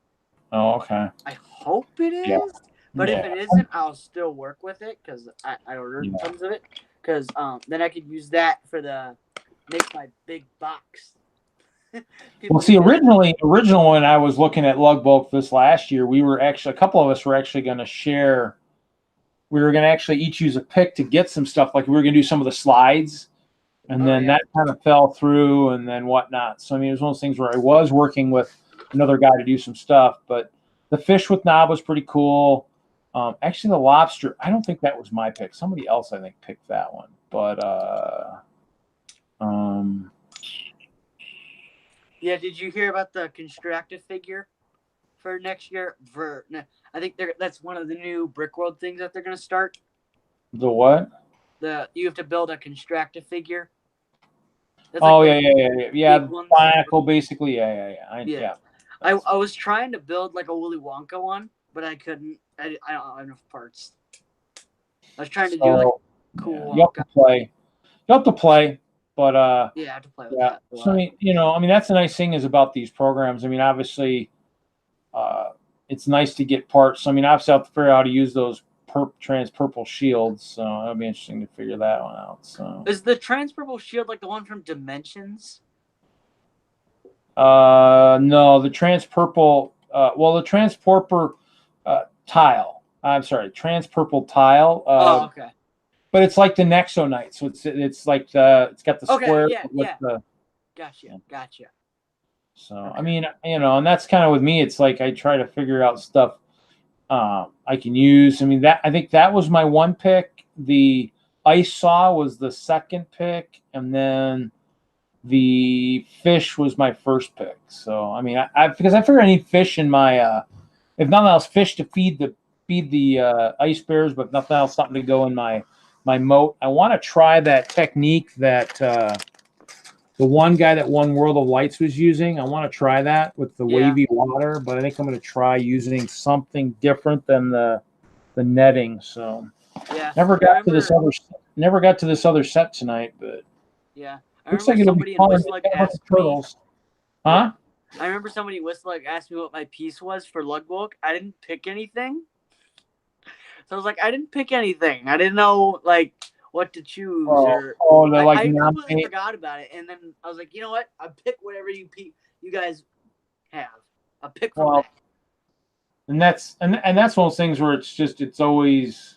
Oh, okay. I hope it is, but if it isn't, I'll still work with it because I ordered tons of it. Because then I could use that for make my big box. Well, see, originally when I was looking at Lug Bulk this last year, we were actually, a couple of us were actually going to share. We were going to actually each use a pick to get some stuff. Like we were going to do some of the slides, and then that kind of fell through and then whatnot. So, I mean, it was one of those things where I was working with another guy to do some stuff, but the fish with knob was pretty cool. Actually, the lobster, I don't think that was my pick. Somebody else, I think, picked that one. But, yeah, did you hear about the constructive figure for next year? I think that's one of the new Brickworld things that they're going to start. The what? You have to build a constructive figure. That's yeah. Bionicle, basically, yeah. I was trying to build like a Willy Wonka one, but I couldn't. I don't have enough parts. I was trying to do like cool. You have to play. But I have to play with that. So I mean, that's the nice thing is about these programs. I mean, obviously, it's nice to get parts. I mean, obviously, I have to figure out how to use those trans purple shields. So it'll be interesting to figure that one out. So is the trans purple shield like the one from Dimensions? No, the trans purple. The trans purple tile. I'm sorry, trans purple tile. Okay. But it's like the Nexonite, so it's like it's got the square. Gotcha. So I mean, and that's kind of with me. It's like I try to figure out stuff I can use. I mean, I think that was my one pick. The ice saw was the second pick, and then the fish was my first pick. So I mean, because I figure I need fish in my if nothing else, fish to feed the ice bears, but nothing else, something to go in my moat. I want to try that technique that the one guy that won World of Lights was using. I want to try that with the wavy water, but I think I'm going to try using something different than the the netting. So Yeah. never I got to this remember- other set tonight, but Yeah. I looks like remember it'll be somebody in fun. WISLUG asked me. Turtles. Huh? I remember somebody in WISLUG asked me what my piece was for Lugbook. I didn't pick anything. So I was like, I didn't pick anything. I didn't know like what to choose or They're like I completely nominate. forgot about it. And then I was like, you know what? I'll pick whatever you guys have. I'll pick from that. And that's one of those things where it's always.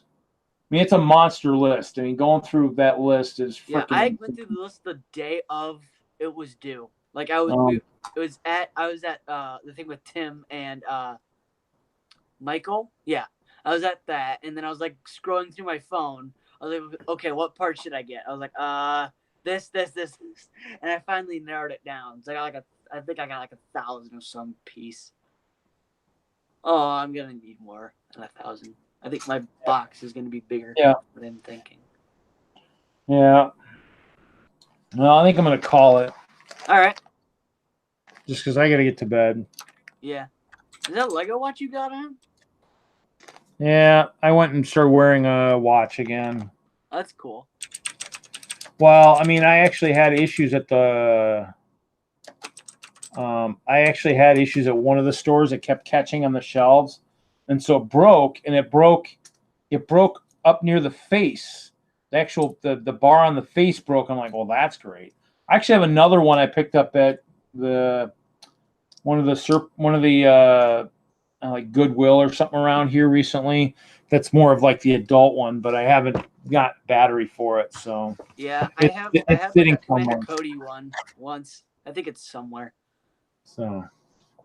I mean, it's a monster list. I mean, going through that list is freaking. Yeah, I went through the list the day of it was due. Like I was at the thing with Tim and Michael. Yeah, I was at that, and then I was like scrolling through my phone. I was like, okay, what part should I get? I was like, this, and I finally narrowed it down. So I think I got like 1,000 of some piece. Oh, I'm gonna need more than 1,000. I think my box is gonna be bigger. Yeah. Than I'm thinking. Yeah. Well, I think I'm gonna call it. All right. Just because I gotta get to bed. Yeah. Is that a Lego watch you got on? Yeah, I went and started wearing a watch again. That's cool. Well, I mean, I actually had issues at the. I actually had issues at one of the stores that kept catching on the shelves, and so it broke. And it broke up near the face. The actual the bar on the face broke. I'm like, well, that's great. I actually have another one I picked up at one of the like Goodwill or something around here recently. That's more of like the adult one, but I haven't got battery for it. So Yeah, It's I have sitting like a Commander somewhere. Cody one once. I think it's somewhere. So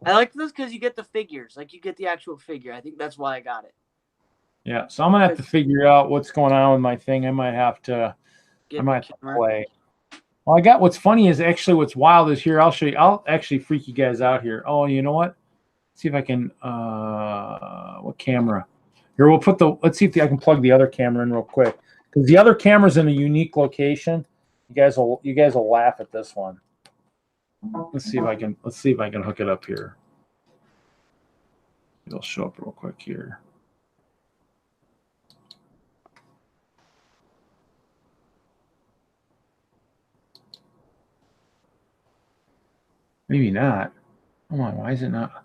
I like this because you get the figures. Like you get the actual figure. I think that's why I got it. yeah, so I'm gonna have to figure out what's going on with my thing. I might have to play. Well, I got what's funny is actually what's wild is here. I'll show you. I'll actually freak you guys out here. Oh, you know what? Let's see if I can. What camera? Here, we'll put the. Let's see if I can plug the other camera in real quick because the other camera's in a unique location. You guys will laugh at this one. Let's see if I can hook it up here. It'll show up real quick here. Maybe not. Come on, why is it not?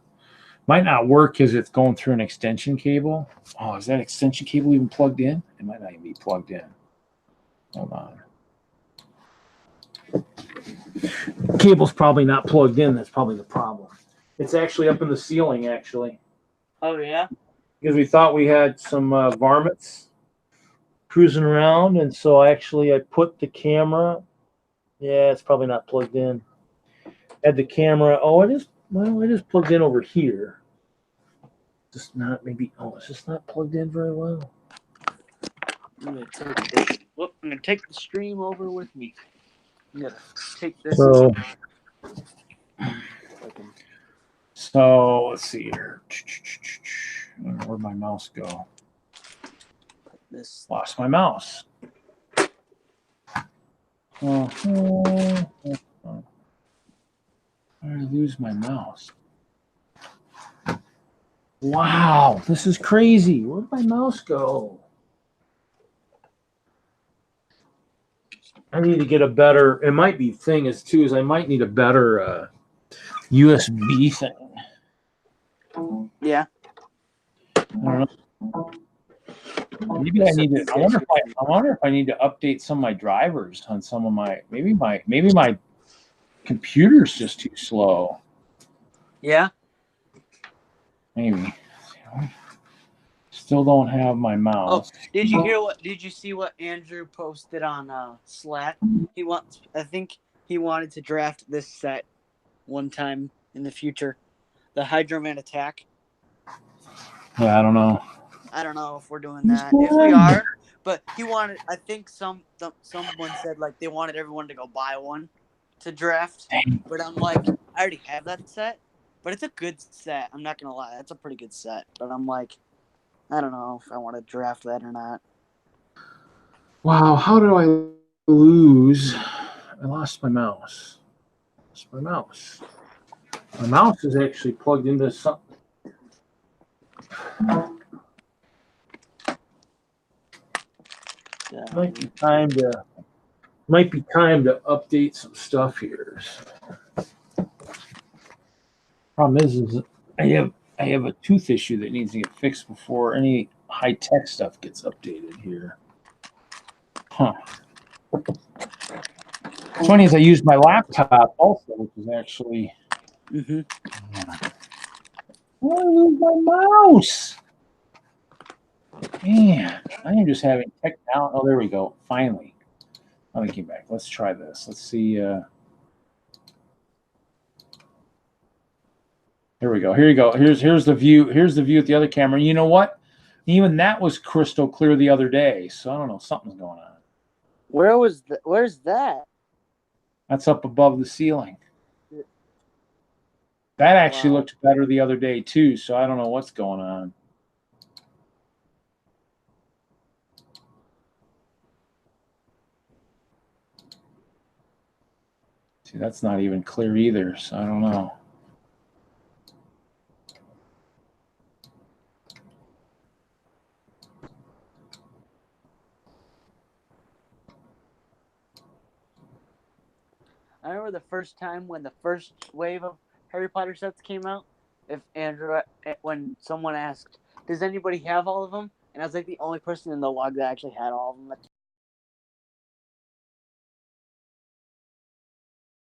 Might not work because it's going through an extension cable. Oh, is that extension cable even plugged in? It might not even be plugged in. Hold on. Cable's probably not plugged in. That's probably the problem. It's actually up in the ceiling, actually. Oh yeah. Because we thought we had some varmints cruising around, and so actually I put the camera. Yeah, it's probably not plugged in. Had the camera. Oh, it is. Well, it is plugged in over here. Just not maybe. Oh, it's just not plugged in very well. I'm gonna take the stream over with me. I'm gonna take this. So let's see here. I don't know where'd my mouse go? Lost my mouse. I lose my mouse. Wow, this is crazy. Where'd my mouse go? I need to get a better. It might be thing is too is I might need a better USB thing. Yeah. I don't know. Maybe I need to. I wonder if I need to update some of my drivers on some of my. Maybe my computer's just too slow. Yeah. Maybe. Still don't have my mouse. Oh, did you see what Andrew posted on Slack? I think he wanted to draft this set one time in the future. The Hydro-Man attack. Yeah, I don't know. I don't know if we're doing that. If we are, but he wanted. I think someone said like they wanted everyone to go buy one to draft. But I'm like, I already have that set. But it's a good set. I'm not gonna lie, that's a pretty good set. But I'm like, I don't know if I want to draft that or not. Wow, how did I lose? I lost my mouse. My mouse is actually plugged into something. Might be time to update some stuff here. Problem is I have a tooth issue that needs to get fixed before any high tech stuff gets updated here. Huh. What's funny is I used my laptop also, which is actually. Mm-hmm. I lose my mouse. Man, I am just having tech now. Oh, there we go. Finally. Let me get back. Let's try this. Let's see. Here we go. Here you go. Here's the view. Here's the view at the other camera. You know what? Even that was crystal clear the other day. So I don't know. Something's going on. Where's that? That's up above the ceiling. That actually looked better the other day too. So I don't know what's going on. See, that's not even clear either. So I don't know. I remember the first time when the first wave of Harry Potter sets came out. When someone asked, "Does anybody have all of them?" and I was like the only person in the log that actually had all of them.